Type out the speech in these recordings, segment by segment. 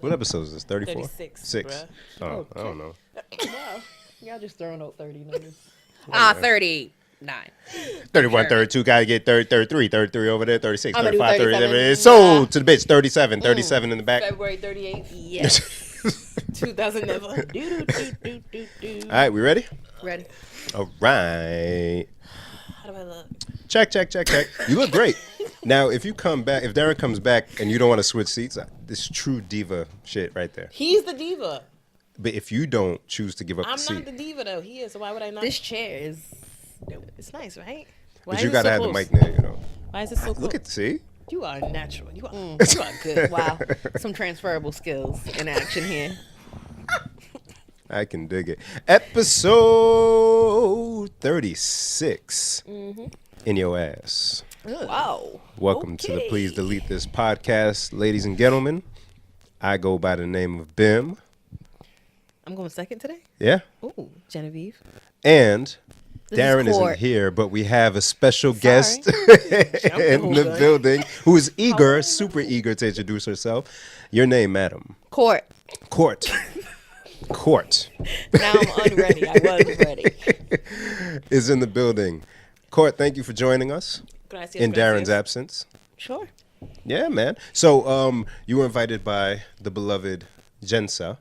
What episode is this? 34? 36. 6. Oh, I don't know. Wow. Y'all just throwing out 30 numbers. 39. 31, 32. Got to get 30, 33. 33 over there. 36, I'm gonna do 35, 30. 37. It's sold to the bitch. 37. 37 in the back. February 38th, Yes. 2000 never. All right, we ready? Ready. All right. How do I look? Check. You look great. Now, if Darren comes back and you don't want to switch seats, this true diva shit right there. He's the diva. But if you don't choose to give up I'm the seat, not the diva though. He is. So why would I not? This chair is. It's nice, right? Why but is you it got to so have close? the mic there, you know. Why is it so Look close? see? You are natural. You are good. Wow. Some transferable skills in action here. I can dig it. Episode 36 in your ass. Wow. Welcome to the Please Delete This podcast, ladies and gentlemen. I go by the name of Bim. I'm going second today. Yeah. Ooh, Genevieve. And This Darren is isn't Court. here, but we have a special guest in the gun. building who is eager, super eager to introduce herself. Your name, madam. Court. Court. Now I'm unready. I was ready. Is in the building. Court, thank you for joining us Gracias, in Darren's gracias. absence. Sure. Yeah, man. So, you were invited by the beloved Jensa.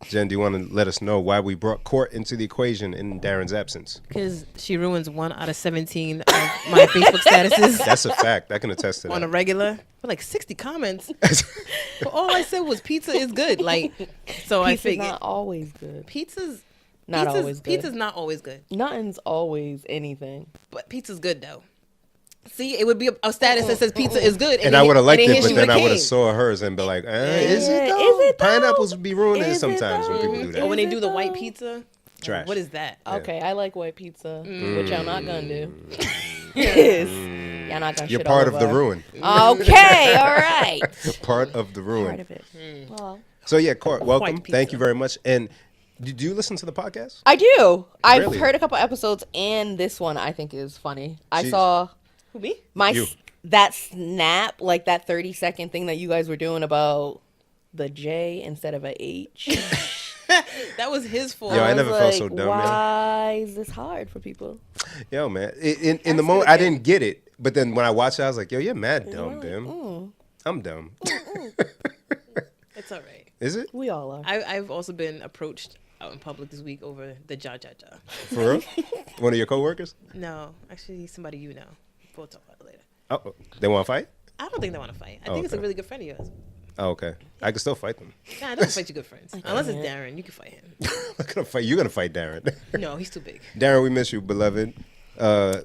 Jen, do you want to let us know why we brought Court into the equation in Darren's absence? Because she ruins 1 out of 17 of my Facebook statuses That's a fact. I can attest to on a that. regular. But like 60 comments. But all I said was pizza is good. Like, so I Pizza's figured not always good. pizza's Always good. Pizza's not always good, Nothing's always anything. but pizza's good though. See, it would be a status that says pizza is good, And I would have liked then it, here but she then I would've would have came. saw hers and be like, is it Yeah, though? is it though? Pineapples be ruining it Is it sometimes when people do though? that. Or when they Is do it the white though? pizza, Trash. What is that? Yeah. Okay, I like white pizza, which y'all not gonna do. Yes. Y'all not gonna You're shit part all of the over. ruin. Okay. All right. Part of the ruin. Part of it. Well, So yeah, Court, welcome. White Thank pizza. you very much. And do you listen to the podcast? I do. I've Really? heard a couple episodes, and this one I think is funny. I Jeez. saw Who, me? You. that snap, like that 30-second thing that you guys were doing about the J instead of a H. That was his fault. Yo, I was never felt so like, dumb, man. Why is this hard for people? Yo, man. In the moment, I didn't get it. But then when I watched it, I was like, yo, you're mad dumb, Bim. I'm dumb. It's all right. Is it? We all are. I've also been approached out in public this week over the ja. For real? One of your coworkers? No, actually, somebody you know. We'll talk about it later. Oh, they want to fight? I don't think they want to fight. I Oh, think it's a okay. really good friend of yours. Oh, okay. I can still fight them. Nah, don't fight your good friends. Unless it's Darren, you can fight him. I'm gonna fight. You're gonna fight Darren. No, he's too big. Darren, we miss you, beloved.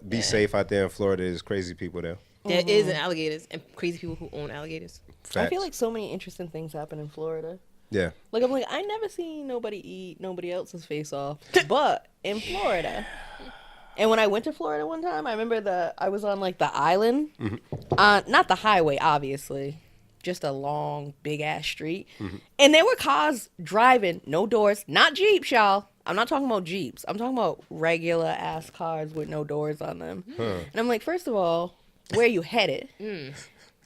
Be safe out there in Florida. There's crazy people there. There is an alligators and crazy people who own alligators. Facts. I feel like so many interesting things happen in Florida. Yeah. Like I'm like I never seen nobody eat nobody else's face off, but in Florida. And when I went to Florida one time, I remember I was on like the island, not the highway, obviously, just a long, big ass street, and there were cars driving, no doors, not Jeeps, y'all. I'm not talking about Jeeps. I'm talking about regular ass cars with no doors on them. And I'm like, first of all, where you headed?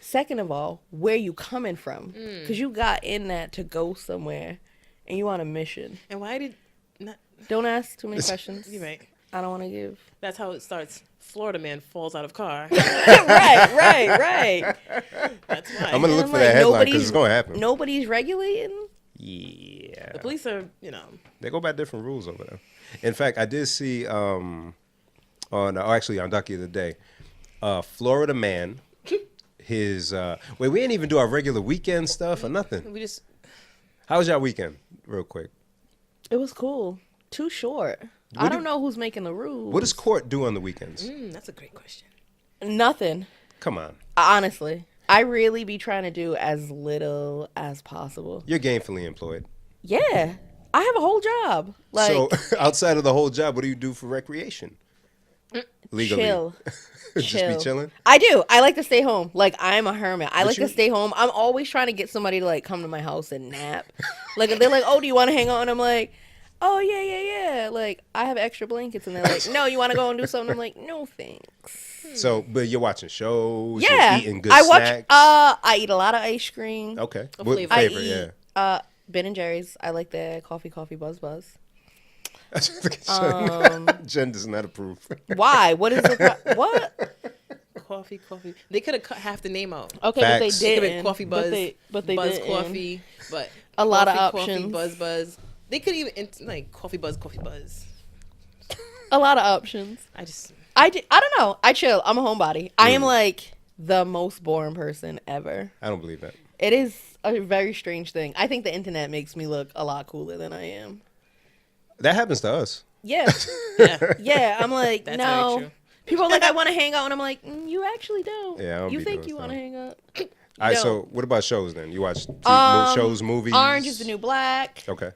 Second of all, where you coming from? Because you got in that to go somewhere, and you on a mission. And why did not? Don't ask too many questions. You're right. I don't want to give. That's how it starts. Florida man falls out of car. right. That's why. I'm gonna look I'm for like, that headline because nobody's- it's gonna happen. Nobody's regulating. Yeah. The police are, They go by different rules over there. In fact, I did see on Ducky of the Day, Florida man. His we didn't even do our regular weekend stuff or nothing. we just. How was your weekend, real quick? It was cool. Too short. I don't know who's making the rules. What does Court do on the weekends? That's a great question. Nothing. Come on, Honestly, I really be trying to do as little as possible. you're gainfully employed. Yeah, I have a whole job. Like So outside of the whole job, what do you do for recreation? Legally, chill. just be chilling. I do. I like to stay home. Like I'm a hermit. I like you- to stay home. I'm always trying to get somebody to like come to my house and nap. Like if they're like, "Oh, do you want to hang out?" And I'm like, "Oh yeah." Like I have extra blankets, and they're like, "No, you want to go and do something?" I'm like, "No, thanks." So, but you're watching shows. Yeah, You're eating good I watch. snacks. I eat a lot of ice cream. Okay. What What flavor? I favorite? eat Yeah. Ben and Jerry's. I like the coffee buzz buzz. Jen does not approve. Why? What is it? What? Coffee. They could have cut half the name out. Okay, Facts. but they They could didn't. have Coffee Buzz, but they Buzz didn't. Coffee, but A lot of Coffee, options. Buzz. They could even like Coffee Buzz. A lot of options. I just I don't know. I chill. I'm a homebody. I am like the most boring person ever. I don't believe that. It is a very strange thing. I think the internet makes me look a lot cooler than I am. That happens to us. Yeah. yeah. Yeah. I'm like, That's no. very true. People are like, I want to hang out. And I'm like, you actually don't. Yeah, I don't You be think doing you want to stuff. hang out? All right, don't. so what about shows then? You watch shows, movies? Orange is the New Black. Okay.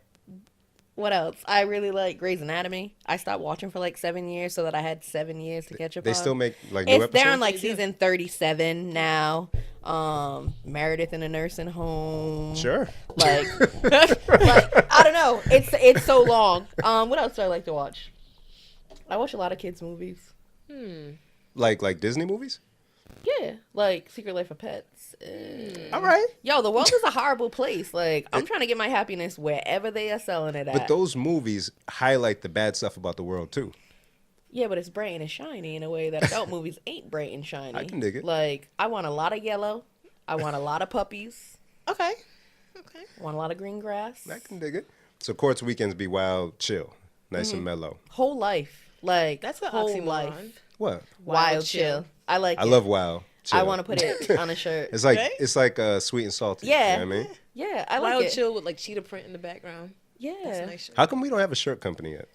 What else? I really like Grey's Anatomy. I stopped watching for like 7 years so that I had 7 years to catch up They on. still make like new They're on episodes? like season 37 now. Meredith in a nursing home. Sure. Like I don't know. It's so long. What else do I like to watch? I watch a lot of kids movies. Like Disney movies? Yeah, like Secret Life of Pets. All right. Yo, the world is a horrible place. Like, I'm trying to get my happiness wherever they are selling it at. But those movies highlight the bad stuff about the world too. Yeah, but it's bright and shiny in a way that adult movies ain't bright and shiny. I can dig it. Like, I want a lot of yellow. I want a lot of puppies. Okay. I want a lot of green grass. I can dig it. So Court's weekends be wild, chill, nice and mellow. Whole life. Like, That's an whole oxymoron. life. What? Wild chill. I like I it. love wild. Chill. I want to put it on a shirt. It's like Right? it's like sweet and salty. Yeah. You know what I mean? Yeah, I like Wild it. chill with like cheetah print in the background. Yeah. That's a nice shirt. How come we don't have a shirt company yet?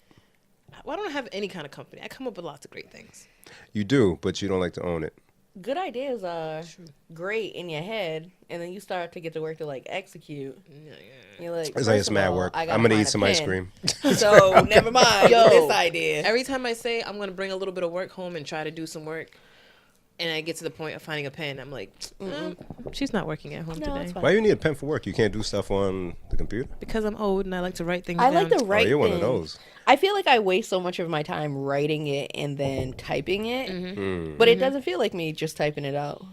Well, I don't have any kind of company. I come up with lots of great things. You do, but you don't like to own it. Good ideas are great in your head, and then you start to get to work to like execute. You're like, It's like first it's of mad all, work. I I'm gotta gonna find eat a some ice pen. cream. So never mind Yo. this idea. Every time I say I'm going to bring a little bit of work home and try to do some work, and I get to the point of finding a pen, I'm like, she's not working at home No, today. it's fine. Why you need a pen for work? You can't do stuff on the computer? Because I'm old and I like to write things I down. like to write. Oh, you're one of things. those. I feel like I waste so much of my time writing it and then typing it, Mm. but it doesn't feel like me just typing it out.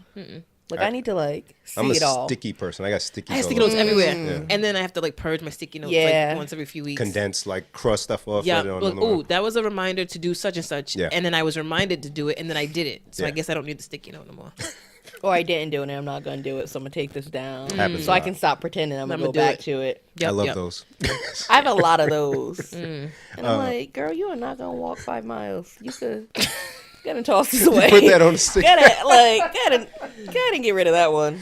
Like I need to like see I'm a it all. sticky person. I got sticky. I have sticky notes everywhere. Yeah. And then I have to like purge my sticky notes Yeah. like once every few weeks. Condense, like cross stuff off. Yeah, write it on look, another one. ooh, that was a reminder to do such and such. Yeah. And then I was reminded to do it, and then I did it. So I Yeah. guess I don't need the sticky note no more. Or I didn't do it and I'm not gonna do it, so I'm gonna take this down Happens so a I lot. can stop pretending I'm gonna I'ma go do back it. to it. I love Yep. those. I have a lot of those, and I'm like, girl, you are not gonna walk 5 miles. You could gotta toss this away. Put that on the stick. Gotta get rid of that one.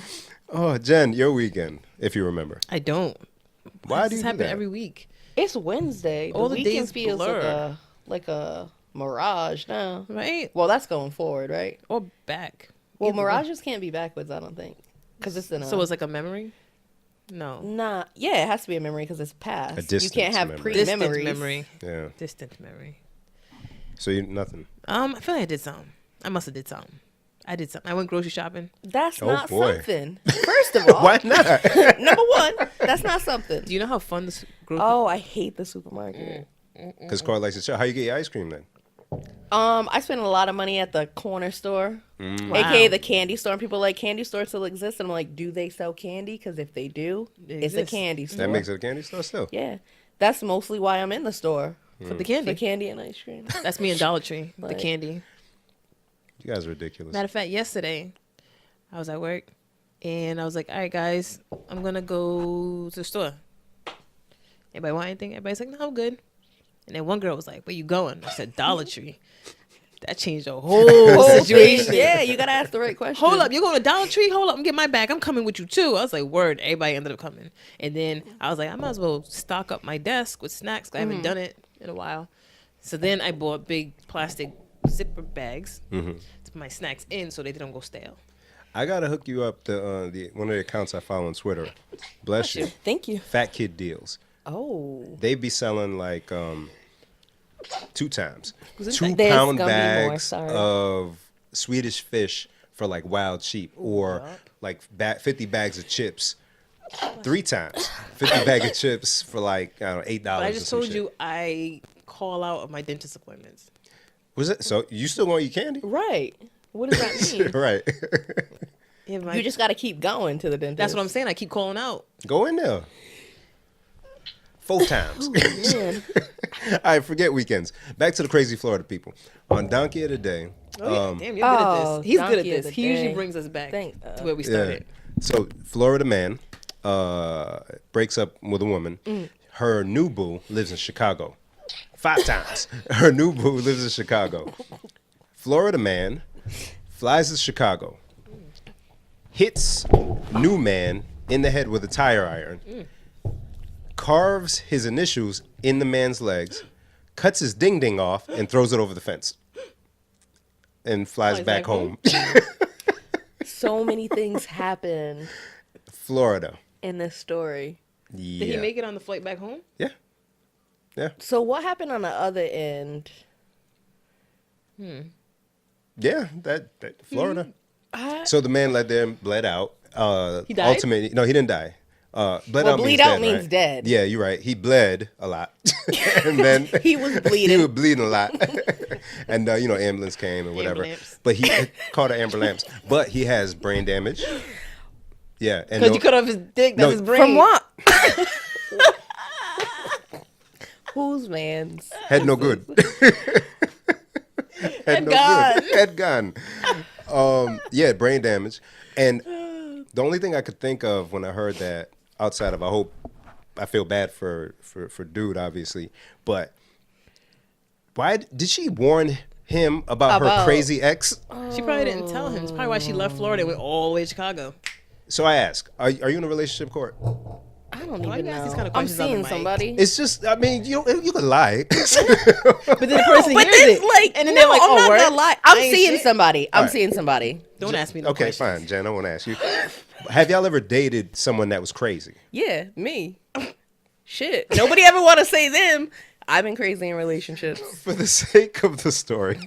Oh, Jen, your weekend, if you remember. I don't. Why do This you do happen that? every week? It's Wednesday. All the weekend days feels blur. like a mirage now. Right? Well, that's going forward, right? Or back. Well, Either way. mirages can't be backwards, I don't think, because it's in a. So it's like a memory? No. Nah, yeah, it has to be a memory because it's past. A You distance can't have memory. Distant pre-memories. memory. Yeah. Distant memory. So you nothing. I feel like I did something. I must have did something. I did something. I went grocery shopping. That's Oh, not boy. something. First of all, Why not? number one, that's not something. Do you know how fun this grocery? Oh, I hate the supermarket. Because Carl likes to chill. How you get your ice cream then? I spend a lot of money at the corner store, Wow. aka the candy store. And people are like, candy stores still exist, and I'm like, do they sell candy? Because if they do, It it's a exists. candy store. That makes it a candy store still. Yeah, that's mostly why I'm in the store for the candy. for candy and ice cream. That's me in Dollar Tree. The Like- candy. You guys are ridiculous. Matter of fact, yesterday I was at work and I was like, all right, guys, I'm going to go to the store. Anybody want anything? Everybody's like, no, I'm good. And then one girl was like, where you going? I said, Dollar Tree. That changed the whole Whole situation. thing. Yeah, you gotta ask the right question. Hold up, you're going to Dollar Tree? Hold up, I'm getting my bag. I'm coming with you too. I was like, word. Everybody ended up coming. And then I was like, I might as well stock up my desk with snacks. 'Cause I haven't done it in a while. So then I bought big plastic zipper bags to put my snacks in so they don't go stale. I gotta hook you up to the one of the accounts I follow on Twitter. Bless you. Thank you. Fat Kid Deals. Oh, They be selling like 2 times. There's 2 There's pound gonna be more, bags sorry. of Swedish fish for like wild cheap, or like 50 bags of chips 3 times. 50 bag of chips for like I don't know, $8. But I or just some told shit. you I call out of my dentist appointments. Was it so? You still gonna eat candy? right. What does that mean? Right. Yeah, You just gotta keep going to the dentist. that's what I'm saying. I keep calling out. Go in there. 4 times. Man. All right, forget weekends. Back to the crazy Florida people. On Donkey of the Day. Oh, yeah. Damn, you're good at oh, this. He's good donkey at of this. the He usually day. brings us back Thank- to where we started. So, Florida man breaks up with a woman. Her new boo lives in Chicago. 5 times. Her new boo lives in Chicago. Florida man flies to Chicago. Hits new man in the head with a tire iron. Carves his initials in the man's legs. Cuts his ding ding off and throws it over the fence. And flies back home. So many things happen Florida. in this story. Yeah. Did he make it on the flight back home? Yeah. Yeah. So what happened on the other end? Yeah. That Florida. I- So the man bled out. He died? Ultimately, no, he didn't die. Bled Well, out bleed means out dead, means right? dead. Yeah, you're right. He bled a lot, and then He was he bleeding. was bleeding a lot, and ambulance came and whatever. Ambulance. But he called an ambulance. But he has brain damage. Yeah, and Because you cut off his dick. That's No. his brain. From what? Whose man's? Head no good. Head no gone. good. Head gone. Yeah, brain damage. And the only thing I could think of when I heard that, outside of I feel bad for dude, obviously, but why did she warn him about her About- crazy ex? She probably didn't tell him. It's probably why she left Florida and went all the way to Chicago. So I ask, are you in a relationship, Court? I don't Why even you ask these know. kind of I'm questions on the seeing mic? somebody. It's just, I mean, you could lie. But then the person but hears then, it. like, and then no, they're like, I'm oh, not word? gonna lie. I I'm ain't seeing shit. somebody. I'm Alright. seeing somebody. Don't ask me no Okay, questions. fine, Jen. I won't ask you. Have y'all ever dated someone that was crazy? Yeah, me. Shit. Nobody ever want to say them. I've been crazy in relationships. For the sake of the story.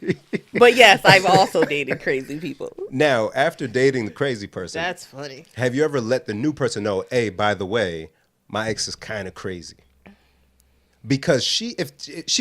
But yes, I've also dated crazy people. Now, after dating the crazy person, That's funny. have you ever let the new person know, hey, by the way, my ex is kind of crazy? Because she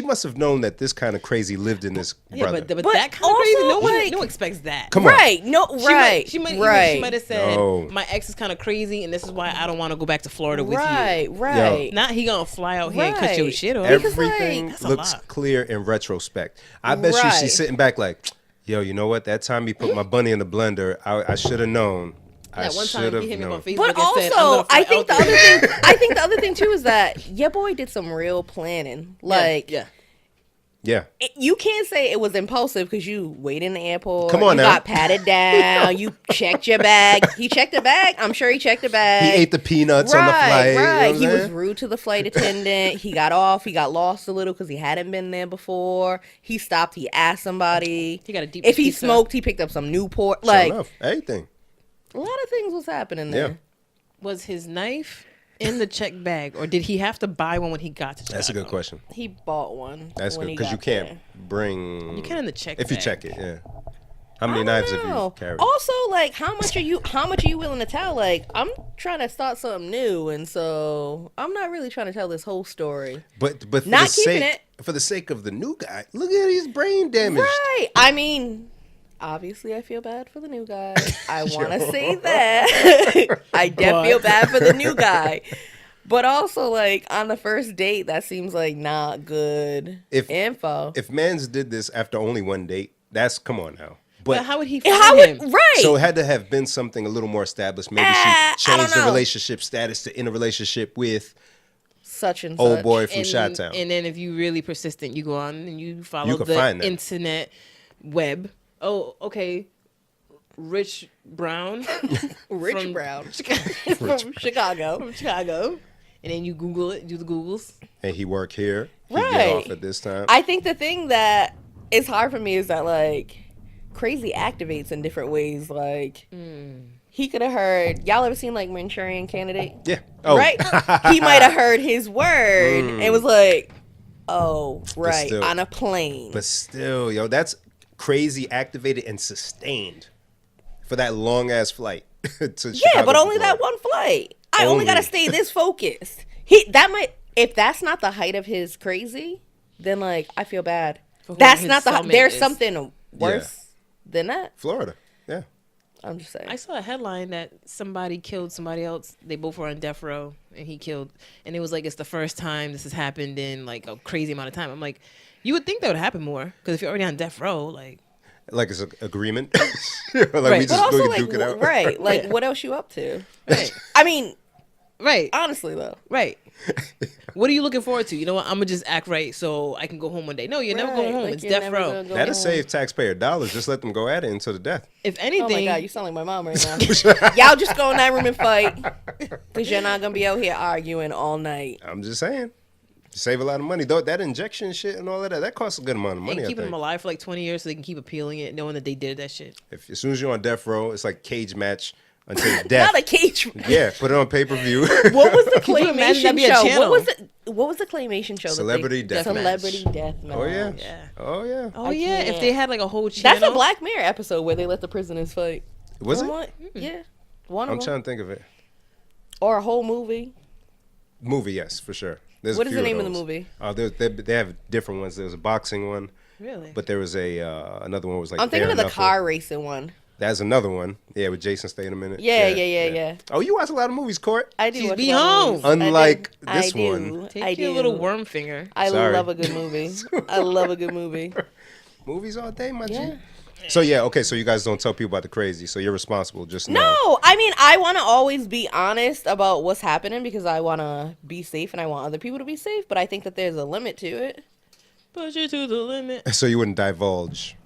must have known that this kind of crazy lived in this Yeah, brother. but that kind of crazy, also, no one like- expects that. Come on. Right. No, right. She might right. have said, No. my ex is kind of crazy, and this is why I don't want to go back to Florida with right, you. right. Not he gonna fly out here and cut your Right. shit off. Because, Everything like, That's a looks lot. clear in retrospect. I bet you Right. she's sitting back like, yo, you know what? That time you put my bunny in the blender, I should have known. That one time he hit me on Facebook But and said, also, I I think the other thing too is that your boy did some real planning. Like, yeah. Yeah. you can't say it was impulsive because you wait in the airport. Come on you now. got patted down. You checked your bag. He checked the bag. I'm sure he checked the bag. He ate the peanuts on the flight. Right. You know what I'm He was saying? rude to the flight attendant. He got off. He got lost a little because he hadn't been there before. He stopped. He asked somebody. He got a deep If he pizza. smoked, he picked up some Newport. Sure Like, enough. Everything. a lot of things was happening there. Yeah. Was his knife in the check bag, or did he have to buy one when he got to Chicago? That's a good question. He bought one. That's when good he because you got can't there. bring. You can in the check if you bag. check it. Yeah. How many I knives don't have you know. carried? Also, like, how much are you willing to tell? Like, I'm trying to start something new, and so I'm not really trying to tell this whole story. But for Not the keeping sake for the sake of the new guy, look at his brain damaged. Right. I mean, obviously, I feel bad for the new guy. I want to say that. I definitely feel bad for the new guy. But also, like, on the first date, that seems like not good info. If mans did this after only one date, come on now. But But how would he How find would, him? right. so it had to have been something a little more established. Maybe I she don't changed the know. relationship status to in a relationship with such and old such. boy from and, Chi-Town. and then if you really persistent, you go on and you follow can the find that. internet web. Oh, okay. Rich Brown Rich from Brown Chicago. from Chicago. From Chicago. And then you Google it, do the Googles. And he work here. He Right. get off at this time. I think the thing that is hard for me is that, like, crazy activates in different ways. Like, he could have heard. Y'all ever seen, like, Manchurian Candidate? yeah. Oh. Right? He might have heard his word and was like, oh, right, still- on a plane. But still, yo, that's crazy activated and sustained for that long ass flight to yeah, Chicago but to only that Florida. one flight. I only got to Only. stay this focused. If that's not the height of his crazy, then, like, I feel bad. For who That's his not the, cellmate there's is. something worse than that. Florida. Yeah. I'm just saying. I saw a headline that somebody killed somebody else. They both were on death row, and he killed. And it was like, it's the first time this has happened in like a crazy amount of time. I'm like, you would think that would happen more because if you're already on death row, like Like it's an agreement. Like Right. we but just also, go like, duke it out. right? Like, what else you up to? right, I mean, right, honestly though, right. What are you looking forward to? You know what? I'm gonna just act right so I can go home one day. No, you're never going Right, home. like, It's you're death never row. gonna go That'll home. save taxpayer dollars. Just let them go at it until the death. If Oh my anything, god, you sound like my mom right now. Y'all just go in that room and fight, because you're not gonna be out here arguing all night. I'm just saying. Save a lot of money. Though that injection shit and all of that costs a good amount of money. and I keeping think. them alive for like 20 years so they can keep appealing it, knowing that they did that shit. If as soon as you're on death row, it's like cage match until death. Not a cage. Yeah, put it on pay-per-view. What was the Can you imagine claymation that'd be a show? channel? What was the claymation show? Celebrity Deathmatch. Celebrity Deathmatch. Oh yeah. Yeah. Oh yeah. Oh I yeah, if can't. they had like a whole channel. That's a Black Mirror episode where they let the prisoners fight. Was it? What? Yeah, one of I'm them. trying to think of it. Or a whole movie. Movie, yes, for sure. There's What a is few the name of the those. movie? They have different ones. There was a boxing one, Really? but there was a another one was like. I'm thinking bare of the knuckle. car racing one. That's another one. Yeah, with Jason Statham in it. Yeah. Oh, you watch a lot of movies, Court. I do. She's watch be a lot of home. movies. I Unlike do. this I do. one. Take I your do. little worm finger. I Sorry. love a good movie. I love a good movie. Movies all day, my Yeah. G. So yeah, okay. So you guys don't tell people about the crazy. So you're responsible. Just know. No, I mean, I want to always be honest about what's happening because I want to be safe and I want other people to be safe. But I think that there's a limit to it. Push it to the limit. So you wouldn't divulge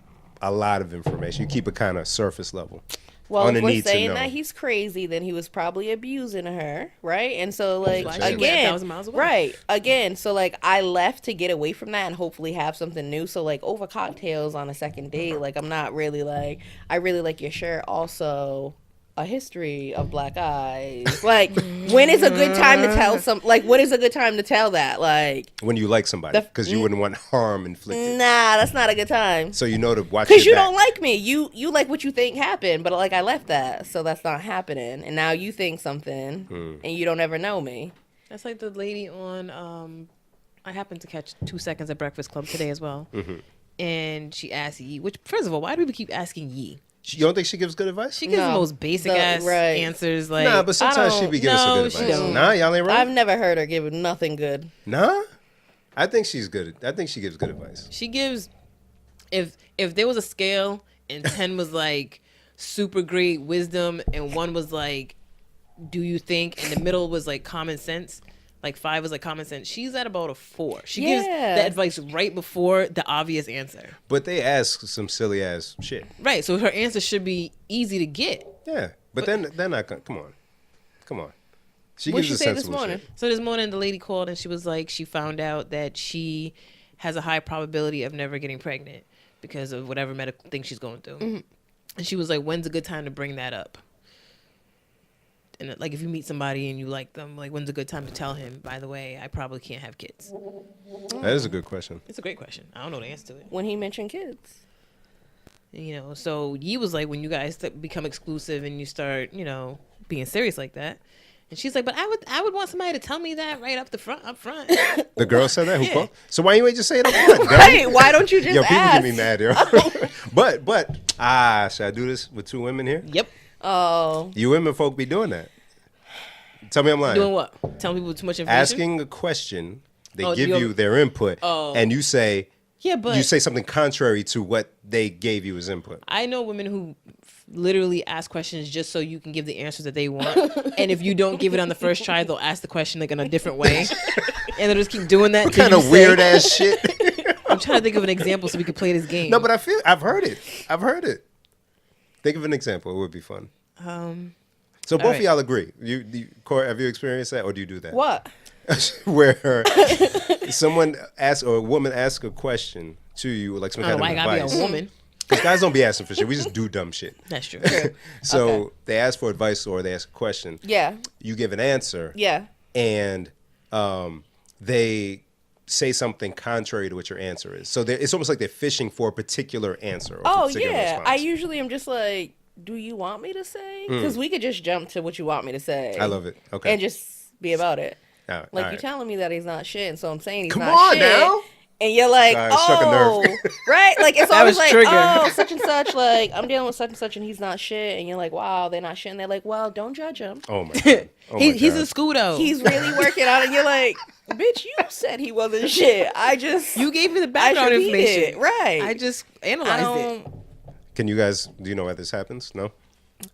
a lot of information. You keep it kind of surface level. Well, On if the we're need to saying know. that he's crazy, then he was probably abusing her, right? And so, like, Why she went again, 1,000 miles away? right? Again, so like, I left to get away from that and hopefully have something new. So like, over cocktails on a second date, like, I'm not really like, I really like your shirt. Also, a history of black eyes. Like, when is a good time to tell like, when is a good time to tell that? Like, When you like somebody, because you wouldn't want harm inflicted. nah, that's not a good time. So you know to watch. Because your you back. don't like me. You like what you think happened, but like I left that, so that's not happening. And now you think something, and you don't ever know me. That's like the lady on. I happened to catch 2 Seconds at Breakfast Club today as well, and she asked Yee. Which, first of all, why do people keep asking Yee? You don't think she gives good advice? She gives the No. most basic ass Right. answers. Like, Nah, but sometimes she don't- be giving some No, good she advice. don't. Nah, y'all ain't right. I've never heard her give nothing good. Nah, I think she's good. I think she gives good advice. she gives. If there was a scale and 10 was like super great wisdom and 1 was like, do you think? And the middle was like common sense. Like 5 was like common sense. She's at about a 4. She gives Yeah. the advice right before the obvious answer. But they ask some silly ass shit. Right. So her answer should be easy to get. Yeah, but then they're not gonna. Come on. She What'd gives she a say this sensible morning? shit. So this morning the lady called and she was like, she found out that she has a high probability of never getting pregnant because of whatever medical thing she's going through. And she was like, when's a good time to bring that up? And like, if you meet somebody and you like them, like, when's a good time to tell him, by the way, I probably can't have kids? That is a good question. It's a great question. I don't know the answer to it. When he mentioned kids. You know, so Yee was like, when you guys become exclusive and you start, you know, being serious like that. And she's like, but I would want somebody to tell me that right up front. The girl said that. Who Yeah. called? So why you ain't just say it up front? dummy? Right? Why don't you just Yo, people ask? get me mad, yo. but should I do this with 2 women here? Yep. Oh, You women folk be doing that. Tell me I'm lying. Doing what? Telling people too much information? Asking a question, they Oh, give you're- you their input, Oh. and you say Yeah, but you say something contrary to what they gave you as input. I know women who literally ask questions just so you can give the answers that they want. And if you don't give it on the first try, they'll ask the question like in a different way. And they'll just keep doing that. What till kind you of say- weird ass shit? I'm trying to think of an example so we can play this game. No, but I've heard it. Think of an example. It would be fun. So both right. of y'all agree. Corey, have you experienced that, or do you do that? what? Where someone asks or a woman asks a question to you, like some I don't kind know of why I gotta advice. be a woman. Because guys don't be asking for shit. We just do dumb shit. That's true. So Okay. they ask for advice or they ask a question. Yeah. You give an answer. Yeah. And they say something contrary to what your answer is. So it's almost like they're fishing for a particular answer. Or Oh particular yeah. response. I usually am just like, do you want me to say? Because we could just jump to what you want me to say. I love it. Okay. And just be about it. All right, Like all you're right. telling me that he's not shit, and so I'm saying he's Come not on shit. now. And you're like, Sorry, struck a nerve. oh, right? Like, it's That always was like, trigger. oh, such and such. Like, I'm dealing with such and such, and he's not shit. And you're like, wow, they're not shit. And they're like, well, don't judge him. Oh my god. Oh my He's God. in school though. He's really working on it. And you're like, bitch, you said he wasn't shit. You gave me the I background should read information. it. Right. I just I analyzed it. don't. Can you guys? Do you know why this happens? No.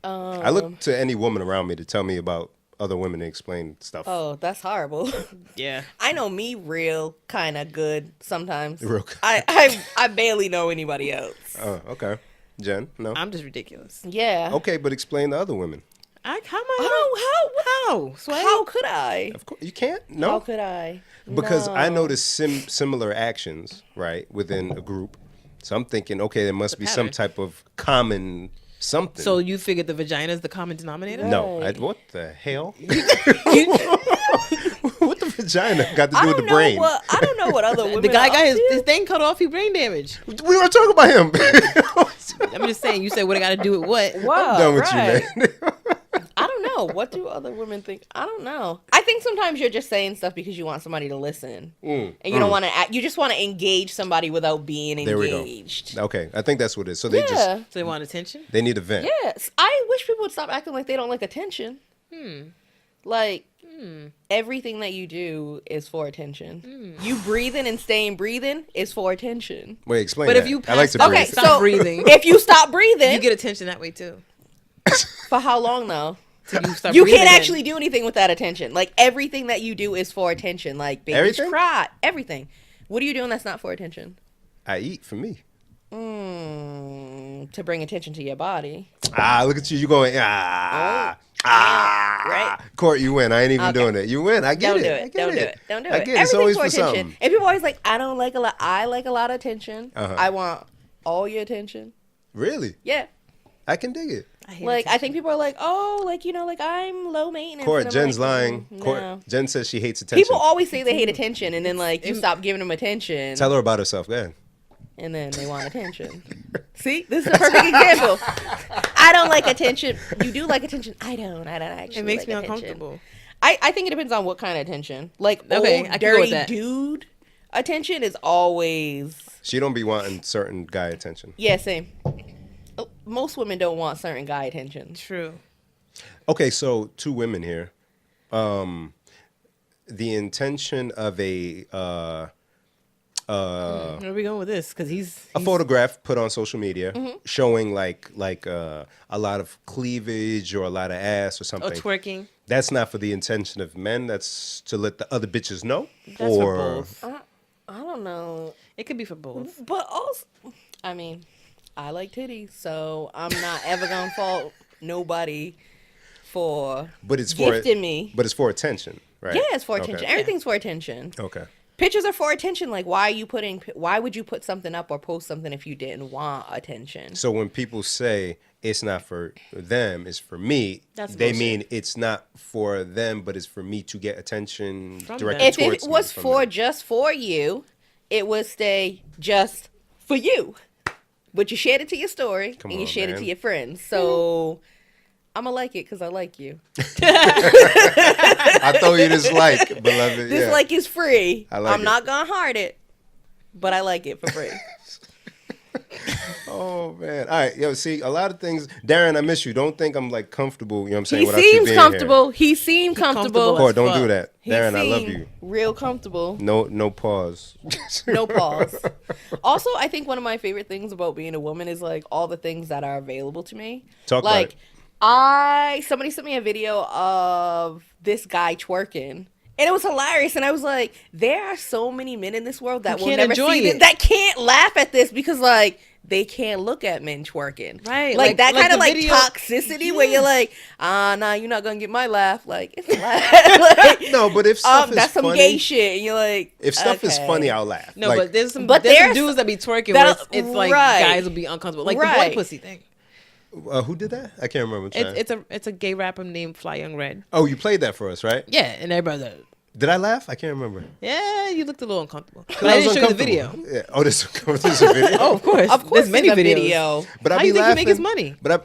Um, I look to any woman around me to tell me about other women to explain stuff. Oh, that's horrible. Yeah. I know me real kind of good sometimes. Real good. I barely know anybody else. Oh, okay. Jen, no. I'm just ridiculous. Yeah. Okay, but explain the other women. How am How I? How? Sway? how could I? Of course, you can't. No. How could I? Because I No. noticed similar actions, right, within a group. So I'm thinking, okay, there must be some pattern. type of common something. So you figured the vagina is the common denominator? no, Right. what the hell? What the vagina got to do I with don't the brain? know what I don't know what other women. The guy are got up his to. thing cut off. He brain damage. We were talking about him. I'm just saying. You said what I got to do with what? Wow, I'm done with right. you, man. I don't know. What do other women think? I don't know. I think sometimes you're just saying stuff because you want somebody to listen, and you don't want to. You just want to engage somebody without being There we go. engaged. Okay, I think that's what it is. So they Yeah. just So they want attention? they need a vent. Yes. I wish people would stop acting like they don't like attention. Like everything that you do is for attention. You breathing and staying breathing is for attention. Wait, explain But that. if you I like to pass- breathe. Okay, Stop so breathing. if you stop breathing, You get attention that way too. for how long though? So you start You breathing can't again. actually do anything without attention. Like everything that you do is for attention. Like babies Everything? cry, everything. What are you doing that's not for attention? I eat for me. To bring attention to your body. Ah, look at you. You going Right? Court, you win. I ain't even Okay. doing it. You win. I get Don't it. do I it. get Don't do it. Don't do I it. get it. It's always for attention. something. And people are always like, I don't like a lot. I like a lot of attention. Uh-huh. I want all your attention. Really? Yeah. I can dig it. I hate Like, I attention. think people are like, oh, like, you know, like I'm low maintenance. Court, And I'm Jen's like, lying. no. Court, Jen says she hates attention. People always say they hate attention, and then like you stop giving them attention, Tell her about herself. Go ahead. and then they want attention. See, this is a perfect example. I don't like attention. You do like attention. I don't actually. It makes like me attention. uncomfortable. I think it depends on what kind of attention. Like Okay, old I can go with dirty that. dude attention is always She don't be wanting certain guy attention. same. Most women don't want certain guy attention. True. Okay, so two women here. The intention of Where are we going with this? Because he's a photograph put on social media Mm-hmm. showing like a lot of cleavage or a lot of ass or something. twerking. That's not for the intention of men. That's to let the other bitches know. That's for both. I don't know, It could be for both. but also, I mean, I like titties, so I'm not ever gonna fault nobody for But it's for gifting me. But it's for attention, right? Yeah, it's for Okay. attention. Everything's for attention. Okay. Pictures are for attention. Like, why would you put something up or post something if you didn't want attention? So when people say it's not for them, it's for me, That's they bullshit. mean it's not for them, but it's for me to get attention From directed If towards it me was from for them. just for you, it would stay just for you. But you shared it to your story Come and you on, shared it man. to your friends. So I'm going to like it because I like you. I throw you this like, beloved. This yeah. like is free. I like I'm it. not going to heart it, but I like it for free. Oh man! All right, yo, see a lot of things. Darren, I miss you. Don't think I'm like comfortable. You know what I'm saying? He without you seems being comfortable. He seemed comfortable. comfortable. Here. Court, don't fuck. do that, He Darren. I love seemed you. real comfortable. No pause. No pause. Also, I think one of my favorite things about being a woman is like all the things that are available to me. Talk about like it. somebody sent me a video of this guy twerking. And it was hilarious, and I was like, "There are so many men in this world that Who will can't never enjoy see this, it. that can't laugh at this because, like, they can't look at men twerking, Right, Like like- that like kind of the like video- toxicity where you're like, nah, you're not gonna get my laugh. Like, it's a laugh. Like, No, but if stuff is that's some funny, gay shit. And you're like, if stuff is okay. funny, I'll laugh. No, Like, but there's some But there's some there's- dudes that be twerking that- where it's like right. guys will be uncomfortable. Like the Right. boy pussy thing. who did that? I can't remember. I'm trying. It's a gay rapper named Fly Young Red. Oh, you played that for us, right? Yeah, and everybody's like, Did I laugh? I can't remember. Yeah, you looked a little uncomfortable. But I I was didn't show you the uncomfortable. video. Yeah. Oh, this is a video. Oh, of course. There's many there's a videos. video. But How I be you think laughing. he make his money? But I be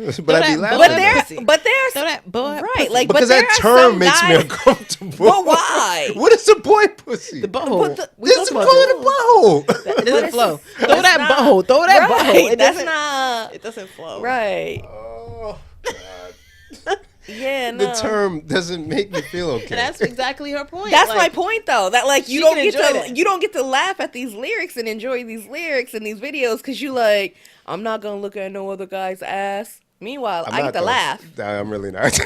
that laughing. butt But Throw there's that butt right, pussy. like, Because but there that are term some makes me guys- uncomfortable. But why? What is a boy pussy? the butthole. But the- We This talked is about call this. it a butthole. It doesn't it's- flow. Throw that's that not- butthole. Throw that Right, butthole. It that's doesn't. not It doesn't flow. right. Oh, Yeah, no. the term doesn't make me feel okay. And that's exactly her point. That's Like, my point, though. That like she you don't can get enjoy to that. you don't get to laugh at these lyrics and enjoy these lyrics and these videos because you like I'm not gonna look at no other guy's ass. Meanwhile, I not get to though. laugh. I'm really not.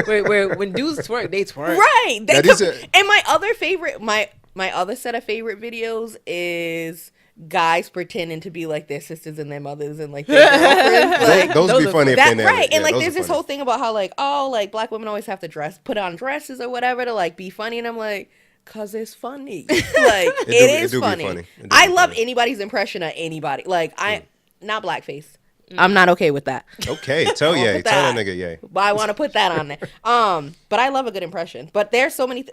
where when dudes twerk, they twerk. Right. They That is and my other favorite, my other set of favorite videos is guys pretending to be like their sisters and their mothers and like their girlfriends. Like, those those be are funny if that they nail right, it. Yeah, and like those there's are this funny. whole thing about how like like black women always have to put on dresses or whatever to like be funny, and I'm like, cause it's funny, like it do be funny. funny. It do I be love funny. anybody's impression of anybody. Like not blackface. I'm not okay with that. Okay, tell I'll yay. put Tell that that. nigga yay. But I want to put that on there. But I love a good impression. But there's so many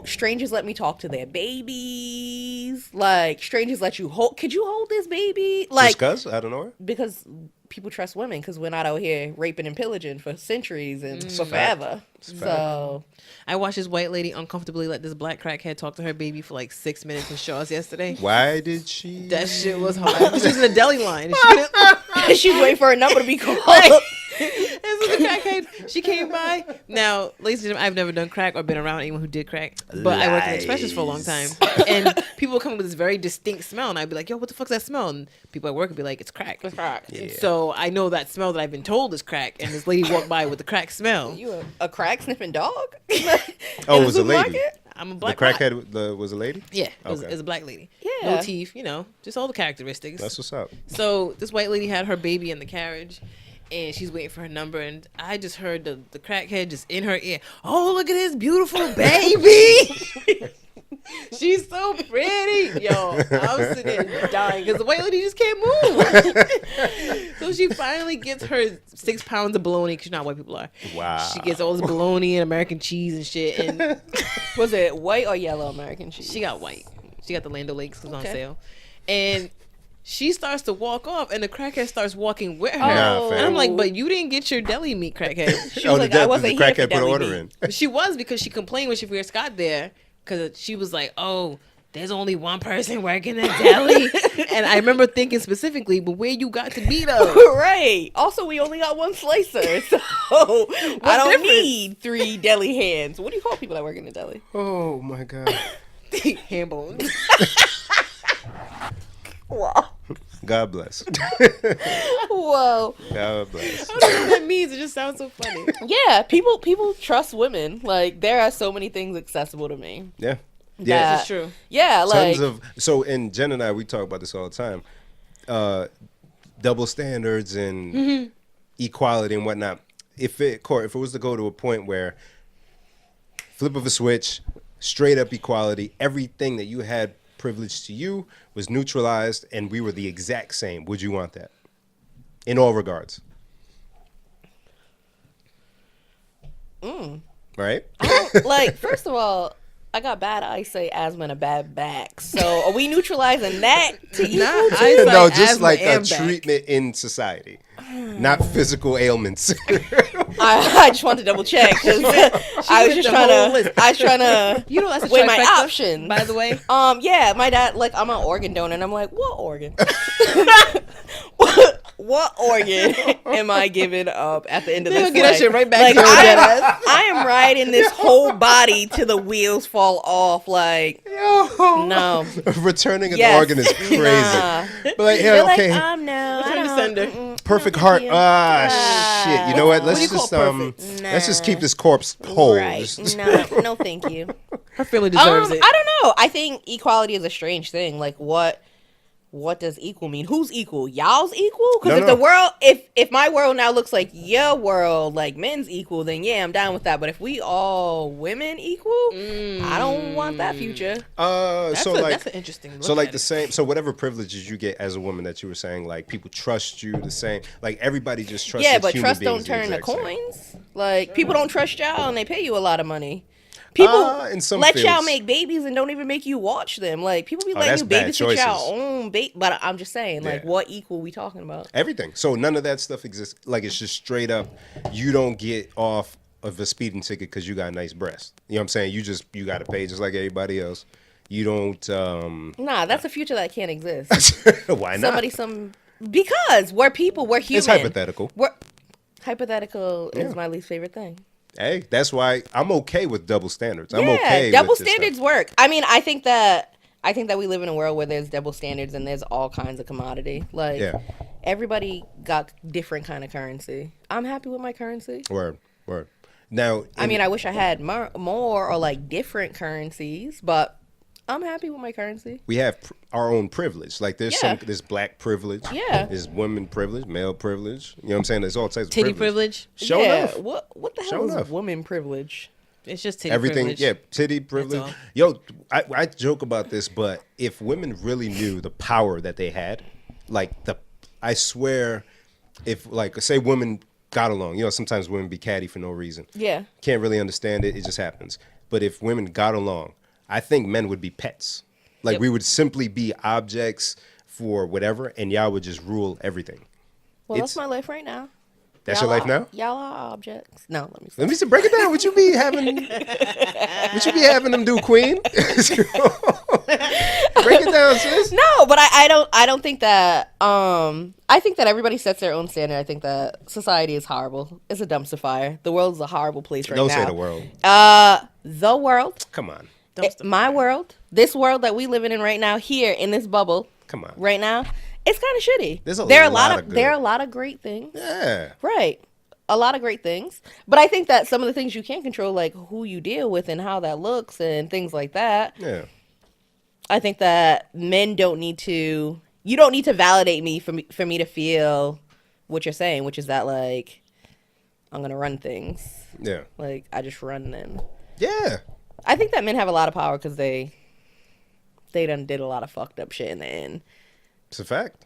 strangers let me talk to their babies. Like strangers let you hold. Could you hold this baby? Like Just cuz? I don't know. because people trust women because we're not out here raping and pillaging for centuries and for forever. So I watched this white lady uncomfortably let this black crackhead talk to her baby for like 6 minutes in Shaw's yesterday. Why did she? That shit was hard. She was in a deli line. And she didn't, she's waiting for a number to be called. this was a crackhead. She came by. Now, ladies and gentlemen, I've never done crack or been around anyone who did crack, but I worked in expressions for a long time. And people would come with this very distinct smell, and I'd be like, "Yo, what the fuck's that smell?" And people at work would be like, "It's crack." It's crack. Yeah. So I know that smell that I've been told is crack, and this lady walked by with the crack smell. You a crack sniffing dog? Oh, In it was a lady. supermarket? I'm a The black crackhead was a lady? Yeah, it was, Okay. it was a black lady. Yeah. No teeth, just all the characteristics. That's what's up. So this white lady had her baby in the carriage, and she's waiting for her number, and I just heard the crackhead just in her ear. Oh, look at this beautiful baby! She's so pretty, yo. I'm sitting there dying because the white lady just can't move. So she finally gets her 6 pounds of bologna because you know how white people are. Wow. She gets all this bologna and American cheese and shit, and Was it white or yellow American cheese? she got white. She got the Land O'Lakes because on Okay. sale, and she starts to walk off, and the crackhead starts walking with her. Nah, fam. And I'm like, but you didn't get your deli meat, crackhead. She was like, I wasn't the here for crackhead put an deli order meat. in. But she was because she complained when she first got there because she was like, oh, there's only one person working the deli. And I remember thinking specifically, but where you got to be though? Right. Also, we only got one slicer, so I don't difference? need 3 deli hands. What do you call people that work in the deli? Oh my god. Ham bones. Wow. God bless. Whoa. God bless. I don't know what that means. It just sounds so funny. Yeah, people trust women. Like there are so many things accessible to me. Yeah. Yeah. That- It's true. Yeah, like Tons of and Jen and I we talk about this all the time. Double standards and equality and whatnot. If it was to go to a point where flip of a switch, straight up equality, everything that you had privileged to you was neutralized and we were the exact same, would you want that? In all regards. Right? like first of all, I got bad eyesight, asthma, and a bad back. So are we neutralizing that to equal Not to? eyesight, No, just asthma, like a and back. treatment in society. Not physical ailments. I just wanted to double check because I was went just the whole trying list. to. I was trying to. You know that's a weigh my trifecta, options. by the way. Yeah, my dad, like, I'm an organ donor, and I'm like, what organ? what organ am I giving up at the end of They'll this? get that life? shit right back Like, to your dead ass. I am riding this whole body till the wheels fall off. Like, no. Returning an Yes. organ is crazy. Nah. But like, They're yeah, okay. like, no. Return I to don't- sender. Perfect no, heart. thank you. Shit. You know what? What Let's do you call just perfect? let's just Nah. keep this corpse whole. Right. Just- No, thank you. Her family deserves I it. don't know. I think equality is a strange thing. Like, what does equal mean? Who's equal? Y'all's equal? Because No, if the world, if my world now looks like your world, like men's equal, then yeah, I'm down with that. But if we all women equal, I don't want that future. That's so that's like, an interesting look so like at the it. same. So whatever privileges you get as a woman that you were saying, like people trust you the same. Like everybody just trusts. Yeah, as but human trust don't beings the turn to exact same. coins. Like people don't trust y'all, and they pay you a lot of money. People In some let y'all fields. make babies and don't even make you watch them. Like people be that's letting you bad babysit your choices. own baby. But I'm just saying, like, Yeah. what equal we talking about? Everything. So none of that stuff exists. Like it's just straight up. You don't get off of a speeding ticket because you got a nice breast. You know what I'm saying? You got to pay just like everybody else. You don't. Nah, that's a future that can't exist. Why not? Because we're people, we're human. It's hypothetical. Hypothetical is Yeah. my least favorite thing. Hey, that's why I'm okay with double standards. I'm Yeah, okay. double with this standards stuff. work. I mean, I think that we live in a world where there's double standards and there's all kinds of commodity. Like Yeah. everybody got different kind of currency. I'm happy with my currency. Word. Now, I mean, I wish I had more or like different currencies, but I'm happy with my currency. we have our own privilege. Like there's Yeah. there's black privilege. Yeah. There's women privilege, male privilege. You know what I'm saying? There's all types Titty of privilege. privilege. Show yeah. enough. What the Show hell is enough. woman privilege? It's just titty Everything, privilege. yeah, titty privilege. all. Yo, I joke about this, but if women really knew the power that they had, I swear, if like say women got along, you know, sometimes women be catty for no reason. Yeah. Can't really understand it. It just happens. But if women got along, I think men would be pets. Like Yep. we would simply be objects for whatever, and y'all would just rule everything. Well, It's- that's my life right now. That's Y'all your life are- now? Y'all are objects. No, let me Let me see, break it down. What you be having? What you be having them do, Queen? Break it down, sis. No, but I don't think that I think that everybody sets their own standard. I think that society is horrible. It's a dumpster fire. The world is a horrible place right Don't now. say the world. The world. Come on. My world. This world that we living in right now, here in this bubble. Come on. Right now, it's kind of shitty. There's a there are lot of good. there are a lot of great things. Yeah. Right. A lot of great things. But I think that some of the things you can't control, like who you deal with and how that looks and things like that. Yeah. I think that men don't need to. You don't need to validate me for me to feel what you're saying, which is that like I'm gonna run things. Yeah. Like I just run them. Yeah. I think that men have a lot of power because they done did a lot of fucked up shit in the end. It's a fact.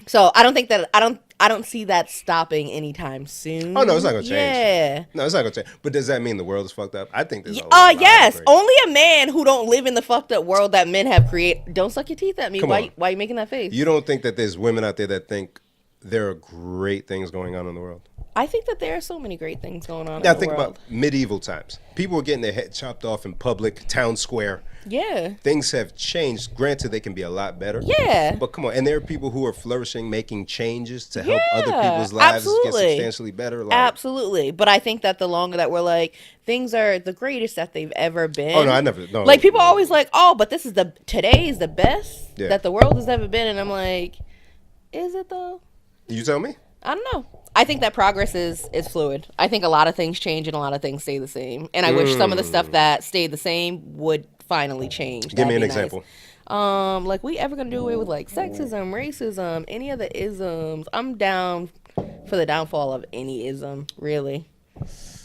So I don't think that I don't see that stopping anytime soon. Oh, no, it's not gonna change. Yeah. No, it's not gonna change. But does that mean the world is fucked up? I think there's a lot Yes. of great- Only a man who don't live in the fucked up world that men have created. Don't suck your teeth at me. Come Why on. why you making that face? You don't think that there's women out there that think there are great things going on in the world? I think that there are so many great things going on Now in the think world. about medieval times. People were getting their head chopped off in public, town square. Yeah. Things have changed. Granted, they can be a lot better. Yeah. But come on, and there are people who are flourishing, making changes to help other Yeah, people's lives get absolutely. substantially better. Like, Absolutely. But I think that the longer that we're like, things are the greatest that they've ever been. Oh no, I never. No, Like people no. always like, oh, but today is the best Yeah. that the world has ever been. And I'm like, is it though? You tell me. I don't know. I think that progress is fluid. I think a lot of things change and a lot of things stay the same. And I wish some of the stuff that stayed the same would finally change. Give me That'd an be nice. example. Like we ever gonna do away with like sexism, racism, any of the isms? I'm down for the downfall of any ism, really.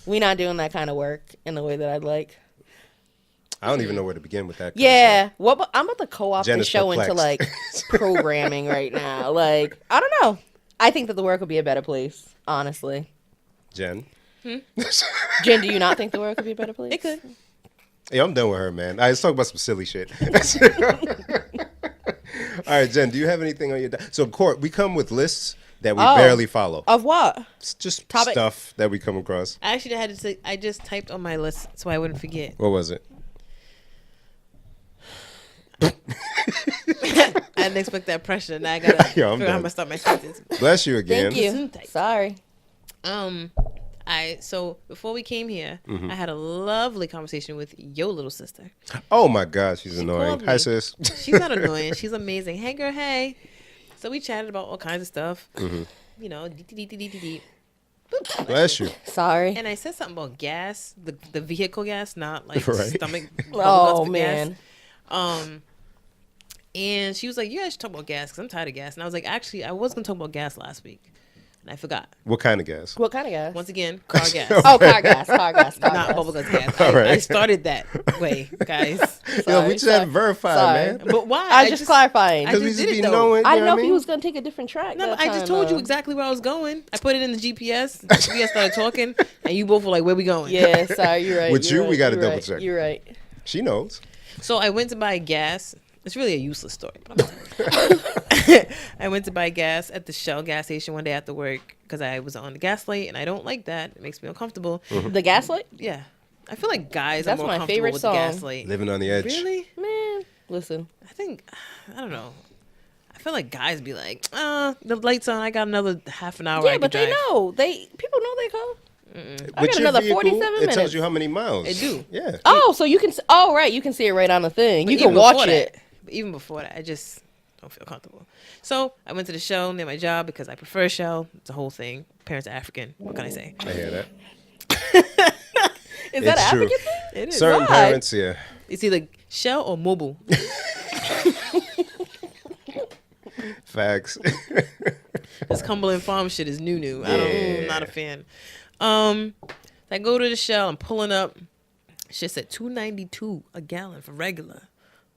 We not doing that kind of work in the way that I'd like. I don't even know where to begin with that. kind of Yeah, I'm about to co-opt Jen this is show into like perplexed. programming right now. Like I don't know. I think that the world could be a better place, honestly. stuff. Jen. Jen, do you not think the world could be a better place? It could. Hey, I'm done with her, man. Let's talk about some silly shit. All right, Jen, do you have anything on your... So, Court, we come with lists that we barely follow. Of what? It's just Topic. stuff that we come across. I actually had to say, I just typed on my list so I wouldn't forget. What was it? I didn't expect that pressure. Now I gotta Yo, I'm figure out how I'm done. gonna start my sentence. Bless you again. Thank you. Gesundheit. Sorry. So before we came here, Mm-hmm. I had a lovely conversation with your little sister. Oh, my God, she's annoying. called Hi, me. sis. She's not annoying. She's amazing. Hey, girl. Hey. So we chatted about all kinds of stuff. Mm-hmm. You know, dee. Bless you. Sorry. And I said something about gas, the vehicle gas, not like Right. stomach. Oh bubble guts man. Gas. And she was like, "You guys should talk about gas because I'm tired of gas." And I was like, "Actually, I was gonna talk about gas last week, and I forgot. What kind of gas? What kind of gas? Once again, car gas. Oh, car gas. Car gas. Car Not gas. bubblegum gas. All right. I started that way, guys. Yo, we just had to sorry. verify, Sorry. man. But why? I just clarifying. I Because just we did just it, be though. knowing. I You didn't know know what if I he mean? was gonna take a different track. No, that I just time, told you though. exactly where I was going. I put it in the GPS. The GPS started talking, and you both were like, "Where we going?" Yeah, sorry, you're right. With you're you, we right, gotta you're double right, check. You're right. She knows. So I went to buy gas. It's really a useless story. But I went to buy gas at the Shell gas station one day after work because I was on the gas light, and I don't like that. It makes me uncomfortable. The gaslight? Yeah, I feel like guys That's are more my comfortable favorite with song. the gas light. Living on the edge. Really? Man, listen. I think I don't know. I feel like guys be like, the light's on. I got another half an hour. I Yeah, can but they drive." know. People know they call. I With got your another vehicle, 47 It minutes. tells you how many miles. It do. Yeah. Oh, so you can. Oh, right. You can see it right on the thing. But You can even watch before it. that- but even before that, I just don't feel comfortable. So I went to the Shell near my job because I prefer Shell. It's a whole thing. Parents are African. What can I say? I hear that. Is that It's an true. African thing? It is. Certain Why? parents, yeah. It's either Shell or Mobile. Facts. This Cumberland Farm shit is new. I'm not a fan. I go to the Shell. I'm pulling up. Shit said $2.92 a gallon for regular.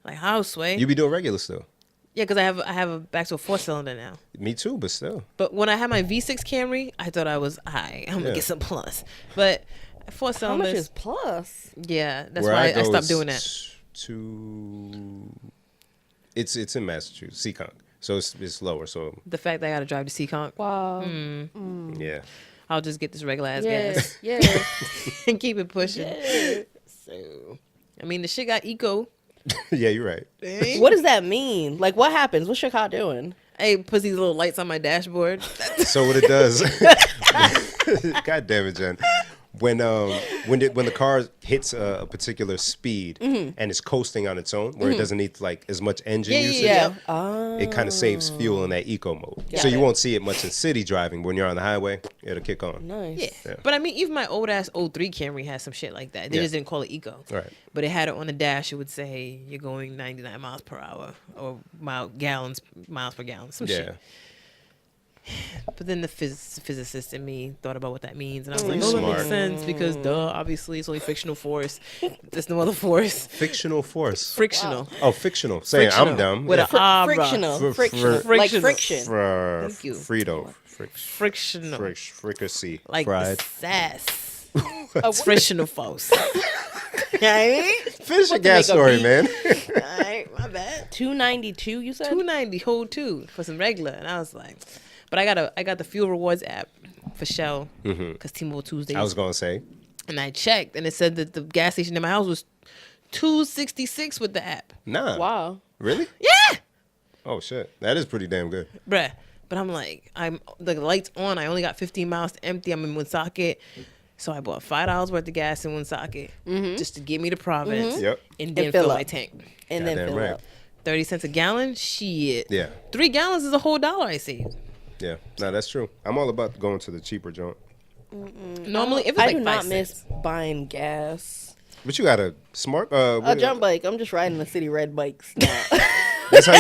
Like how, Sway? You be doing regular still. Yeah, because I have a back to a 4-cylinder now. Me too, but still. But when I had my V6 Camry, I thought I was I'm gonna Yeah. get some plus. But 4 How much cylinders. is plus? Yeah, that's Where why I go stopped is doing that. It's in Massachusetts, Seekonk. So it's lower. So The fact that I got to drive to Seekonk, Wow. yeah. I'll just get this regular ass Yeah. gas Yeah. and keep it pushing. Yeah. So, I mean, the shit got eco. Yeah, you're right. What does that mean? Like, what happens? What's your car doing? Hey, puts these little lights on my dashboard. So what it does, God damn it, Jen. When the car hits a particular speed and it's coasting on its own, where it doesn't need like as much engine usage, Yeah. Oh. it kind of saves fuel in that eco mode. Got So you it. won't see it much in city driving. When you're on the highway, it'll kick on. Nice. Yeah. Yeah. But I mean, even my old ass 03 Camry has some shit like that. They Yeah. just didn't call it eco. Right. But it had it on the dash. It would say you're going 99 miles per hour or miles per gallon. Some Yeah. shit. But then the physicist in me thought about what that means, and I was like, You "Oh, that makes smart. sense because obviously it's only fictional force. There's no other force. Fictional force. Frictional. Oh, fictional. Saying I'm Frictional. dumb. With Yeah. a ah, bruh. Frictional. Fr- Frictional. fr- Like Frictional. friction. Thank you. Frito. Frictional. Fricassee. Like Fried. the sass. Oh, It's frictional force. Alright? Finish your to gas make a story, beat? man. Alright, my bad. 292, you said? 290 whole two for some regular, and I was like, but I got the fuel rewards app for Shell because T-Mobile Tuesdays. I was gonna say. And I checked, and it said that the gas station in my house was $2.66 with the app. Nah. Wow. Really? Yeah, Oh shit. That is pretty damn good. bruh. But I'm like, the lights on. I only got 15 miles to empty. I'm in Woonsocket, so I bought $5 worth of gas in Woonsocket just to get me to Providence Yep. and then fill fill up. my tank. And then Goddamn fill right. up. 30 cents a gallon. Shit. Yeah. 3 gallons is a whole $1 I saved. Yeah. No, that's true. I'm all about going to the cheaper joint. Normally, if it's I like do 5 not cents. miss buying gas. But you got a smart A jump bike. I'm just riding the city red bikes now. That's how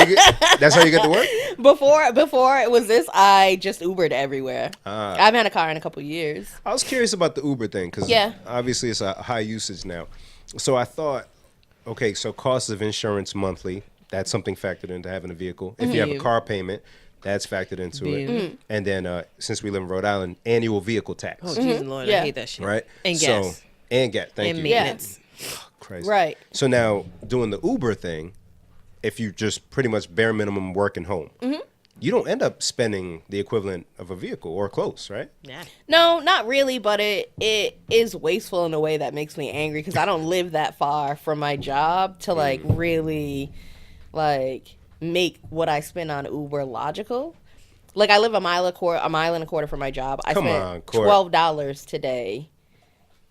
you get to work? Before it was this, I just Ubered everywhere. I haven't had a car in a couple years. I was curious about the Uber thing because Yeah. obviously it's a high usage now. So I thought, okay, so cost of insurance monthly, that's something factored into having a vehicle. If you have a Yeah. car payment, that's factored into it. Yeah. And then since we live in Rhode Island, annual vehicle tax, Oh, Jesus Lord, Yeah. I hate that shit. right? And So, gas. and gas. Thank And you. maintenance. Christ. Right. So now doing the Uber thing, if you just pretty much bare minimum working home, you don't end up spending the equivalent of a vehicle or close, right? Yeah. No, not really, but it is wasteful in a way that makes me angry because I don't live that far from my job to like really like make what I spend on Uber logical. Like I live a mile and a quarter from my job. I Come spent on, Court. $12 today.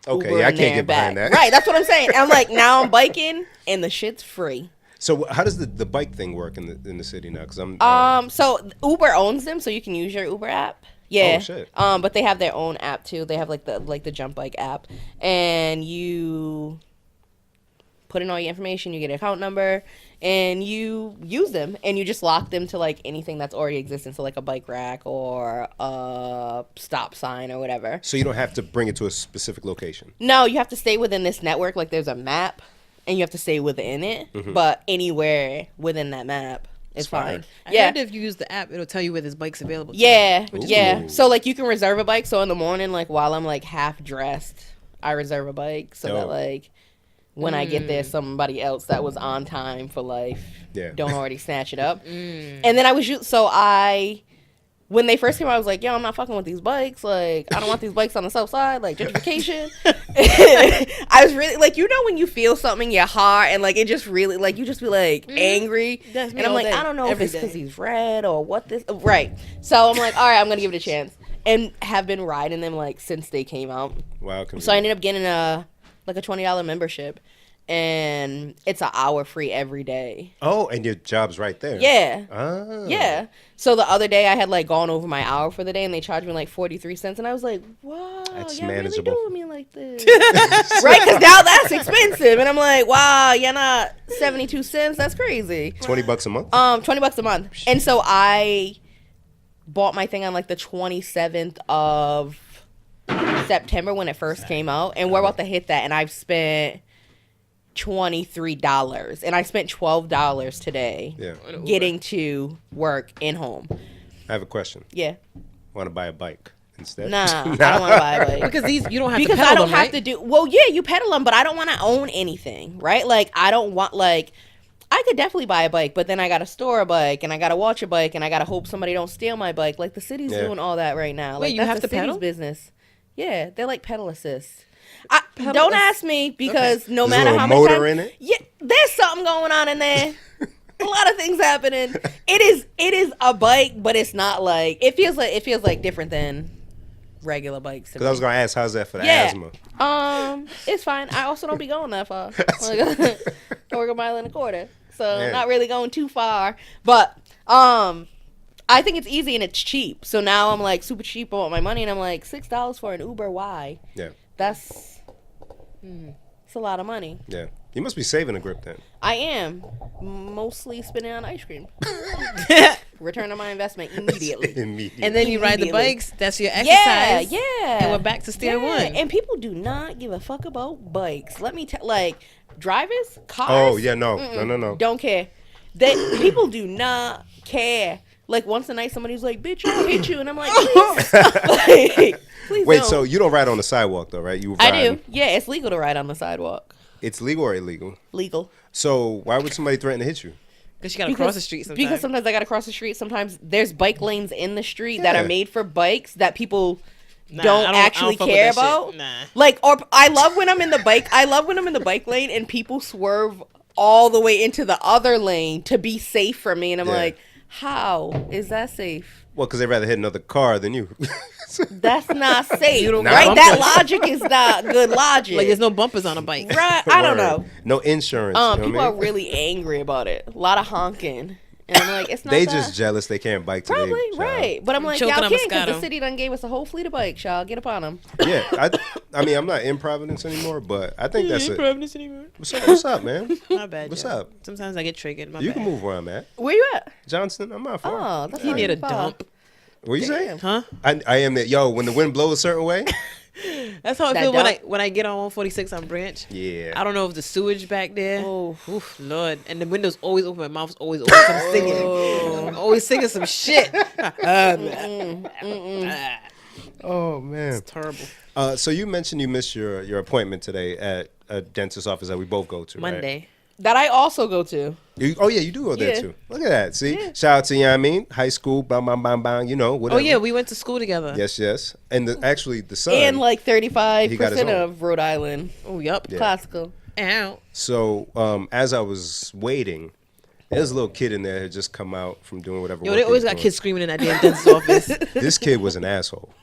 Okay, Uber yeah, I and can't there get and behind back. that. Right, that's what I'm saying. I'm like, now I'm biking and the shit's free. So how does the bike thing work in the city now? Because I'm So Uber owns them, so you can use your Uber app. Yeah. Oh, shit. But they have their own app too. They have like the jump bike app, and put in all your information, you get an account number, and you use them, and you just lock them to like anything that's already existing, so like a bike rack or a stop sign or whatever. So you don't have to bring it to a specific location. No, you have to stay within this network. Like there's a map, and you have to stay within it, but anywhere within that map is fine. I heard if you use the app, it'll tell you where there's bikes available. Yeah, Which is yeah. cool. So like you can reserve a bike. So in the morning, like while I'm like half dressed, I reserve a bike so that Dope. like when I get there, somebody else that was on time for life don't already snatch it up. And then when they first came out, I was like, yo, I'm not fucking with these bikes. Like, I don't want these bikes on the south side, like gentrification. I was really like, when you feel something in your heart and like it just really like you just be like angry. That's me and I'm all like, day, I don't know if every it's because day. he's red or what this right. So I'm like, all right, I'm gonna give it a chance. And have been riding them like since they came out. Wow. So I ended up getting a $20 membership, and it's an hour free every day. Oh, and your job's right there. Yeah. Ah. Yeah. So the other day I had like gone over my hour for the day, and they charged me like 43 cents, and I was like, wow, That's y'all manageable. really doing me like this. Right? Because now that's expensive. And I'm like, wow, you're not 72 cents. That's crazy. $20 a month. $20 a month. And so I bought my thing on like the 27th of September when it first came out, and we're about to hit that, and I've spent $23, and I spent $12 today getting to work and home. I have a question. Yeah. Want to buy a bike instead? Nah, I don't want to buy a bike. Because these you don't have Because to pedal I don't them, have right? to do. Well, yeah, you pedal them, but I don't want to own anything, right? Like I don't want like. I could definitely buy a bike, but then I gotta store a bike, and I gotta watch a bike, and I gotta hope somebody don't steal my bike. Like the city's doing all that right now. Wait, Like, you that's have the to pedal? city's business. Yeah, they're like pedal assist. Don't ask me because no There's a matter little how much motor time, in it? yeah, there's something going on in there. A lot of things happening. It is a bike, but it's not like it feels like different than regular bikes. Because I was gonna ask, how's that for the Yeah. asthma? It's fine. I also don't be going that far. Like, I work a mile and a quarter, so Yeah. not really going too far. But I think it's easy and it's cheap. So now I'm like super cheap about my money, and I'm like $6 for an Uber. Why? Yeah. That's it's a lot of money. Yeah. You must be saving a grip then. I am mostly spending on ice cream. Return on my investment immediately. Immediately. And then you ride the Immediately. bikes. That's your Yeah, exercise. yeah. And we're back to steer one. And people do not give a fuck about bikes. Let me tell, like, drivers, cars. Oh yeah, no. Don't care. People do not care. Like once a night, somebody's like, "Bitch, I'll hit you," and I'm like, "Please, like, please Wait, don't." so you don't ride on the sidewalk though, right? You ride. I do. Yeah, it's legal to ride on the sidewalk. It's legal or illegal? Legal. So why would somebody threaten to hit you? Because you got to cross the street sometimes. Because sometimes I gotta cross the street. Sometimes there's bike lanes in the street that are made for bikes that people Nah, don't I actually fuck with care that shit. about. Nah. Like, or I love when I'm in the bike lane and people swerve all the way into the other lane to be safe from me, and I'm Yeah. like, how is that safe? Well, because they'd rather hit another car than you. That's not safe, You don't right? got That bumpers. logic is not good logic. Like, there's no bumpers on a bike. Right? I don't know. No insurance. You know People what I are mean? really angry about it. A lot of honking, and I'm like, it's not. They that. just jealous they can't bike today. Probably right, but I'm like, Choking y'all on can't because the Moscato. city done gave us a whole fleet of bikes. Y'all get upon them. Yeah, I mean, I'm not in Providence anymore, but I think that's it. Providence anymore. What's up, man? My bad. What's yo. up? Sometimes I get triggered. My You bad. can move where I'm at. Where you at? Johnston, I'm not far. Oh, that's He not did a far. dump. What you say? Huh? I am that. Yo, when the wind blows a certain way. That's how I That feel dump? when I get on 146 on Branch. Yeah. I don't know if the sewage back there. Oh. Oof, Lord. And the window's always open. My mouth's always open. So I'm singing. I'm always singing some shit. Oh man. Terrible. So you mentioned you missed your appointment today at a dentist's office that we both go to. right? Monday. That I also go to. Oh yeah, you do go there Yeah. too. Look at that. See, shout out to you. Know what I mean, high school, bang bang bang bang. You know, Oh, whatever. yeah. We went to school together. Yes. And actually, the son. And like He got his 35% own. of Rhode Island. Oh, yup. Yeah. Classical. Ow. So as I was waiting, there's a little kid in there who had just come out from doing whatever. Yo, work they he always was got doing. kids screaming in that damn dentist's office. This kid was an asshole.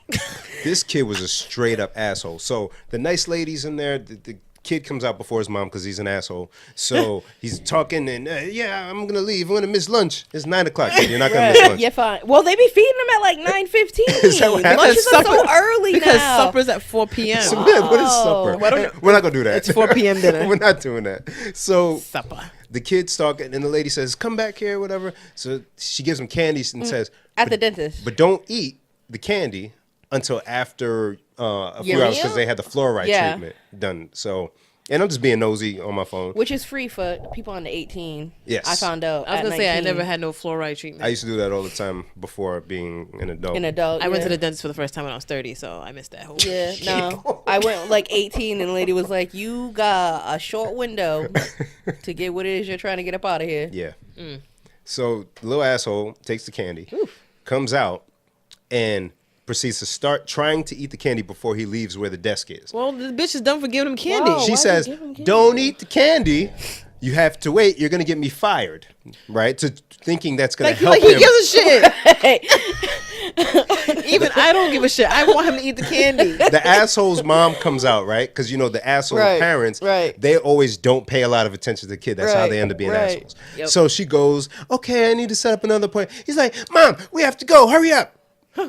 This kid was a straight up asshole. So the nice ladies in there, the kid comes out before his mom because he's an asshole. So he's talking and yeah, I'm gonna leave. I'm gonna miss lunch. It's 9 o'clock. Kid. You're not gonna miss lunch. You're fine. Well, they be feeding them at like 9:15. Is that what happens? Lunches are so early because now. supper's at 4 p.m. So, man, what is supper? Well, We're not gonna do that. It's 4 p.m. dinner. We're not doing that. So Supper. the kid's talking, and the lady says, "Come back here, whatever." So she gives him candies and says, At the dentist. "But don't eat the candy until after a few Your hours because meal? they had the fluoride Yeah. treatment done." So, and I'm just being nosy on my phone. Which is free for people under 18. Yes. I found out. I was at gonna say I 19. never had no fluoride treatment. I used to do that all the time before being an adult. An adult. I went to yeah. the dentist for the first time when I was 30, so I missed that whole. Yeah, no. I went like 18 and the lady was like, "You got a short window to get what it is you're trying to get up out of here." Yeah. So the little asshole takes the candy, comes out, and proceeds to start trying to eat the candy before he leaves where the desk is. Well, the bitch is done for giving him candy. Whoa. She why'd you says, give him candy? "Don't eat the candy. You have to wait. You're going to get me fired." Right? To thinking that's going to help Like he him. gives a shit. Hey, Even I don't give a shit. I want him to eat the candy. The asshole's mom comes out, right? Because, you know, the asshole Right, parents, right. they always don't pay a lot of attention to the kid. That's how Right, they end up being right. assholes. Yep. So she goes, "Okay, I need to set up another point." He's like, "Mom, we have to go. Hurry up." I'm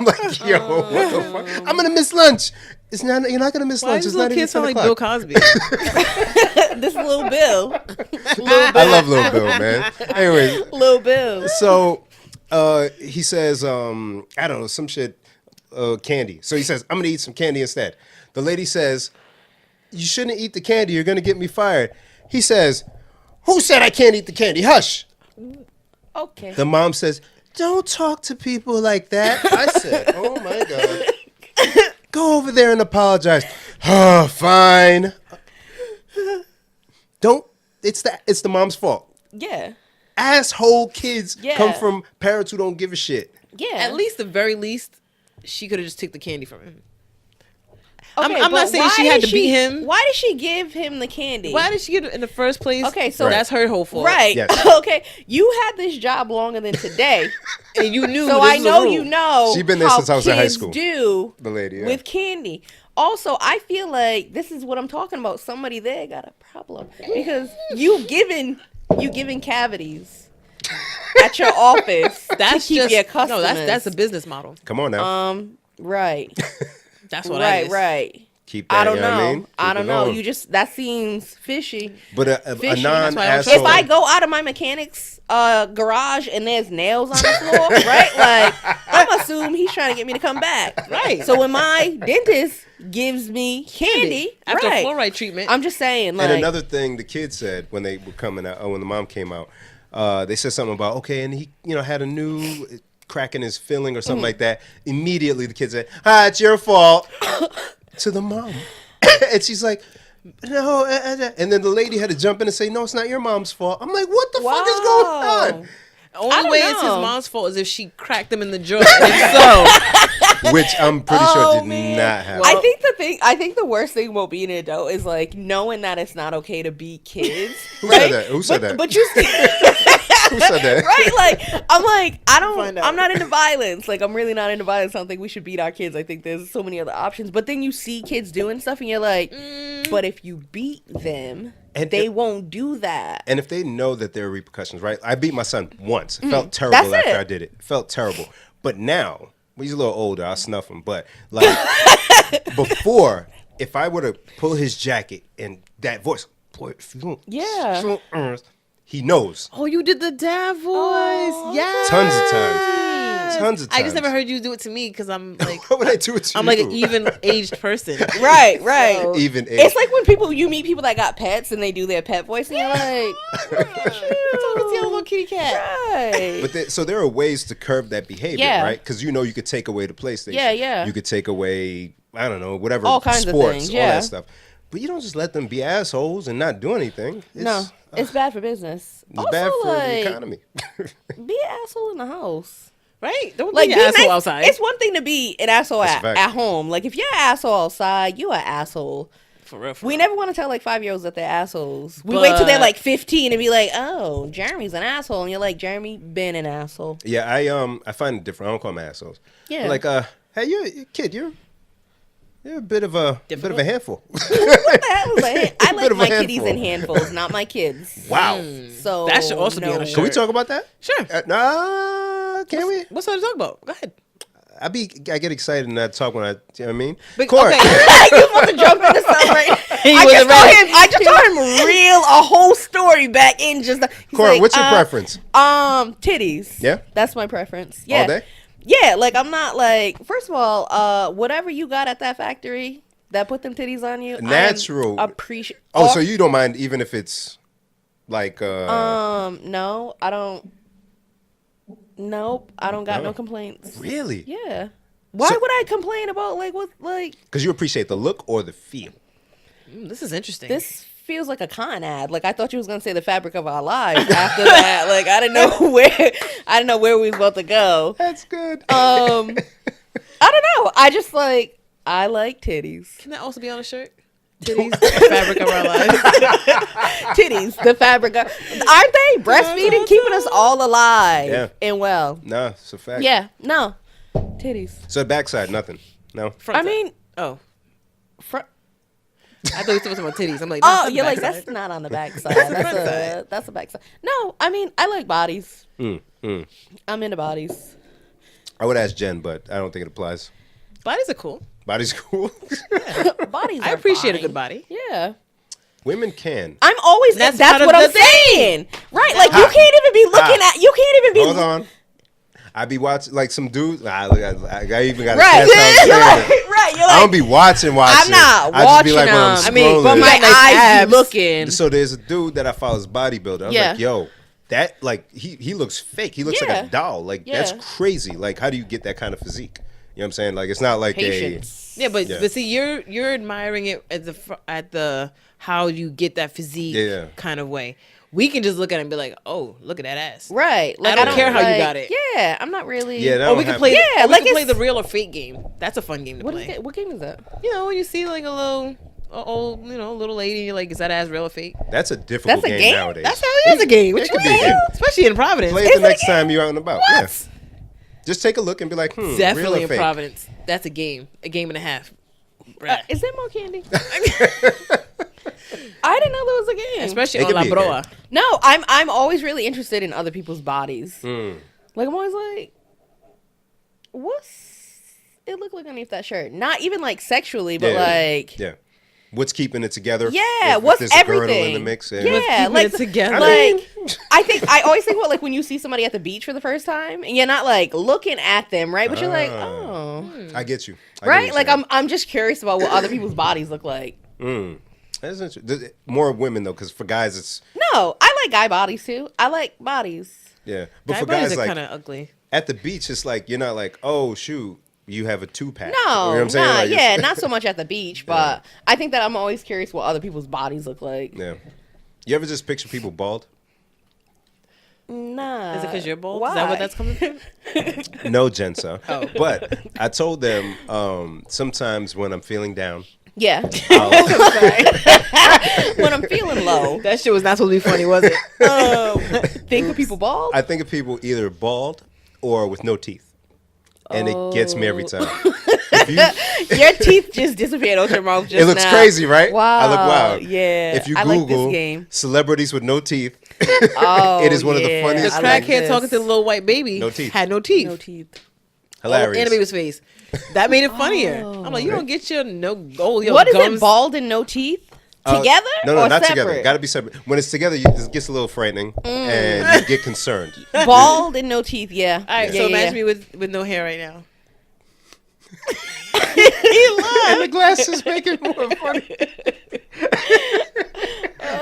like, yo, what the fuck? I'm going to miss lunch. It's not. You're not going to miss Why lunch. does It's not little even kid sound 10 like Bill o'clock. Cosby? this little Bill. I love Lil Bill, man. Anyways, Little Bill. so he says, I don't know, some shit, candy. So he says, "I'm going to eat some candy instead." The lady says, "You shouldn't eat the candy. You're going to get me fired." He says, "Who said I can't eat the candy? Hush." Okay. The mom says, "Don't talk to people like that." I said, "Oh my God. Go over there and apologize." "Oh, fine." Don't, it's the mom's fault. Yeah. Asshole kids Yeah. come from parents who don't give a shit. Yeah. At least, the very least, she could have just took the candy from him. Okay, I'm not but saying why she had did to beat him. Why did she give him the candy? Why did she get it in the first place? Okay, so Right. that's her whole fault. Right. Yes. Okay. You had this job longer than today. And you knew. So this I was a know rule. you know She been there how since I was in high kids school. do The lady, yeah. with candy. Also, I feel like this is what I'm talking about. Somebody there got a problem because you giving cavities at your office That's to keep just your customers. no. That's a business model. Come on now. Right, That's what I right, is. right. Keep that, I don't you know know. what I mean? I Keep don't it know. going. You just that seems fishy. But a Fishy. non-asshole. If I go out of my mechanic's garage and there's nails on the floor, right? Like I'm assume he's trying to get me to come back, Right. So when my dentist gives me candy After right, fluoride treatment. I'm just saying, like, And another thing the kid said when they were coming out, when the mom came out, they said something about, okay, and he, had a new crack in his filling or something like that. Immediately the kid said, "It's your fault," to the mom. And she's like, "No," and then the lady had to jump in and say, "No, it's not your mom's fault." I'm like, what the fuck is going on? The I only don't way it's his know. mom's fault is if she cracked him in the jaw. And so Which I'm pretty sure Oh, did man. not happen. I think the worst thing about being an adult is like knowing that it's not okay to beat kids. Who right? said that? Who said that? But you still Who said that? right? Like Find out. I'm not into violence. Like I'm really not into violence. I don't think we should beat our kids. I think there's so many other options. But then you see kids doing stuff and you're like, but if you beat them, And they if- won't do that. And if they know that there are repercussions, right? I beat my son once. It felt That's terrible after it. I did it. It felt terrible. But now, when he's a little older, I'll snuff him. But like before, if I were to pull his jacket and that voice, boy, if you don't, Yeah. he knows. oh, you did the dad voice. Yeah. Tons of times. Tons of I times. just never heard you do it to me because I'm like What would I do it to I'm you? like an even aged person. Right. So- Even It's like when you meet people that got pets and they do their pet voice and you're like, It's your little kitty cat. right. But so there are ways to curb that behavior, Yeah. right? Because you could take away the PlayStation. Yeah, yeah. You could take away, I don't know, whatever, All kinds of sports, things, all yeah. that stuff. But you don't just let them be assholes and not do anything. No, it's bad for business. It's Also, bad for like, the economy. be an asshole in the house. Right? Don't Like, be be an asshole nice. outside. It's one thing to be an asshole That's a fact. at home. Like, if you're an asshole outside, you're an asshole. for real. We never want to tell like 5-year-olds that they're assholes. We wait till they're like 15 and be like, "Oh, Jeremy's an asshole," and you're like, "Jeremy been an asshole." Yeah, I find it different. I don't call them assholes. Yeah. Like, hey, you kid, You're a bit of a handful. What the hell is a I like Bit of a my kitties handful. in handfuls, not my kids. Wow. So That should also be on a Can we shirt. talk about that? Sure. Nah, can we? What's there to talk about? Go ahead. I get excited and I talk when I, you know what I mean? But, Court. okay. You about to jump into something right? He I wasn't ready. just told him reel a whole story back in just. He's Court, like, what's your preference? Titties. Yeah? That's my preference. Yeah. All day? Yeah, like I'm not like. First of all, whatever you got at that factory that put them titties on you, Natural. Appreciate. Oh, so you don't mind even if it's like No, I don't. Nope, I don't got no complaints. Really? Yeah. Why So- would I complain about like what like Because you appreciate the look or the feel. This is interesting. this feels like a con ad. Like I thought you was gonna say the fabric of our lives after that. Like I didn't know where we was about to go. That's good. I don't know. I just like I like titties. Can that also be on a shirt? Titties, the fabric of our lives. Titties, the fabric of, aren't they breastfeeding, keeping us all alive Yeah. and well? Nah, it's a fact. Yeah, no. Titties. So backside, nothing. No. Front I side. mean, oh, front. I thought you were talking about titties. I'm like, Oh, that's you're like, backside. that's not on the backside. front That's a backside. No, I mean, I like bodies. Mm. I'm into bodies. I would ask Jen, but I don't think it applies. Bodies are cool. Body's cool. Bodies. I are appreciate a fine. good body. Yeah. Women can. I'm always. That's That's part of what I'm the thing. saying. Right? Like you can't even be looking at. You can't even be. Hold on. I be watching like some dudes. I even got Right. a test You're out like, there. right. You're I don't like. be watching. I'm not I just be like when I'm watching I mean, scrolling. but My got nice eyes abs. be looking. So there's a dude that I follow as bodybuilder. I was Yeah. like, yo, that like he looks fake. He looks like Yeah. a doll. Like Yeah. that's crazy. Like how do you get that kind of physique? You know what I'm saying? Like it's not like Patience. Yeah, but Yeah. see, you're admiring it at the how you get that physique Yeah. kind of way. We can just look at it and be like, oh, look at that ass. Right. Like I don't care how you got it. Yeah. I'm not really. Yeah, that Or don't we can happen. play. Yeah, or we like can play it's- the real or fake game. That's a fun game to What play. is it? What game is that? You know, when you see like a little, old, little lady, you're like, is that ass real or fake? That's a difficult That's a game, game? nowadays. That's how it is a game. What It you could be a mean? game. Especially in Providence. Play it the next time you're out and about. Yeah. Just take a look and be like, real Definitely or in fake? Providence. That's a game and a half. Right. Is there more candy? I didn't know there was a game. Especially It on could La be a Broa. No, I'm always really interested in other people's bodies. Mm. Like I'm always like, what's it look like underneath that shirt? Not even like sexually, but like Yeah. What's keeping it together? Yeah, If what's there's a girdle in the everything? mix. Yeah, keeping like it together. Like I always think about like when you see somebody at the beach for the first time and you're not like looking at them, right? But you're like, oh, I get you. I get right? what Like you're saying. I'm just curious about what other people's bodies look like. That's interesting. More women though, because for guys it's No, I like guy bodies too. I like bodies. yeah. But Guy for bodies guys are like kind of ugly. at the beach, it's like you're not like, oh shoot, you have a 2-pack. No, you know what I'm saying? nah, Like, yeah, it's- not so much at the beach, but I think that I'm always curious what other people's bodies look like. Yeah. You ever just picture people bald? Nah. Is it because you're bald? Why? Is that what that's coming from? No, Jensa. Oh. But I told them sometimes when I'm feeling down, Yeah. I'll, When I'm feeling low, That shit was not supposed to be funny, was it? think of people bald. I think of people either bald or with no teeth. And it gets me every time. If you- Your teeth just disappeared out your mouth. Just it looks now. crazy, right? Wow. I look wild. Yeah. If you I like Google this game. celebrities with no teeth, Oh, it is one of the yeah. The funniest I things. like crackhead this. talking to the little white baby. No teeth. Had no teeth. No teeth. Hilarious. And a baby's face. That made it funnier. I'm like, you don't get your your What is gums. it? Bald and no teeth? Together? No, or not separate? together. Got to be separate. When it's together, it gets a little frightening, and you get concerned. Bald and no teeth. Yeah. All right, Yeah, so yeah, imagine yeah. me with no hair right now. And the glasses make it more funny.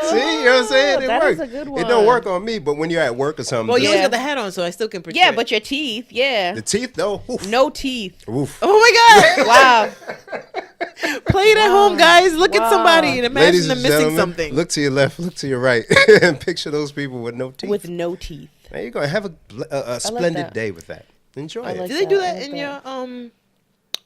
See, you know what I'm saying? It that works. is a good It don't one. work on me, but when you're at work or something, Well, you just- always Yeah. got the hat on, so I still can picture Yeah, it. but your teeth. Yeah. the teeth though. Oof. No teeth. Oof. Oh my god! Wow. Play it at home, guys. Look at Wow. somebody and imagine Ladies them and missing gentlemen, something. look to your left, look to your right, and picture those people with no teeth. With no teeth. There you go. Have a splendid that. day with that. Enjoy I it. like Do they do that. I that like in that. your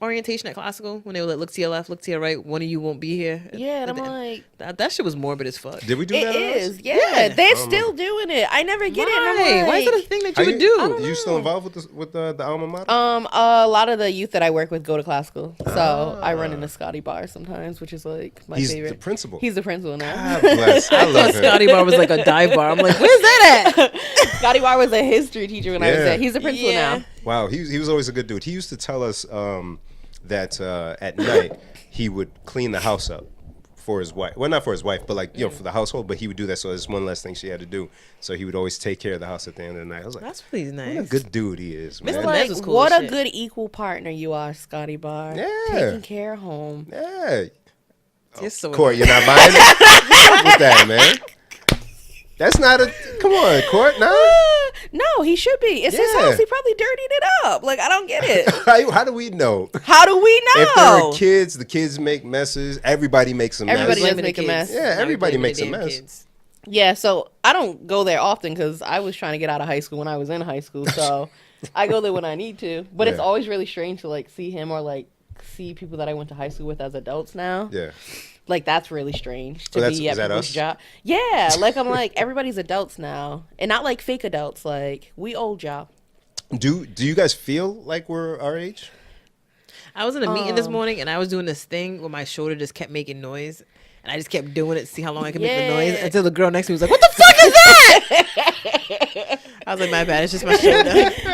orientation at classical when they would like, look to your left, look to your right. One of you won't be here. Yeah, and I'm like, that shit was morbid as fuck. Did we do it that? is. Yeah, they're still doing it. I never get it. And I'm Why? like, Why is that a thing that you would do? You still involved with the alma mater? A lot of the youth that I work with go to classical, so I run into Scotty Bar sometimes, which is like my He's favorite. the principal. He's the principal now. God bless. I love him. Scotty Bar was like a dive bar. I'm like, where's that at? Scotty Bar was a history teacher when I was Yeah. there. He's the principal now. Wow, he was always a good dude. He used to tell us that at night he would clean the house up for his wife. Well, not for his wife, but like for the household. But he would do that so it's one less thing she had to do. So he would always take care of the house at the end of the night. I was like, That's really nice. what a good dude he is, man. Mr. Like, Nez was cool what as a shit. good equal partner you are, Scotty Bar. Yeah. Taking care of home. Yeah, You're so Court, you're not buying it. What's with that, man? That's not a. Come on, Court. Nah. No, he should be. It's his Yeah. house. He probably dirtied it up. Like, I don't get it. How do we know? How do we know? If there are kids, the kids make messes. Everybody makes a mess. Everybody does Blaming the make a kids. mess. Yeah, Now we everybody blaming makes the a damn mess. kids. Yeah, so I don't go there often because I was trying to get out of high school when I was in high school. So I go there when I need to. But it's Yeah. always really strange to like see him or like see people that I went to high school with as adults now. Yeah. Like that's really strange to Oh, that's- be at is that people's us? job. Yeah, like I'm like everybody's adults now, and not like fake adults. Like we old y'all. Do you guys feel like we're our age? I was in a meeting this morning and I was doing this thing where my shoulder just kept making noise. And I just kept doing it to see how long I could make the noise Yeah. until the girl next to me was like, "What the fuck is that?" I was like, "My bad, it's just my shoulder."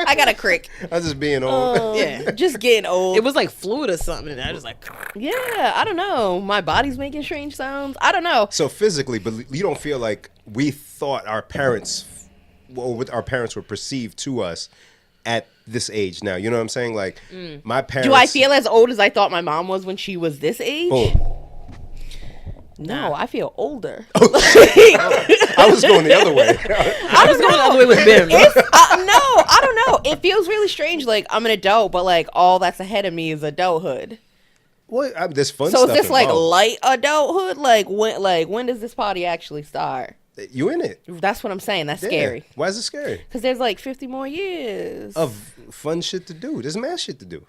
I got a crick. I'm just being old. Yeah. Just getting old. It was like fluid or something, and I was like, Yeah, I don't know. My body's making strange sounds. I don't know. So physically, but you don't feel like we thought our parents, or what our parents were perceived to us at this age now. You know what I'm saying? Like my parents. Do I feel as old as I thought my mom was when she was this age? Oh, No, I feel older. I was going the other way. I was going all the way with Bim. No, I don't know. It feels really strange. Like I'm an adult, but like all that's ahead of me is adulthood. What? There's fun So stuff is this like involved. light adulthood? Like when does this party actually start? You in it? That's what I'm saying. That's Yeah. scary. Why is it scary? Because there's like 50 more years. Of fun shit to do. There's mad shit to do.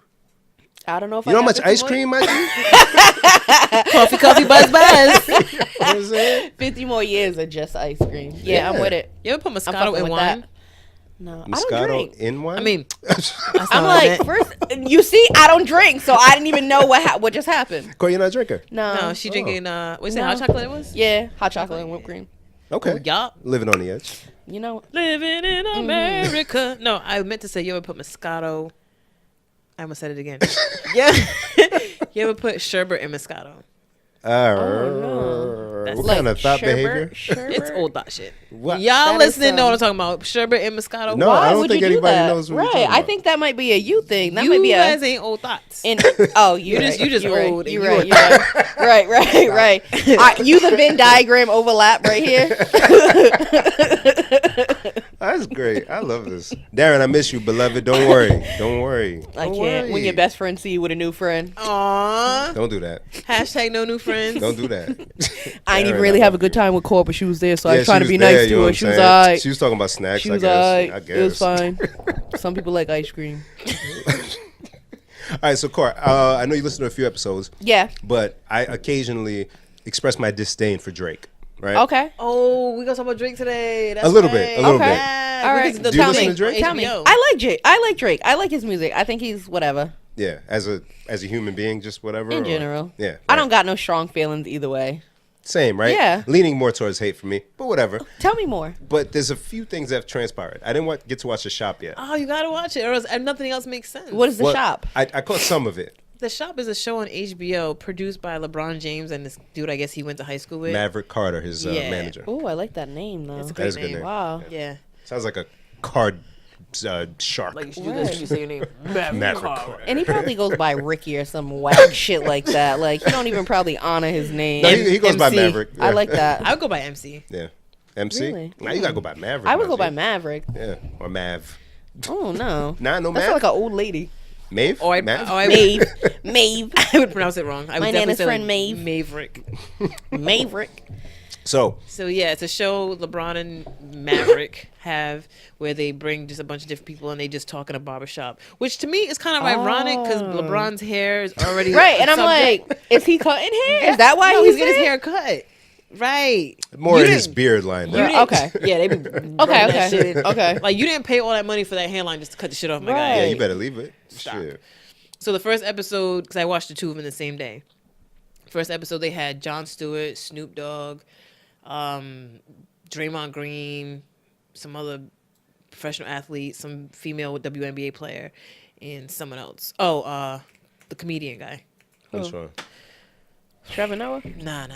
I don't know if You know how got much 50 ice more- cream I Coffee, buzz, buzz. do? You know what I'm saying? 50 more years of just ice cream. Yeah, I'm Yeah. with it. You ever put I'm Moscato fucking in with wine? that. No, I don't Moscato drink. in wine? I mean, I'm like, first, you see, I don't drink, so I didn't even know what just happened. Corey, you're not a drinker? No, no, she drinking. What you say? No. Hot chocolate it was? yeah, hot chocolate and whipped cream. Okay. Yup. Living on the edge. You know, Living in America. No, I meant to say you ever put Moscato. I almost said it again. Yeah. You ever put sherbet in Moscato? no. That's What like kind of thought sherbet- behavior? sherbet? It's old thought shit. What? Y'all That is, listening know what I'm talking about. Sherbet and Moscato. No, Why I don't would think you do anybody that? knows what you're Right, talking I about. think that might be a you thing. That you might be guys a. ain't old thoughts. Oh, You just you're old and You're you right. a You're right. Right. You the Venn diagram overlap right here. That's great. I love this. Darren, I miss you, beloved. Don't worry. Don't worry. I Don't can't. When worry. your best friend see you with a new friend, Aww. Don't do that. Hashtag no new friends. Don't do that. I didn't Darren, really I have a love good you. time with Cole, but she was there, so I Yeah, was trying she to be there, nice you to know her. what I'm She was saying? alright. She was talking about snacks, She I was guess. alright. I guess. It was fine. Some people like ice cream. All right, so Cor, I know you listened to a few episodes, Yeah. but I occasionally express my disdain for Drake, right? Okay. Oh, we gonna talk about Drake today. That's A little bit, a little Okay. bit. Yeah, All we right. can Do you tell listen me. to Drake? Tell me. HBO. I like Drake. I like Drake. I like his music. I think he's whatever. Yeah, as a human being, just whatever. In or- general. Yeah. I right. don't got no strong feelings either way. Same, right? Yeah. Leaning more towards hate for me, but whatever. Tell me more. But there's a few things that have transpired. I didn't get to watch The Shop yet. Oh, you gotta watch it, or else nothing else makes sense. What is the Well, shop? I caught some of it. The Shop is a show on HBO produced by LeBron James and this dude I guess he went to high school with. Maverick Carter, his Yeah. manager. Oh, I like that name though. It's a That great is a good name. Wow. Yeah. Sounds like a card shark. Like you should do this when you say your name. Maverick Carter. And he probably goes by Ricky or some whack shit like that. Like he don't even probably honor his name. No, he goes by MC. Maverick. I Yeah. like that. I would go by MC. Yeah. MC? Really? Now you gotta go by Maverick. I would go G. by Maverick. Yeah. Or Mav. Oh no. Nah, no That's Mav. like an old lady. Maeve? Or I, Mav? or I, Maeve. Maeve. I would pronounce it wrong. I would My definitely nana's say friend like Maeve. Maverick. Maverick. So yeah, it's a show LeBron and Maverick have where they bring just a bunch of different people and they just talk in a barbershop, which to me is kind of ironic because LeBron's hair is already Right, and I'm subject. like, is he cutting hair? Is that why No, he's he's getting his there? hair cut. Right. more You in his didn't- beard line. you Though. didn't- Okay. Yeah, they be Okay, that shit. okay. Like you didn't pay all that money for that hairline just to cut the shit off my Right. guy. Yeah, you better leave it. Stop. Shit. So the first episode, because I watched the two of them the same day. First episode, they had Jon Stewart, Snoop Dogg, Draymond Green, some other professional athlete, some female WNBA player, and someone else. Oh, the comedian guy. Which one? Trevor Noah? Nah.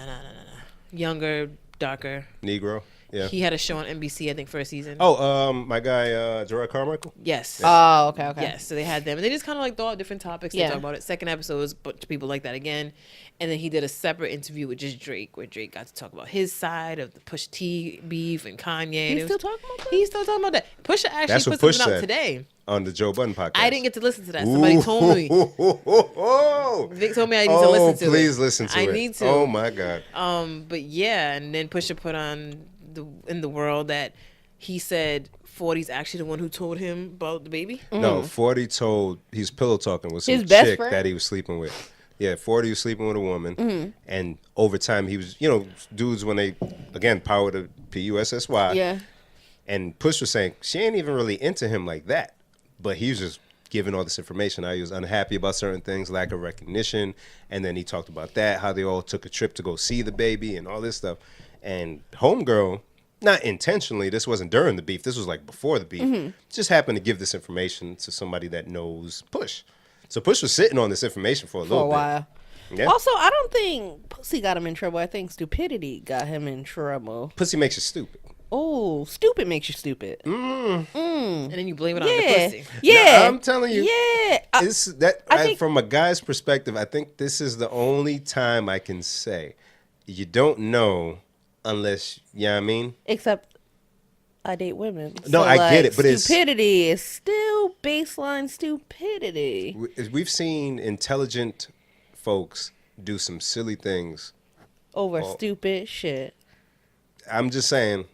Younger, darker. Negro. Yeah. He had a show on NBC, I think, first season. Oh, my guy, Gerard Carmichael. Yes. Oh, okay. Yes, so they had them, and they just kind of like throw out different topics. They Yeah. talk about it. Second episode was a bunch of people like that again, and then he did a separate interview with just Drake, where Drake got to talk about his side of the Pusha T beef and Kanye. and He's it still was- talking about that? He's still talking about that. Pusha actually That's put what something Push out said. today. On the Joe Budden podcast. I didn't get to listen to that. Somebody told me. Vic told me I need to listen to it. Please listen to it. I need to. Oh my God. But yeah, and then Pusha put on in the world that he said 40's actually the one who told him about the baby. No, 40 told he's pillow talking with some His best chick friend? that he was sleeping with. Yeah, 40 was sleeping with a woman, Mm-hmm. and over time he was, dudes when they again power to PUSSY. Yeah. And Push was saying she ain't even really into him like that, but he was just giving all this information. How he was unhappy about certain things, lack of recognition, and then he talked about that, how they all took a trip to go see the baby and all this stuff. And homegirl, not intentionally, this wasn't during the beef, this was like before the beef, Mm-hmm. just happened to give this information to somebody that knows Push. So Push was sitting on this information for a For little a while. bit. Yeah. Also, I don't think pussy got him in trouble. I think stupidity got him in trouble. Pussy makes you stupid. Oh, stupid makes you stupid. And then you blame it on the Yeah. pussy. Yeah. No, I'm telling you. Yeah. It's that I think- from a guy's perspective, I think this is the only time I can say you don't know unless, you know what I mean? Except I date women. No, I get it, but it's- stupidity is still baseline stupidity. We've seen intelligent folks do some silly things. Over stupid shit. I'm just saying.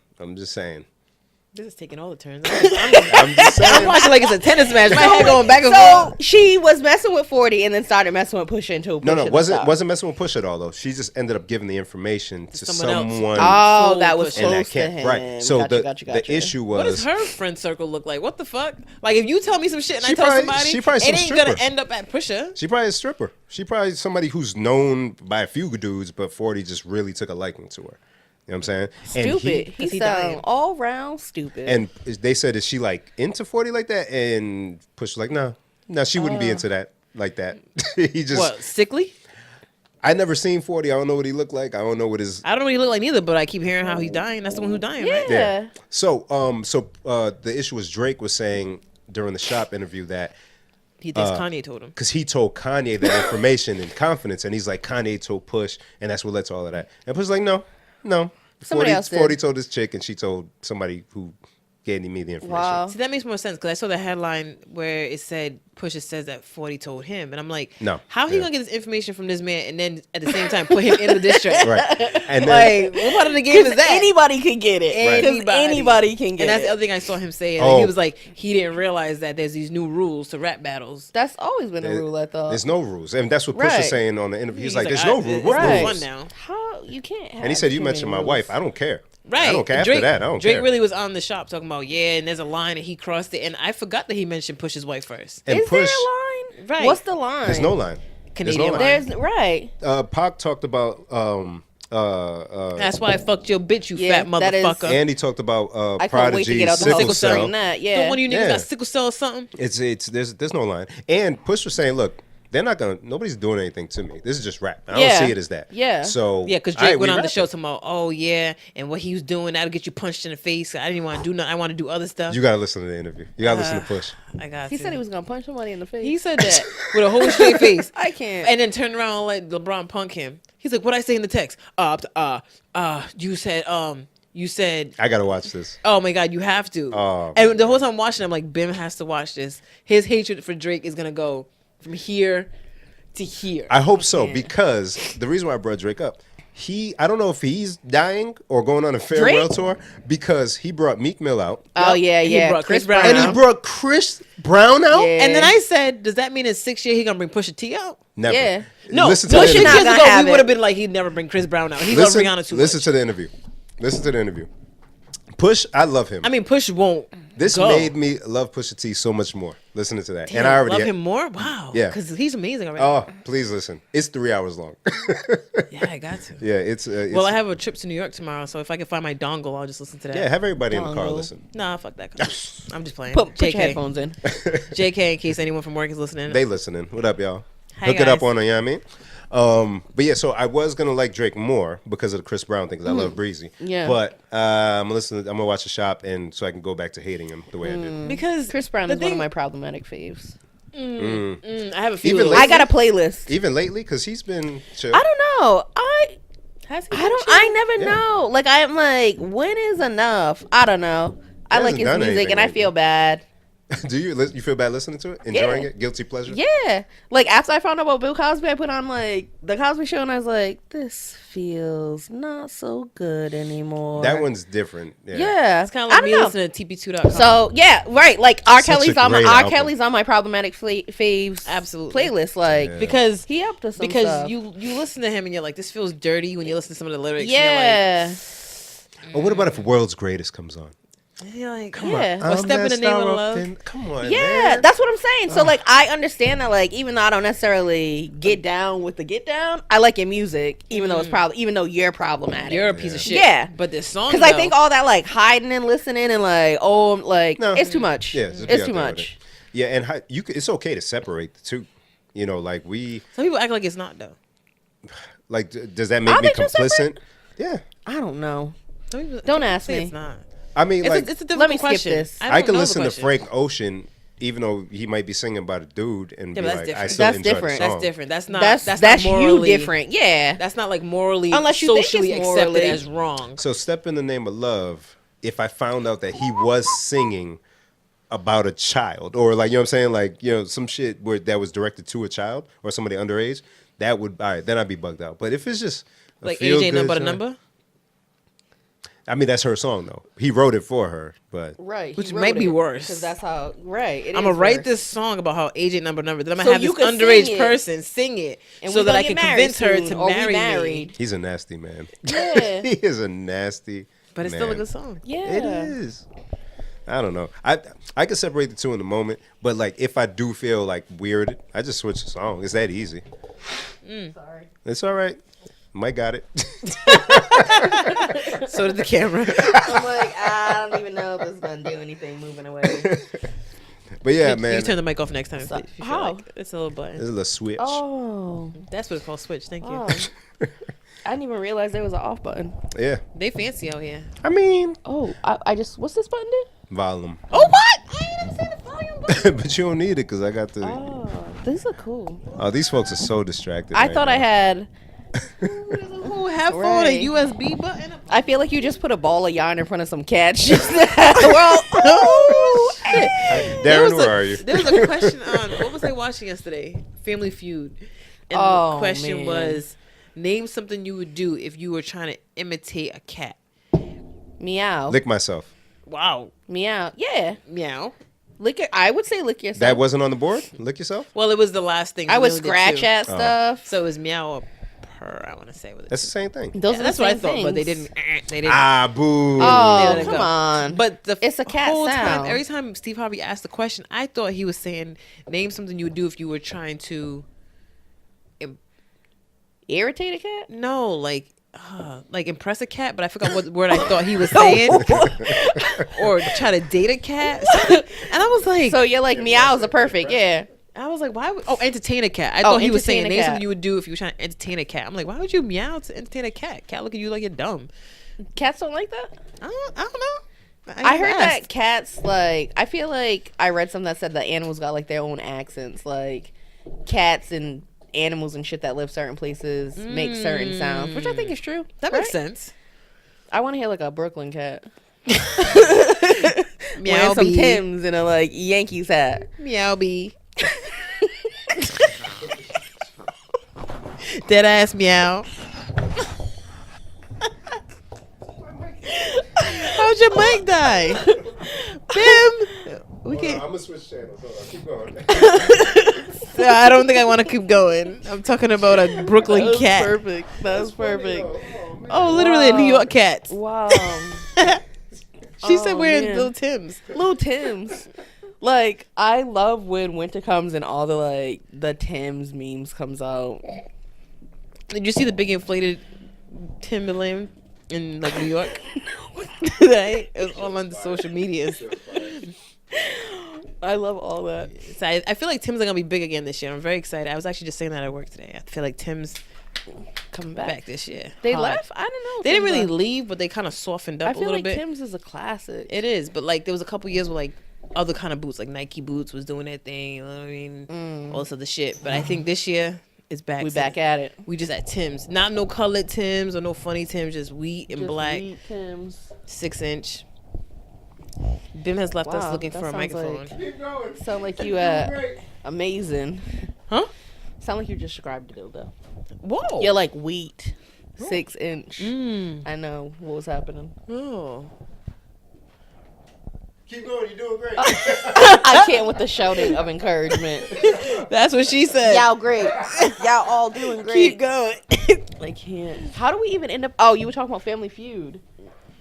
This is taking all the turns. I'm just I'm saying. watching like it's a tennis match. My head going back and So forth. she was messing with 40 and then started messing with Pusha until No, Pusha wasn't stopped. messing with Push at all though. She just ended up giving the information to someone else. someone Oh, Full that was Pusha. in that close to camp. him. Right. So Gotcha. the issue What does was her friend circle look like? What the fuck? Like if you tell me some shit and She I tell probably- somebody, she probably it some ain't gonna stripper. end up at Pusha. she probably a stripper. She probably somebody who's known by a few dudes, but 40 just really took a liking to her. You know what I'm saying? Stupid. He he sound dying. all round stupid. And they said, is she like into 40 like that? And Push was like, no, she wouldn't be into that like that. He just, What, sickly? I never seen 40. I don't know what he looked like. I don't know what his. I don't know what he look like neither, but I keep hearing how he's dying. That's the one who's dying, yeah. right? Yeah. So the issue was Drake was saying during the shop interview that He thinks Kanye told him. because he told Kanye that information in confidence, and he's like, Kanye told Push, and that's what led to all of that. And Push was like, no. Somebody else did. 40 told this chick, and she told somebody who gave me the information. Wow. See, that makes more sense because I saw the headline where it said Pusha says that 40 told him, and I'm like, No. how he Yeah. gonna get this information from this man and then at the same time put him in the diss track? Right. And then, Like, what part of the game is that? Anybody can get it. Right. Because anybody can get And that's it. the other thing I saw him say. Oh. He was like, he didn't realize that there's these new rules to rap battles. That's always been a rule, I thought. there's no rules. And that's what Push Right. was saying on the interview. He's like, there's I- no rules. What Right. rules? Fun now. How you can't have And he said, you too mentioned my many wife. rules. I don't care. Right. I don't care. Drake, After that, I don't Drake care. really was on the shop talking about, yeah, and there's a line and he crossed it. And I forgot that he mentioned Push's wife first. And Is Push, there a line? Right. What's the line? there's no line. Canadian there's line. no line. There's right. Pac talked about That's why I fucked your bitch, you Yeah, fat that is- motherfucker. and he talked about I can't wait to Prodigy, get out the sickle house cell. saying that. Yeah. Don't one of you niggas Yeah. got sickle cell or something? It's there's no line. And Push was saying, look, they're not gonna. Nobody's doing anything to me. This is just rap. I Yeah. don't see it as that. Yeah. So Yeah, because all right, Drake we went on the rapping. show talking about, oh yeah, and what he was doing, that'll get you punched in the face. I didn't want to do nothing. I want to do other stuff. You gotta listen to the interview. You gotta listen to Push. I got He to. said he was gonna punch somebody in the face. He said that with a whole straight face. I can't. And then turned around and let LeBron punk him. He's like, what I say in the text? You said, I gotta watch this. oh my God, you have to. Oh, and the whole time I'm watching, I'm like, Bim has to watch this. His hatred for Drake is gonna go from here to here. I hope so Yeah. because the reason why I brought Drake up, I don't know if he's dying or going on a farewell tour because he brought Meek Mill out. Oh yeah, He yeah. brought Chris Brown And out. he brought Chris Brown out? Yeah. And then I said, does that mean in 6 years he gonna bring Pusha T out? Never. Yeah. No, Listen to no, the 6 interview. years Not ago gonna have we would have it. been like, he'd never bring Chris Brown out. He's Listen, on Rihanna too listen much. to the interview. Listen to the interview. Push, I love him. I mean, Push won't. This go. made me love Pusha T so much more. Listening to that. Damn, and I already love him more. Wow. Yeah. Because he's amazing already. Oh, please listen. It's 3 hours long. Yeah, I got to. Yeah, it's Well, I have a trip to New York tomorrow, so if I can find my dongle, I'll just listen to that. yeah, have everybody in the car Dongle. listen. Nah, fuck that. I'm just playing. Put JK. your headphones in. JK, in case anyone from work is listening. They listening. What up, y'all? Hi, Hook it up guys. on her, you know what I mean? But yeah, so I was gonna like Drake more because of the Chris Brown thing, because I love Breezy. Yeah. But I'm gonna watch the shop, and so I can go back to hating him the way I did. because Chris Brown the is one of thing- my problematic faves. I have a few. Even of lately- I got a playlist. Even lately, because he's been chill. I don't know. Has he I been don't. chill? I never Yeah. know. Like I'm like, when is enough? I don't know. I He like hasn't his done music, anything and I lately. feel bad. Do you feel bad listening to it? Enjoying Yeah. it? Guilty pleasure? Yeah. Like after I found out about Bill Cosby, I put on like the Cosby Show, and I was like, this feels not so good anymore. That one's different. Yeah. Yeah. It's kind of I like don't me know. listening to TP2.com. So yeah, right. Like R. Such a Kelly's on my great R. album. Kelly's on my problematic faves Absolutely. playlist. Like Yeah. because he up to some because stuff. you listen to him and you're like, this feels dirty when you listen to some of the lyrics. And you're like, yeah. Or what about if World's Greatest comes on? And you're like, Yeah. Or Step in the Name of Love. Come on, Yeah, man. that's what I'm saying. So like I understand that like even though I don't necessarily get down with the get down, I like your music even though it's even though you're problematic. You're a piece of shit. Yeah. But this song, Because I think all that like hiding and listening and like No. it's too much. Yeah, just be it's out too there with much. it. Yeah, and it's okay to separate the two. You know, like some people act like it's not though. like, does that make Are me they two complicit? separate? Yeah. I don't know. Some people Don't ask say me. It's not. I mean, like, It's a difficult Let me skip question. this. don't I can know the listen to question. Frank Ocean, even though he might be singing about a dude, and Yeah, be but that's like, I different. still That's enjoy different. the song. That's different. That's not. That's not you morally different. Yeah. That's not like morally, Unless you think socially it's accepted morally. as wrong. So, Step in the Name of Love, if I found out that he was singing about a child, or like, you know what I'm saying? Like, you know, some shit that was directed to a child or somebody underage, that would, all right, then I'd be bugged out. But if it's just a Like age ain't feel-good number a joint- number, I mean, that's her song, though. He wrote it for her, but Right. Which might be worse. Because that's how right. I'm gonna write this song about how age ain't number. Then I'm gonna So have you this could underage sing it. person sing it, And so we that gonna I get can married convince her soon, to or we marry me. married. he's a nasty man. Yeah. He is a nasty But it's man. still a good song. Yeah. It is. I don't know. I can separate the two in the moment, but like if I do feel like weirded, I just switch the song. It's that easy. Sorry. It's all right. Mike got it. So did the camera. I'm like, I don't even know if this is gonna do anything moving away. But yeah, You man. turn the mic off next time. So- if you feel how? like it. It's a little button. There's a little switch. Oh. That's what it's called. Switch. Thank you. Oh. I didn't even realize there was an off button. Yeah. They fancy out here. I mean, Oh, I just what's this button do? volume. Oh what? I ain't never seen the volume button. But you don't need it because I got the. Oh, these are cool. Oh, these folks are so distracted. I right thut now. I had. Who headphone Right. a USB button? I feel like you just put a ball of yarn in front of some cats. Just well, oh, Darren, where are you? There was a question on what was I watching yesterday? Family Feud. And Oh, the question man. was, name something you would do if you were trying to imitate a cat. meow, Lick myself. Wow. meow. Yeah, Meow. lick your. I would say lick yourself. That wasn't on the board? Lick yourself? Well, it was the last thing. I so would we only did scratch two. at stuff. So it was meow or purr, I want to say. With it. That's the same thing. Those are That's the what I same thought, but they things. didn't. They didn't. Ah, boo. Oh, There they come go. on. But the It's a cat whole time, sound. every time Steve Harvey asked the question, I thought he was saying, name something you would do if you were trying to, Irritate a cat? no, like impress a cat, but I forgot what word I thought he was saying. Or try to date a cat. And I was like, So you're like meows are perfect. Yeah. I was like, why would, entertain a cat. I thought he was saying, entertain a name cat. something you would do if you were trying to entertain a cat. I'm like, why would you meow to entertain a cat? Cat look at you like you're dumb. Cats don't like that. I don't know. I heard asked. that cats like. I feel like I read something that said that animals got like their own accents. Like cats and animals and shit that live certain places make certain sounds, which I think is true. That makes sense. I want to hear like a Brooklyn cat. Meow Wearing some bee. Timbs and a like Yankees hat. Meow bee. Dead ass meow. your mic die? Bim. We Hold on, can. I'm gonna switch channels. Hold on, keep going. I don't think I want to keep going. I'm talking about a Brooklyn That was cat. perfect. That was perfect. Oh, literally a New Wow. York cat. Wow. She said Oh, we're in man. Little Tim's. Little Tim's. Like, I love when winter comes and all the, like, the Tim's memes comes out. Did you see the big inflated Timberland in like New York? Right? It was all on the social medias. I love all that. So I feel like Tim's are gonna be big again this year. I'm very excited. I was actually just saying that at work today. I feel like Tim's Coming back this year. They Hard. left? I don't know. They didn't Tim's really left. leave, but they kind of softened up I a feel little like bit. Tim's is a classic. It is, but like there was a couple years where like other kind of boots, like Nike boots, was doing their thing. You know what I mean? All this other shit. But I think this year it's back. We to- back at it. We just at Tim's, not no colored Tim's or no funny Tim's, just wheat and Just black, wheat Tim's. 6-inch. Bim has left us Wow, looking that for a sounds microphone. like- Keep going. Sound like you Great. amazing. Huh? Sound like you just described the dildo. Whoa. You're like wheat, 6-inch. Mm. I know what was happening. Oh. Keep going. You're doing great. I can't with the shouting of encouragement. That's what she said. Y'all great. Y'all all doing great. Keep going. I can't. How do we even end up? Oh, you were talking about Family Feud.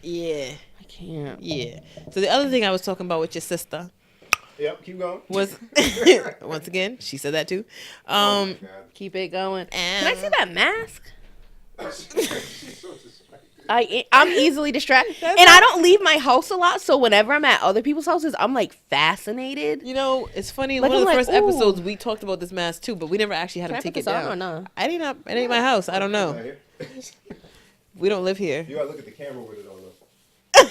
Yeah. I can't. Yeah. So the other thing I was talking about with your sister Yep. Keep going. was once again, she said that too. Oh my Keep it going. Can I see And that mask? God. She's so distracted. I'm easily distracted, That's and not- I don't leave my house a lot. So whenever I'm at other people's houses, I'm like fascinated. you know, it's funny. Like, One of the I'm first like, ooh. episodes we talked about this mask too, but we never actually had Can to I take put it this on down. or no? I didn't. It ain't my house. I don't know. Right here. We don't live here. You gotta look at the camera with it on. Though.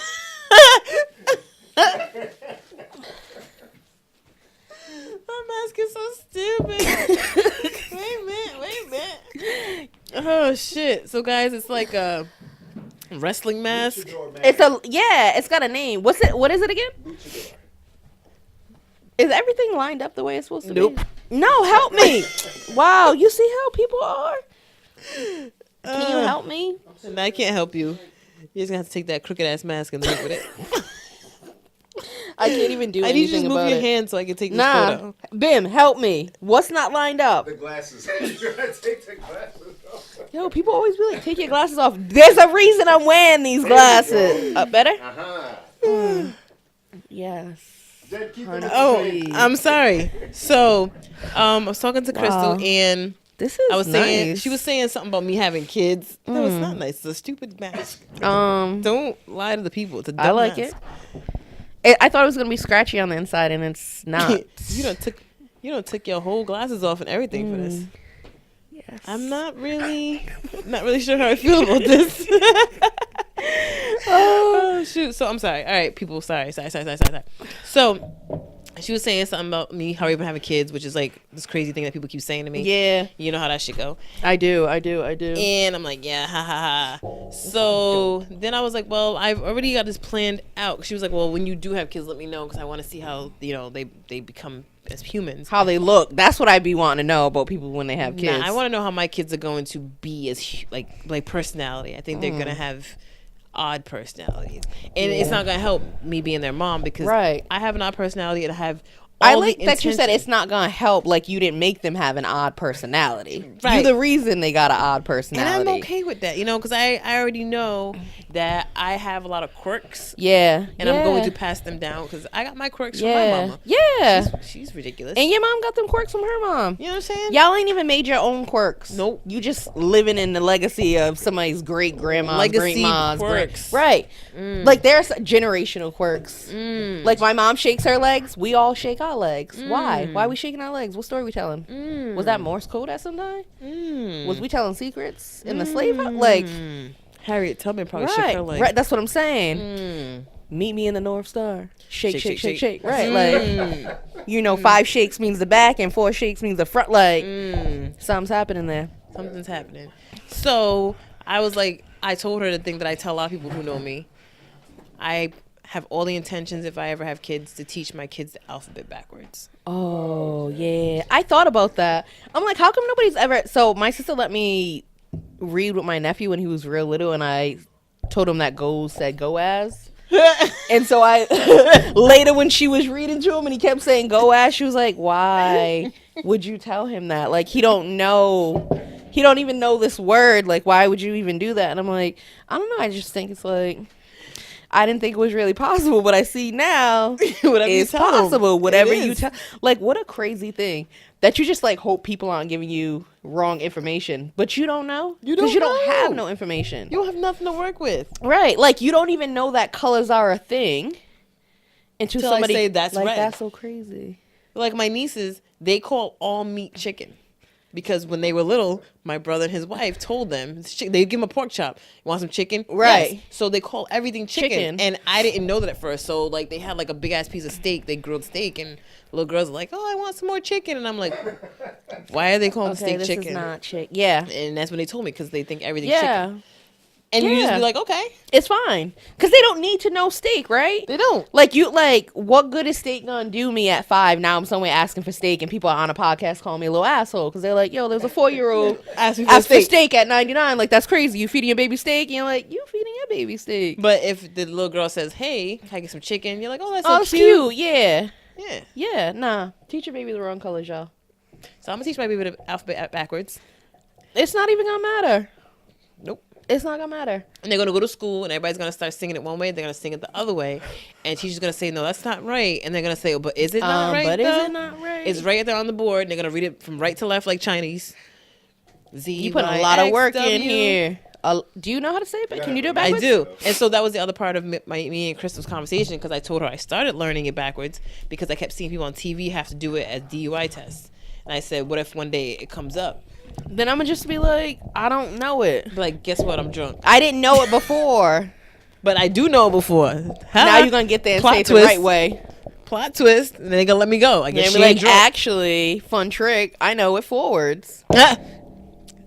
My mask is so stupid. Wait a minute. Oh shit! So guys, it's like a wrestling mask. It's got a name. What is it again? Luchador. Is everything lined up the way it's supposed to Nope. be? No, help me. Wow, you see how people are? Can you help me? And I can't help you. You're just gonna have to take that crooked ass mask and live with it. I can't even do I need you to anything just move about your it. hand so I can take this Nah, photo. Bim, help me. What's not lined up? The glasses. You gotta take the glasses off. Yo, people always be like, take your glasses off. There's a reason I'm wearing these glasses. Better? Uh-huh. Yes. Then keep Honey. it Oh, Please. I'm sorry. So, I was talking to Crystal Wow. and This is I was saying nice. she was saying something about me having kids. No, it's not nice. It's a stupid mask. Um, Don't lie to the people. It's a dumb I like mask. I thought it was gonna be scratchy on the inside, and it's not. you don't took your whole glasses off and everything for this. Yes. I'm not really sure how I feel about this. oh shoot! So I'm sorry. All right, people. Sorry. So she was saying something about me hurry up and having kids, which is like this crazy thing that people keep saying to me. Yeah, You know how that shit go. I do. And I'm like, yeah, ha ha ha. So then I was like, well, I've already got this planned out. She was like, well, when you do have kids, let me know because I want to see how they become as humans. How they look. That's what I be wanting to know about people when they have kids. Nah, I want to know how my kids are going to be as like personality. I think they're gonna have odd personalities, and it's not gonna help me being their mom because Right. I have an odd personality and I have. I all like the that you said intention- it's not gonna help. Like you didn't make them have an odd personality. Right. You're the reason they got an odd And personality. I'm okay with that, because I already know that I have a lot of quirks, Yeah, and I'm going to pass them down because I got my quirks from my Yeah, mama. yeah. She's ridiculous. And your mom got them quirks from her mom. You know what I'm saying? Y'all ain't even made your own quirks. Nope. You just living in the legacy of somebody's great grandma's Legacy great mom's quirks. Right. Like there's generational quirks. Like my mom shakes her legs, we all shake our legs. Why? Why are we shaking our legs? What story we telling? Was that Morse code at some time? Was we telling secrets in the slave house? Like Harriet Tubman probably shook her leg. right, that's what I'm saying. Meet me in the North Star. Shake, shake, shake, shake. Right, like 5 shakes means the back and 4 shakes means the front. Like something's happening there. Something's happening. So I was like, I told her the thing that I tell a lot of people who know me. I have all the intentions, if I ever have kids, to teach my kids the alphabet backwards. Oh yeah, I thought about that. I'm like, how come nobody's ever? So my sister let me read with my nephew when he was real little, and I told him that goes said go as. And so I later when she was reading to him and he kept saying go ask, she was like, why would you tell him that? Like, he don't even know this word. Like, why would you even do that? And I'm like, I don't know. I just think it's like, I didn't think it was really possible, but I see now it's possible. Whatever you tell. Like, what a crazy thing that you just like hope people aren't giving you wrong information, but you don't know because you don't have no information. You don't have nothing to work with. Right. Like, you don't even know that colors are a thing until somebody say that's like, red. that's so crazy. Like my nieces, they call all meat chicken. Because when they were little, my brother and his wife told them, they give them a pork chop. You want some chicken? Right. Yes. So they call everything chicken. And I didn't know that at first. So like they had like a big ass piece of steak. They grilled steak. And little girls are like, oh, I want some more chicken. And I'm like, why are they calling steak chicken? This is not chicken. Yeah. And that's when they told me because they think everything's chicken. And you just be like, okay. It's fine. Because they don't need to know steak, right? They don't. Like, what good is steak gonna do me at 5? Now I'm somewhere asking for steak and people on a podcast calling me a little asshole because they're like, yo, there's a 4-year-old asking for steak at 99. Like, that's crazy. You feeding your baby steak? And you're like, you feeding your baby steak. But if the little girl says, hey, can I get some chicken? You're like, oh, that's so cute. Yeah. Yeah. Yeah, nah. Teach your baby the wrong colors, y'all. So I'm gonna teach my baby the alphabet backwards. It's not even gonna matter. Nope. It's not gonna matter. And they're gonna go to school and everybody's gonna start singing it one way, they're gonna sing it the other way. And teacher's gonna say, no, that's not right. And they're gonna say, oh, but is it not right? But though? is it not right? It's right there on the board, and they're gonna read it from right to left like Chinese. Z. You put a lot of work in here. Do you know how to say it? Can you do it backwards? I do. And so that was the other part of me and Crystal's conversation, because I told her I started learning it backwards because I kept seeing people on TV have to do it as DUI tests. And I said, what if one day it comes up? Then I'm going to just be like, I don't know it. Like, guess what? I'm drunk. I didn't know it before. But I do know it before. Now you're going to get there and say it the right way. Plot twist. And then they're going to let me go. I guess she like, ain't drunk. actually, fun trick. I know it forwards. Then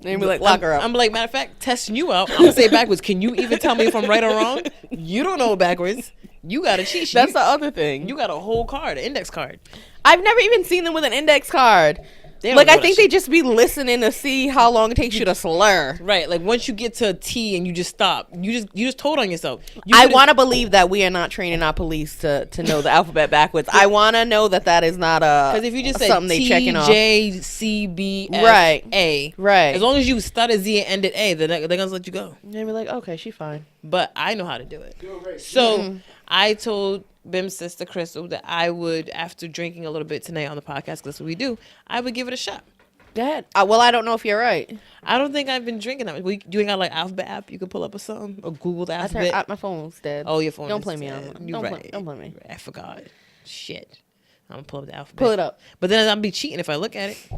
be like, lock her up. I'm like, matter of fact, testing you out. I'm going to say it backwards. Can you even tell me if I'm right or wrong? You don't know it backwards. You got a cheat sheet. That's the other thing. You got a whole card, an index card. I've never even seen them with an index card. Like, I think they just be listening to see how long it takes you to slur. Right. Like, once you get to T and you just stop, you just told on yourself. I want to believe that we are not training our police to know the alphabet backwards. I want to know that is not because if you just say something they checking off. J, C, B, F, right. A. Right. As long as you started Z and ended A, they're going to let you go. They'll be like, okay, she's fine. But I know how to do it. So I told Bim's sister, Crystal, that I would, after drinking a little bit tonight on the podcast, because that's what we do, I would give it a shot. Go ahead. Well, I don't know if you're right. I don't think I've been drinking that much. You ain't got like alphabet app you can pull up or something? Or Google the alphabet? My phone's dead. Oh, your phone Don't is play me dead. on. You're right. Don't play me. I forgot. Shit. I'm going to pull up the alphabet. Pull it up. But then I'll be cheating if I look at it.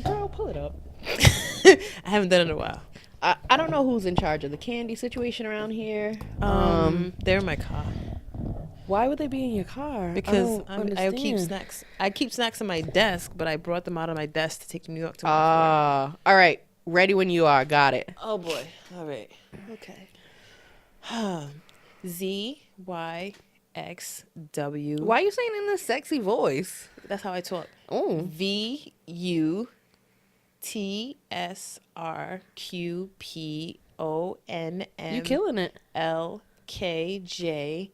Girl, pull it up. I haven't done it in a while. I don't know who's in charge of the candy situation around here. They're in my car. Why would they be in your car? Because I keep snacks. I keep snacks on my desk, but I brought them out of my desk to take to New York tomorrow. All right. Ready when you are. Got it. Oh, boy. All right. Okay. Z, Y, X, W. Why are you saying in this sexy voice? That's how I talk. Oh. V, U, T, S, R, Q, P, O, N, M. You killing it. L, K, J,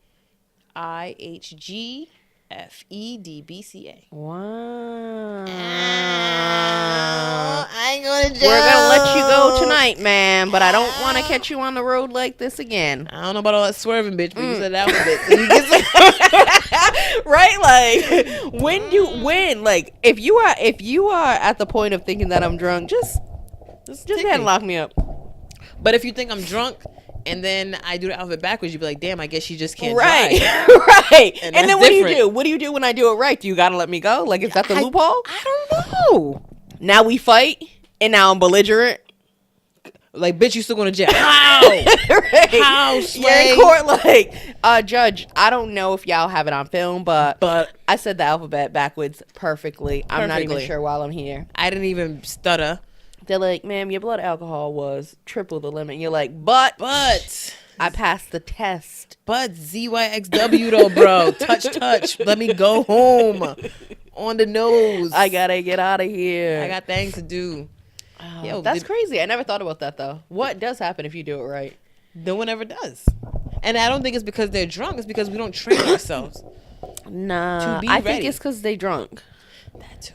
I, H, G, F, E, D, B, C, A. Wow. I ain't going to jail. We're going to let you go tonight, man, but I don't want to catch you on the road like this again. I don't know about all that swerving, bitch, but you said that one bit. Right? Like, like, if you are at the point of thinking that I'm drunk, just go ahead and lock me up. But if you think I'm drunk, and then I do the alphabet backwards, you'd be like, damn, I guess she just can't right. drive. Right. And then what different. do you do? What do you do when I do it right? Do you got to let me go? Like, is that the loophole? I don't know. Now we fight, and now I'm belligerent. Like, bitch, you still going to jail. How? Right. How, You're in court like, Judge, I don't know if y'all have it on film, but I said the alphabet backwards perfectly. I'm not even sure while I'm here. I didn't even stutter. They're like, ma'am, your blood alcohol was triple the limit. And you're like, but I passed the test. But ZYXW though, bro. touch. Let me go home. On the nose. I gotta get out of here. I got things to do. Yo, that's crazy. I never thought about that though. What does happen if you do it right? No one ever does. And I don't think it's because they're drunk. It's because we don't train ourselves. Nah, To be I think ready. it's because they drunk. That too.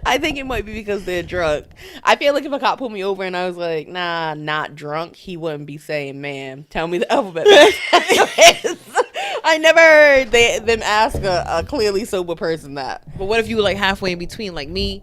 I think it might be because they're drunk. I feel like if a cop pulled me over and I was like, nah, not drunk, he wouldn't be saying, ma'am, tell me the alphabet. I never heard them ask a clearly sober person that. But what if you were like halfway in between, like me?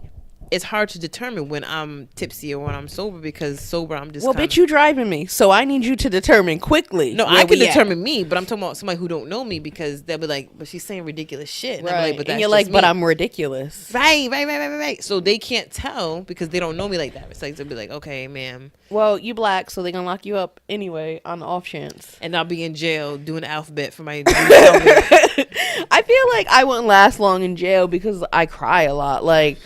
It's hard to determine when I'm tipsy or when I'm sober because sober I'm just. Well, bitch, you driving me, so I need you to determine quickly. No, where I can we at. determine me, but I'm talking about somebody who don't know me because they'll be like, "But she's saying ridiculous shit." And I'm Right, like, but that's and you're just like, me. but I'm ridiculous. Right. So they can't tell because they don't know me like that. It's like they'll be like, "Okay, ma'am," Well, you black, so they gonna lock you up anyway on the off chance. and I'll be in jail doing the alphabet for my. I I feel like I wouldn't last long in jail because I cry a lot. Like,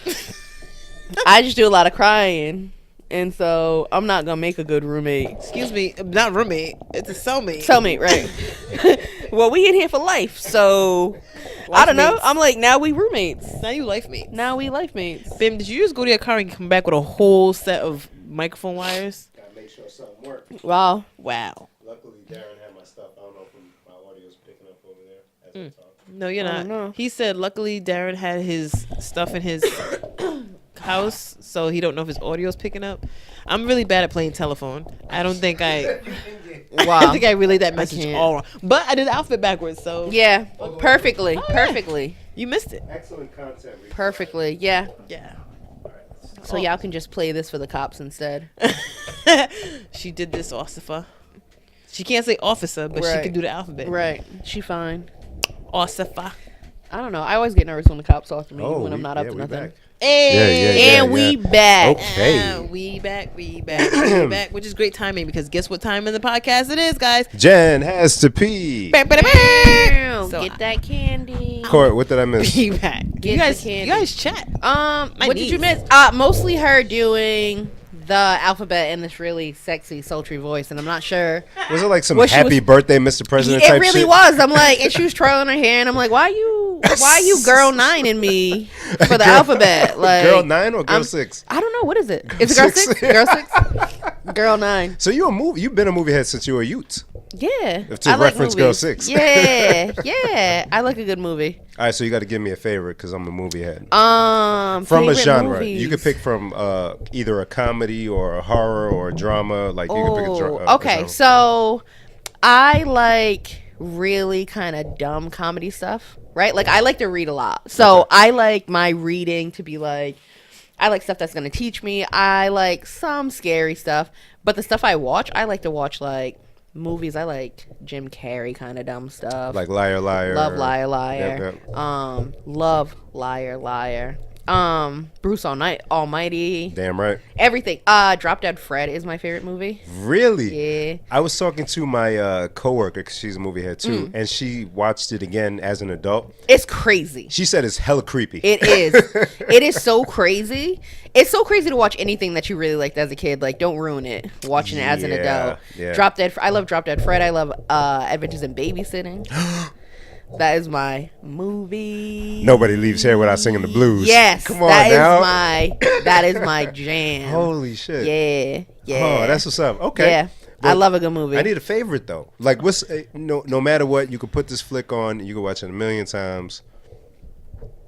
I just do a lot of crying. And so I'm not going to make a good roommate. Excuse me, not roommate. It's a cellmate. Cellmate, right. Well, we in here for life. So, I don't know. mates. I'm like, now we roommates. Now you life mate. Now we life mates. Bim, did you just go to your car and come back with a whole set of microphone wires? Gotta make sure something works. Wow. Wow. Luckily, Darren had my stuff. I don't know if my audio's picking up over there as I talk. No, you're I not. don't know. He said luckily Darren had his stuff in his house, so he don't know if his audio's picking up. I'm really bad at playing telephone. I don't think I Wow. think I relayed that message can't. all wrong. But I did the outfit backwards, so Yeah. Perfectly. Oh, yeah. Perfectly. you missed it. Excellent content. we Perfectly. Yeah. Yeah. So y'all can just play this for the cops instead. She did this, Ossifa. She can't say officer, but she Right. can do the alphabet. Right. She fine. Ossifa. I don't know. I always get nervous when the cops talk to me Oh, when I'm not up to we nothing. back. Hey. And we back. Okay. We back, we back, which is great timing because guess what time in the podcast it is, guys? Jen has to pee. So Get that candy. Court, what did I miss? be back. Get You guys, the candy. you guys chat. What did you niece. miss? Mostly her doing the alphabet in this really sexy, sultry voice, and I'm not sure. Was it like some What she happy was- birthday, Mr. President It type really shit? was. I'm like, and she was twirling her hair, and I'm like, why you girl 9 in me for the alphabet? Like, Girl 9 or girl I'm- 6? I don't know. What is it? Is it girl 6? 6? Girl 6? Girl 9. So you've been a movie head since you were a youth. Yeah. To I like reference Girl movies. 6. Yeah. Yeah. I like a good movie. All right, so you got to give me a favorite because I'm a movie head. From From a favorite genre. movies. You could pick from either a comedy or a horror or a drama. Like you could pick a okay, genre. so I like really kind of dumb comedy stuff, right? Like I like to read a lot, so Okay. I like my reading to be like, I like stuff that's gonna teach me. I like some scary stuff, but the stuff I like to watch like movies. I like Jim Carrey kind of dumb stuff. Like Liar Liar. Love Liar Liar. Yep. Love Liar Liar. Bruce Almighty. Damn right. Everything. Drop Dead Fred is my favorite movie. Really? Yeah. I was talking to my coworker because she's a movie head too, Mm. and she watched it again as an adult. It's crazy. She said it's hella creepy. It is. It is so crazy. It's so crazy to watch anything that you really liked as a kid. Like, don't ruin it watching it as an Yeah, adult. yeah. I love Drop Dead Fred. I love Adventures in Babysitting. That is my movie. Nobody leaves here without singing the blues. Yes, Come on that now. that is my jam. Holy shit. Yeah, yeah. Oh, that's what's up. Okay. Yeah, I But love a good movie. I need a favorite though. Like, what's no matter what, you could put this flick on. You can watch it a million times.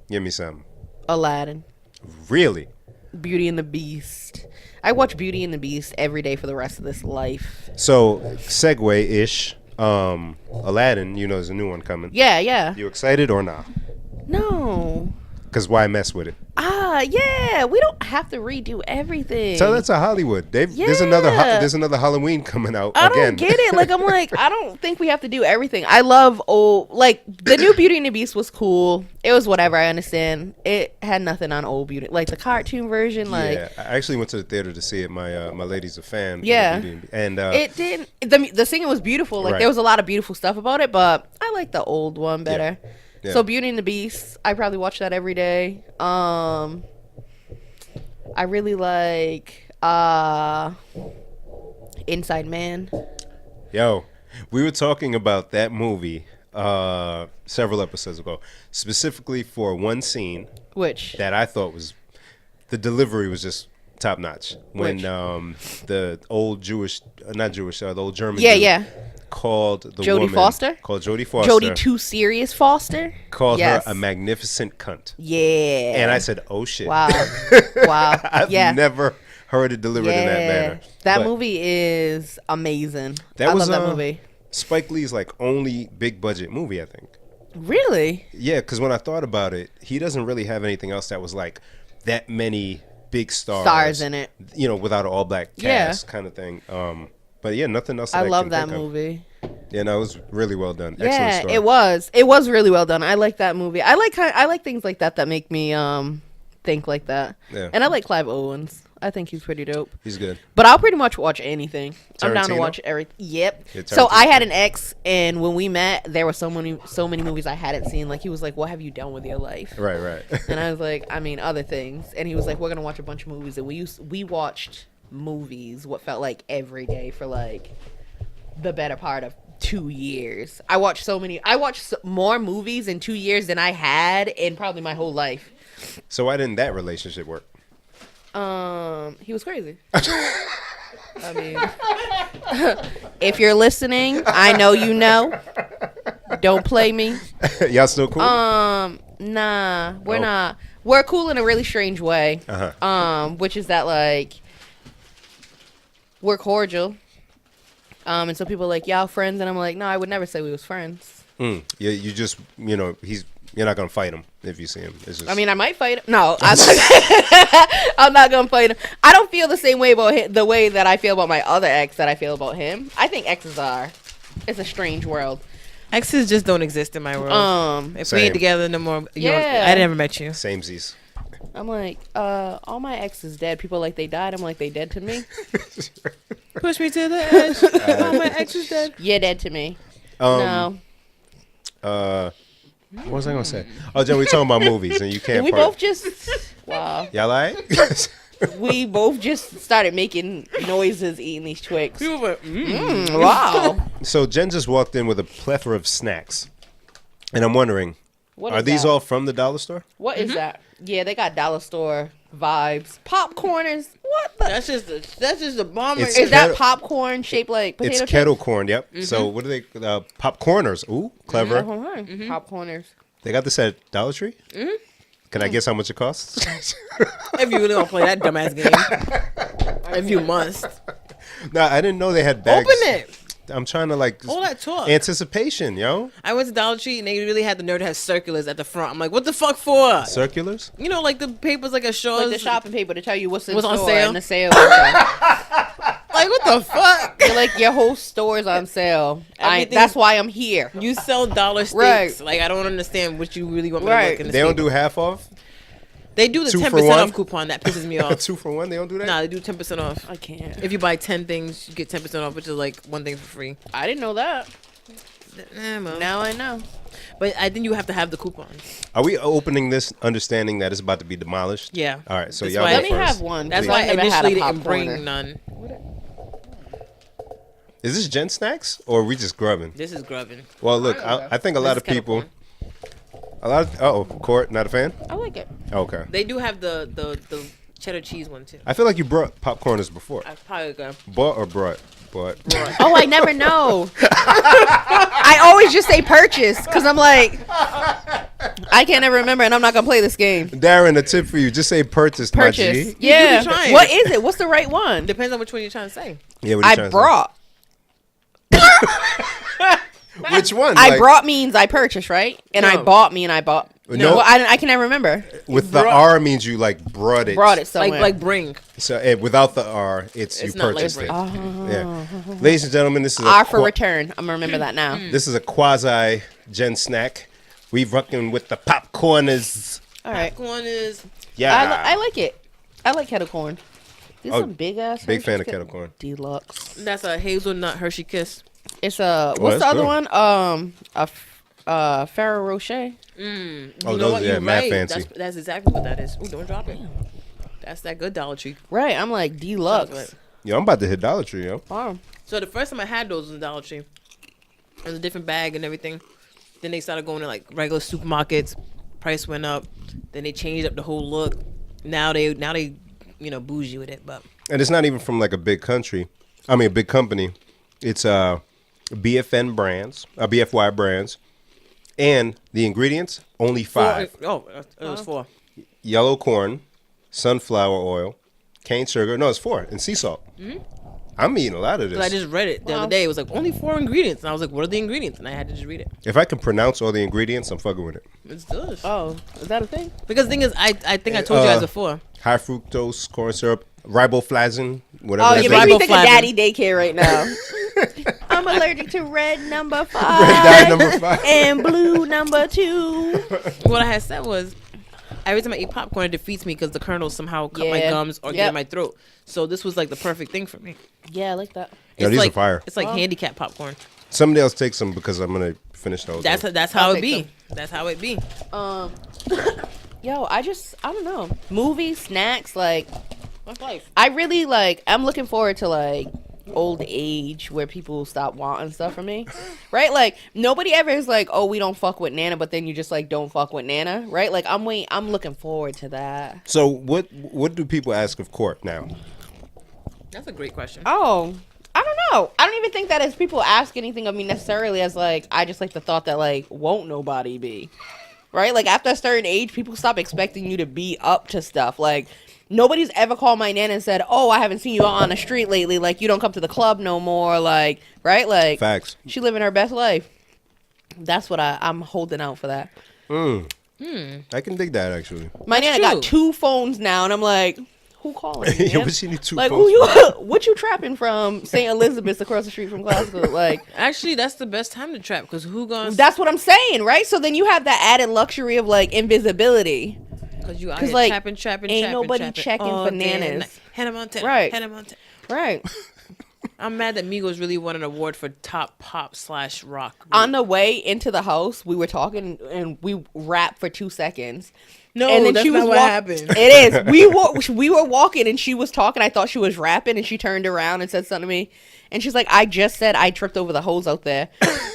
Give me something. Aladdin, Really? Beauty and the Beast. I watch Beauty and the Beast every day for the rest of this life. So, segue-ish. Aladdin, there's a new one coming. Yeah, yeah. You excited or not? No. Because why mess with it? Yeah. We don't have to redo everything. Tell that to Hollywood. There's another Halloween coming out I again. don't get it. Like, I'm like, I don't think we have to do everything. I love old, like, the new Beauty and the Beast was cool. It was whatever, I understand. It had nothing on old Beauty. Like, the cartoon version, like, Yeah, I actually went to the theater to see it. My lady's a fan. of Yeah. Beauty and it didn't, the singing was beautiful. Like, Right. there was a lot of beautiful stuff about it, but I like the old one better. Yeah. So, Beauty and the Beast, I probably watch that every day. I really like Inside Man. Yo, we were talking about that movie several episodes ago, specifically for one scene Which? that I thought was the delivery was just top notch. When Which? The old Jewish, not Jewish, the old German Yeah, dude yeah. called the Jodie woman. Foster? Called Jodie Foster. Jodie Too Serious Foster? Called Yes. her a magnificent cunt. Yeah. And I said, oh shit. Wow. Wow. I've yeah. never heard it delivered in that manner. That But movie is amazing. That I was, love that movie. Spike Lee's like only big budget movie, I think. Really? Yeah, because when I thought about it, he doesn't really have anything else that was like that many big stars In it. You know, without an all black cast kind of thing. But yeah, nothing else. I can love that think of. movie. Yeah, no, it was really well done. Yeah, Excellent story. it was. It was really well done. I like that movie. I like things like that make me think like that. Yeah. And I like Clive Owens. I think he's pretty dope. He's good. But I'll pretty much watch anything. I'm down to Tarantino? watch everything. Yep. Yeah, So I Tarantino. had an ex, and when we met, there were so many movies I hadn't seen. Like, he was like, "What have you done with your life?" Right. And I was like, "I mean, other things." And he was like, "We're gonna watch a bunch of movies." And we watched movies what felt like every day for like the better part of 2 years. I watched more movies in 2 years than I had in probably my whole life. So why didn't that relationship work? He was crazy. I mean, if you're listening, I know you know. Don't play me. Y'all still cool? Nah, we're not. We're cool in a really strange way. Which is that like we're cordial. And so people are like, y'all friends, and I'm like, no, I would never say we was friends. Yeah, you just, you know, you're not gonna fight him if you see him. It's just, I mean, I might fight him. No, I'm not gonna fight him. I don't feel the same way about him, the way that I feel about my other ex that I feel about him. I think exes are. It's a strange world. Exes just don't exist in my world. If we Same. ain't together no more, Yeah. I never met you. samesies. I'm like, all my exes dead. People are like they died. I'm like, they dead to me. Push me to the edge. All my exes dead. Yeah, dead to me. No. What was I gonna say? Oh, Jen, we talking about movies, and you can't. We part. both just wow. Y'all right? We both just started making noises eating these Twix. People went, Wow. So Jen just walked in with a plethora of snacks, and I'm wondering, What are is these that? all from the dollar store? What is that? Yeah, they got dollar store vibes. Popcorners. What the? That's just a bomber. It's- Is that kettle- popcorn shaped like potato It's chips? kettle corn. Yep. So what are they? Popcorners. Ooh, clever. Popcorners. They got this at Dollar Tree. Can I guess how much it costs? if you really want to play that dumbass game. If you must. No, I didn't know they had bags. Open it. I'm trying to like All that talk. anticipation, yo. I went to Dollar Tree and they really had the nerve to have circulars at the front. I'm like, what the fuck for? Circulars. You know, like the papers like a show. Like the shopping paper to tell you what's in What's on store sale? and the sale. Like Like, what the fuck? you're like your whole store's on sale. Everything- That's why I'm here. You sell dollar steaks. Right. Like, I don't understand what you really want me Right. to look in the They don't steak. do half off. They do the 2 for 10% one? off coupon. That pisses me off. 2 for 1. They don't do that. Nah, they do 10% off. I can't. If you buy 10 things, you get 10% off, which is like one thing for free. I didn't know that. Well. Now I know. But I think you have to have the coupons. Are we opening this understanding that it's about to be demolished? Yeah. All right. So That's y'all why- go Let me first. have one. That's Please. why I've never had a initially didn't bring popcorner. none. Is this Jen snacks or are we just grubbing? This is grubbing. Well, look, I think a lot This of is people. kettle A lot of Court, not a fan. I like it. Okay. They do have the cheddar cheese one too. I feel like you brought popcorners before. I probably go. Bought or brought? Bought. Oh, I never know. I always just say purchase because I'm like, I can't ever remember, and I'm not gonna play this game. Darren, a tip for you: just say purchased, my Purchase. G. Yeah. You be trying. What is it? What's the right one? Depends on which one you're trying to say. Yeah, what are you I trying to brought. say? Which one? I Like, brought means I purchased, right? And I No. bought mean I bought. No. Well, I can never remember. with the brought- R means you like brought it. Brought it somewhere. Like bring. So without the R, it's you It's not like purchased it. bring. Yeah. Ladies and gentlemen, this is R a for return. I'm gonna remember that now. this is a quasi Jen snack. We rocking with the popcorners. All right. One is Yeah. I like it. I like kettle corn. These Oh, some big ass. big fan Hershey's of kettle corn. Deluxe. that's a hazelnut Hershey Kiss. It's that's what's the other good. one? Ferrero Rocher. Oh, You those know what? yeah, You're mad right. fancy. That's exactly what that is. Ooh, don't drop it. That's that good Dollar Tree Right. I'm like deluxe. chocolate. Yo, I'm about to hit Dollar Tree, yo. Wow. So the first time I had those was in Dollar Tree. It was a different bag and everything. Then they started going to like regular supermarkets. Price went up. Then they changed up the whole look. Now they bougie with it, but And it's not even from like a big country. I mean, a big company. It's BFN brands, BFY brands, and the ingredients only 5: it was 4. yellow corn, sunflower oil, cane sugar. No, it's 4, and sea salt. Mm-hmm. I'm eating a lot of this. I just read it the other day. It was like only 4 ingredients, and I was like, "What are the ingredients?" And I had to just read it. If I can pronounce all the ingredients, I'm fucking with it. It's delicious. Oh, is that a thing? Because the thing is, I think I told you guys before. High fructose corn syrup, riboflavin, whatever. Oh, that you thing make me is. think of daddy daycare right now. I'm allergic to red number 5. Red dye number 5. And blue number 2. What I had said was, every time I eat popcorn, it defeats me because the kernels somehow cut my gums or get in my throat. So this was like the perfect thing for me. Yeah, I like that. Yeah, these are fire. It's like handicap popcorn. Somebody else take some because I'm gonna finish those. That's how it be. That's how it be. Yo, I don't know. Movies, snacks, like, That's life. I really I'm looking forward to like old age where people stop wanting stuff from me, right? Like nobody ever is like, oh, we don't fuck with Nana, but then you just like don't fuck with Nana, right? Like I'm looking forward to that. So what do people ask of Court now? That's a great question. Oh, I don't know. I don't even think that as people ask anything of me necessarily as like I just like the thought that like won't nobody be, right? Like after a certain age, people stop expecting you to be up to stuff. Like nobody's ever called my Nana and said, oh, I haven't seen you out on the street lately. Like you don't come to the club no more. Like, right? Like Facts. She living her best life. That's what I'm holding out for that. I can dig that actually. My That's Nana true. got 2 phones now, and I'm like, who calling me? Yeah, man? but she need 2 Like phones. who you? What you trapping from St. Elizabeth's across the street from Glasgow? Like Actually, that's the best time to trap because who gonna? that's what I'm saying, right? So then you have that added luxury of like invisibility. Because you out 'Cause, here like, trapping. ain't nobody checking all for day and nanas. night. Hannah Montana. Right. Hannah Montana. Right. I'm mad that Migos really won an award for top pop/rock. group. On the way into the house, we were talking and we rapped for 2 seconds. No, and then that's she was not what walk- happened. It is. We were walking and she was talking. I thought she was rapping and she turned around and said something to me. And she's like, I just said I tripped over the hose out there.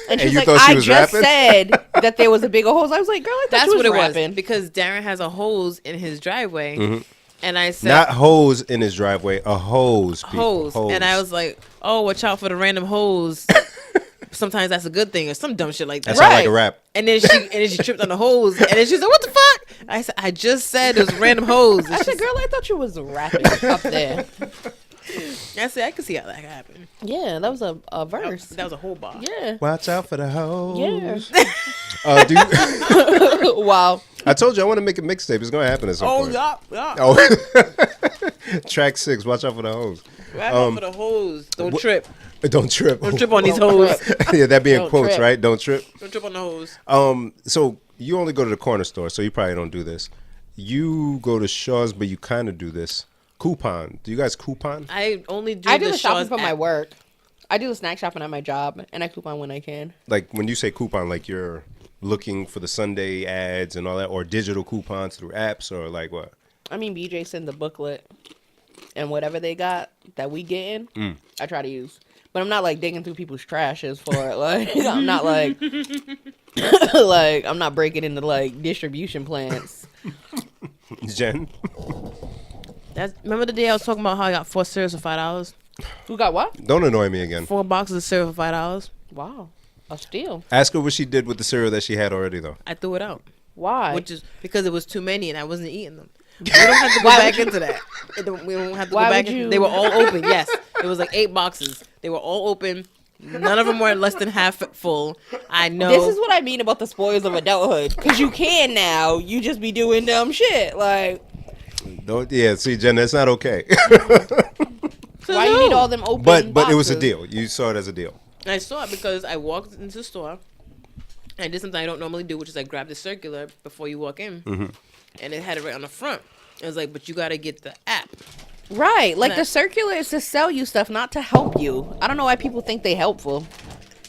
And she's you like, thought she I was just rapping? said that there was a bigger hose. I was like, girl, I thought That's you what it rapping. was because Darren has a hose in his driveway, and I said Not hose in his driveway, a hose. People. hose, and I was like, oh, watch out for the random hose. Sometimes that's a good thing or some dumb shit like that. That sound like a Right. rap. And then she tripped on the hose, and then she's like, "What the fuck?" I said, "I just said it was random hose." I said, girl, I thought you was rapping up there. I said, "I could see how that happened." Yeah, that was a verse. That was a whole bar. Yeah. Watch out for the hose. Yeah. Dude, Wow. I told you I want to make a mixtape. It's gonna happen at some point. yeah. Oh, track 6. Watch out for the hose. Right out for the hose. Don't trip. Don't trip. Don't trip on these hoes. Yeah, that being Don't quotes, trip. right? Don't trip. Don't trip on the hose. So you only go to the corner store, so you probably don't do this. You go to Shaw's, but you kind of do this. Coupon. Do you guys coupon? I only do. I do the shopping Shaw's for my app. work. I do the snack shopping at my job, and I coupon when I can. Like when you say coupon, like you're looking for the Sunday ads and all that, or digital coupons through apps, or like what? I mean, BJ send the booklet, and whatever they got that we get in, I try to use. But I'm not like digging through people's trashes for it. Like I'm not like, like I'm not breaking into like distribution plans. Jen? Remember the day I was talking about how I got 4 cereals for $5? Who got what? Don't annoy me again. 4 boxes of cereal for $5. Wow, a steal. Ask her what she did with the cereal that she had already, though. I threw it out, Why? which is because it was too many and I wasn't eating them. We don't have to go back into that. We don't have to Why go back. would you- They were all open. Yes, it was like 8 boxes. They were all open. None of them were less than half full. I know. This is what I mean about the spoils of adulthood. Because you can now. You just be doing dumb shit. Like, Don't. Yeah, see, Jen, that's not okay. why you need all them open but it was a boxes? deal. You saw it as a deal. I saw it because I walked into the store. I did something I don't normally do, which is I grab the circular before you walk in, and it had it right on the front. It was like, but you got to get the app. Right. Like Nah. the circular is to sell you stuff, not to help you. I don't know why people think they helpful.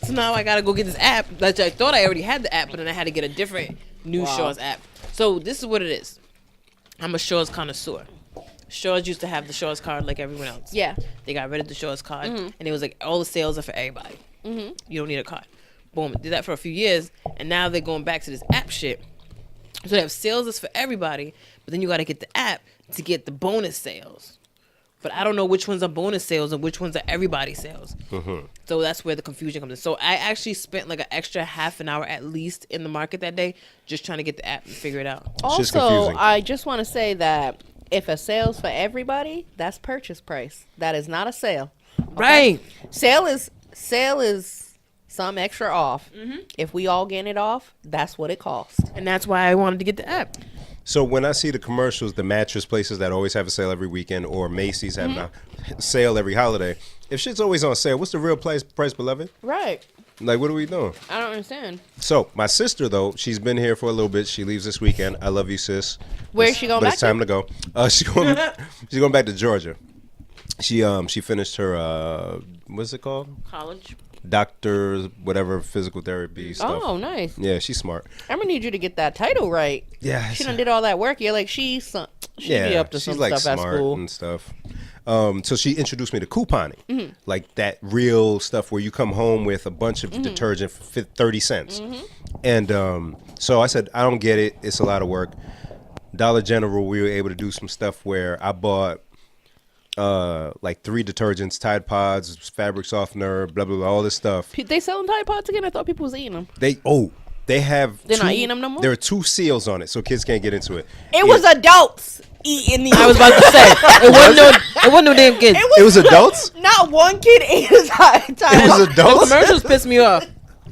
So now I gotta go get this app. Like I thought I already had the app, but then I had to get a different new Wow. Shaw's app. So this is what it is. I'm a Shaw's connoisseur. Shaw's used to have the Shaw's card like everyone else. Yeah. They got rid of the Shaw's card, and it was like all the sales are for everybody. You don't need a card. Boom. Did that for a few years, and now they're going back to this app shit. So they have sales is for everybody, but then you got to get the app to get the bonus sales. But I don't know which ones are bonus sales and which ones are everybody sales. So that's where the confusion comes in. So I actually spent like an extra half an hour at least in the market that day just trying to get the app and figure it out. just Also, confusing. I just want to say that if a sale's for everybody, that's purchase price. That is not a sale. Right. Sale is some extra off. If we all getting it off, that's what it costs. And that's why I wanted to get the app. So when I see the commercials, the mattress places that always have a sale every weekend, or Macy's having a sale every holiday, if shit's always on sale, what's the real price, beloved? Right. Like, what are we doing? I don't understand. So my sister, though, she's been here for a little bit. She leaves this weekend. I love you, sis. Where is she going but back it's time to go. She's going back to Georgia. She finished her what's it called? College. Doctor, whatever, physical therapy stuff. Oh, nice. Yeah, she's smart. I'm gonna need you to get that title right. Yeah, She done did all that work. You're like, she be up to she's some like stuff at smart school. and stuff. So she introduced me to couponing, like that real stuff where you come home with a bunch of detergent for 30 cents. And so I said, I don't get it. It's a lot of work. Dollar General, we were able to do some stuff where I bought like 3 detergents, Tide Pods, fabric softener, blah, blah, blah, all this stuff. They selling Tide Pods again? I thought people was eating them. They have They're not eating them no more? There are 2 seals on it, so kids can't get into it. It was adults eating these. I was about to say it wasn't no damn kid. It was adults? Not one kid ate a Tide. It was The adults? commercials pissed me off.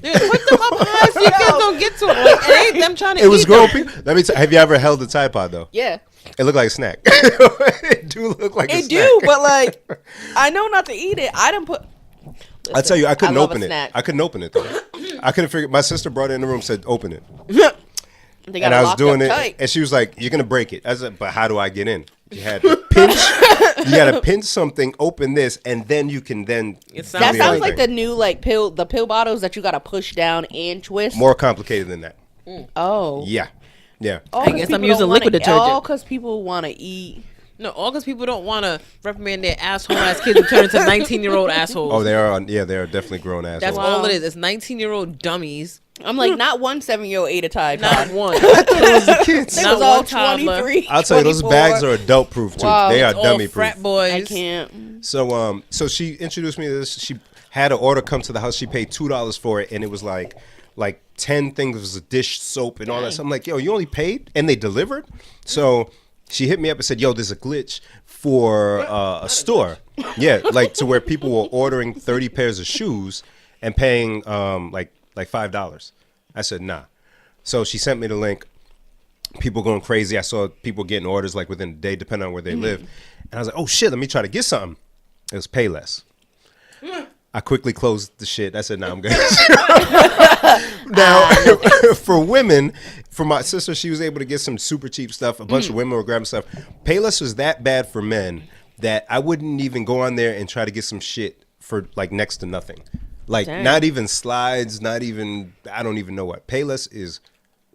Dude, put them up high so your kids don't get to them. Like, it ain't them trying to It was eat them. grown people. Let me tell have you ever held a Tide Pod, though? Yeah. It looked like a snack. It do look like a It snack. do, but like, I know not to eat it. I didn't put. I tell you, I couldn't love a open it. snack. I couldn't open it, though. I couldn't figure. My sister brought it in the room, said, "Open it," They got and it I was locked doing up it, tight. and she was like, "You're gonna break it." I said, "But how do I get in?" You had to pinch. You got to pinch something, open this, and then you can then. It do sounds That the sounds other like thing. the new like pill bottles that you gotta push down and twist. More complicated than that. Oh. Yeah, yeah. All I 'cause guess people I'm using don't wanna- liquid detergent. All because people want to eat. No, all because people don't want to reprimand their asshole ass kids who turn into 19-year-old assholes. Oh, they are. Yeah, they are definitely grown assholes. That's Wow. all it is. It's 19-year-old dummies. I'm like, not one 7-year-old ate a Tide Pod. Not one. kids. They not was all one toddler. 23. I'll tell you, those 24. bags are adult proof too. Wow. They are All dummy proof. frat boys. I can't. So she introduced me to this. She had an order come to the house. She paid $2 for it, and it was like 10 things of dish soap and all that. So I'm like, yo, you only paid and they delivered. So she hit me up and said, yo, there's a glitch for a store. Yeah, like to where people were ordering 30 pairs of shoes and paying like $5. I said, nah. So she sent me the link. People going crazy. I saw people getting orders like within a day, depending on where they live. And I was like, oh shit, let me try to get something. It was Payless. I quickly closed the shit. I said, nah, I'm good. Now, for women, for my sister, she was able to get some super cheap stuff. A bunch of women were grabbing stuff. Payless was that bad for men that I wouldn't even go on there and try to get some shit for like next to nothing. Like Dang. not even slides, not even, I don't even know what. Payless is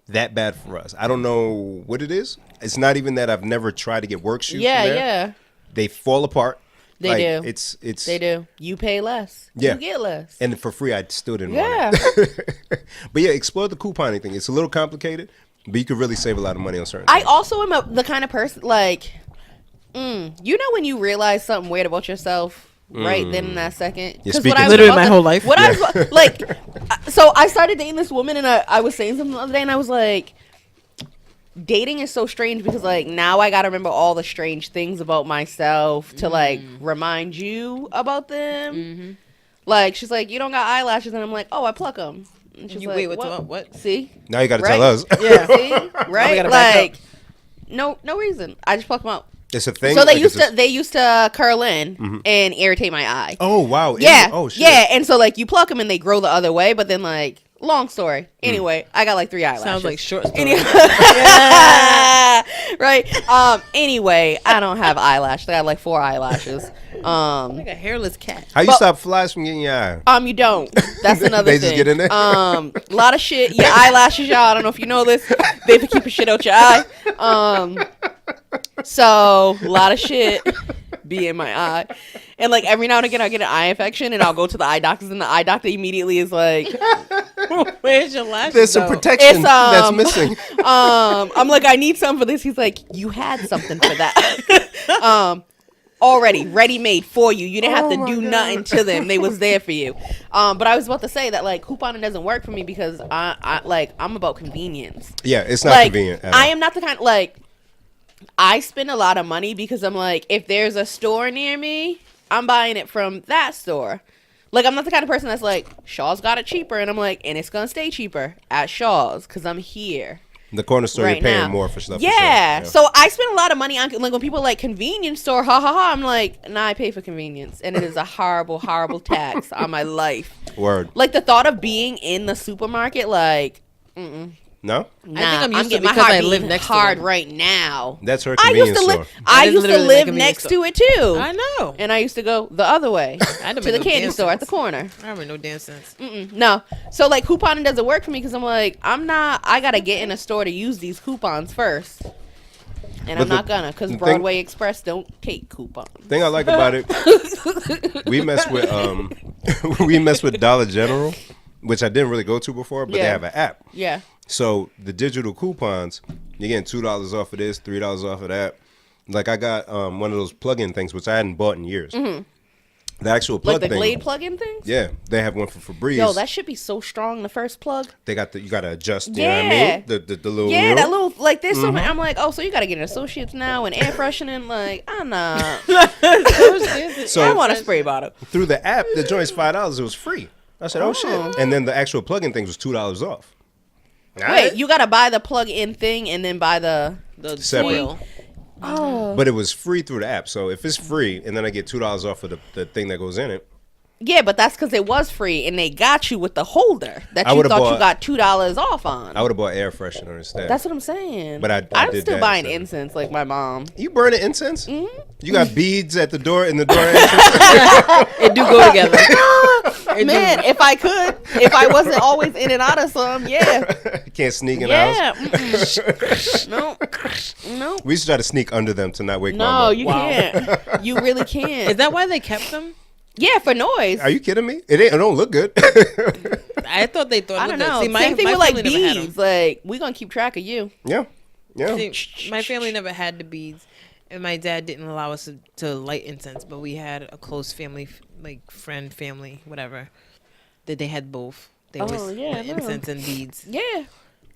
that bad for us. I don't know what it is. It's not even that I've never tried to get work shoes Yeah, from there. yeah. They fall apart. They Like, do. It's They do. You pay less. Yeah. You get less. And for free, I still didn't Yeah. want it. But yeah, explore the couponing thing. It's a little complicated, but you could really save a lot of money on certain I things. also am the kind of person like, you know when you realize something weird about yourself right then in that second. You're 'Cause speaking what I was Literally about my to- whole life. What I was like, so I started dating this woman, and I was saying something the other day, and I was like, dating is so strange because like now I gotta remember all the strange things about myself to like remind you about them. Like she's like, you don't got eyelashes, and I'm like, oh, I pluck them. And she's You like, wait, what? See, Now you got to Right? tell us. Yeah. see, we right? gotta back up. Like, no reason. I just pluck them out. It's a thing. So they Like, used it's to they used to curl in and irritate my eye. Oh wow. Yeah. Oh shit. Yeah, and so like you pluck them and they grow the other way, but then like long story. Anyway, I got like 3 eyelashes. Sounds like short story. Any- right. Anyway, I don't have eyelashes. I got like 4 eyelashes. Like a hairless cat. How you But- stop flies from getting your eye? You don't. That's another They thing. just get in there? A lot of shit. Your eyelashes, y'all. I don't know if you know this. They for keeping shit out your eye. So a lot of shit bee in my eye. And like every now and again I get an eye infection and I'll go to the eye doctors and the eye doctor immediately is like, Where's your lashes? There's some though? protection It's, that's missing. I'm like, I need some for this. He's like, you had something for that. Already ready made for you. You didn't have to do nothing to them. They was there for you. But I was about to say that like couponing doesn't work for me because I'm about convenience. Yeah, it's not Like convenient. at all. I am not the kind like I spend a lot of money because I'm like, if there's a store near me, I'm buying it from that store. Like I'm not the kind of person that's like, Shaw's got it cheaper, and I'm like, and it's gonna stay cheaper at Shaw's because I'm here. The corner store, right you're paying now. more for stuff. Yeah. For sure. So I spend a lot of money on like when people are like convenience store, ha ha ha. I'm like, nah, I pay for convenience, and it is a horrible, horrible tax on my life. Word. Like the thought of being in the supermarket, like, No, nah, I think I'm used to it getting my because heart I live beating next to hard one. right now. that's her I convenience used to store. live. I is used to literally the live convenience next store. to it too. I know. And I used to go the other way I to don't make the no candy damn store at the sense. corner. I don't make no damn sense. No. So like couponing doesn't work for me because I'm like, I gotta get in a store to use these coupons first. And But I'm not gonna because the Broadway Express don't take coupons. Thing I like about it, we mess with we mess with Dollar General, which I didn't really go to before, but they Yeah. have an app. Yeah. So the digital coupons, you're getting $2 off of this, $3 off of that. Like I got one of those plug-in things, which I hadn't bought in years. The actual plug Like the thing, Glade plug-in things? yeah, they have one for Febreze. Yo, that should be so strong, the first plug. They got you got to adjust. You know what I Yeah. mean? The little Yeah, wheel. that little, like, there's so many. I'm like, oh, so you got to get an Associates now and air freshening. Like, I'm not. So I want a spray bottle. through the app, the joint's $5. It was free. I said, oh shit! And then the actual plug-in things was $2 off. Wait, you got to buy the plug-in thing and then buy the Separate. Oil. Oh. But it was free through the app. So if it's free, and then I get $2 off of the thing that goes in it, Yeah, but that's because it was free and they got you with the holder that I you would've thought bought- you got $2 off on. I would have bought air freshener instead. That's what I'm saying. But I I'm did still that buying instead. incense like my mom. You burning incense? Mm-hmm. You got beads at the door in the door entrance. It do go together. Man, if I could, if I wasn't always in and out of some, yeah. You can't sneak in the house. Yeah. mm-mm. No. We used to try to sneak under them to not wake No, mom up. you can't. You really can't. Is that why they kept them? Yeah, for noise. Are you kidding me? It don't look good. I thought they thought. I don't looked know. good. See, Same thing my with like family never had 'em. beads. Like, we gonna keep track of you. yeah. See, my family never had the beads, and my dad didn't allow us to light incense. But we had a close family, like friend, family, whatever, that they had both. They Oh, was yeah, lit no. incense and beads. Yeah.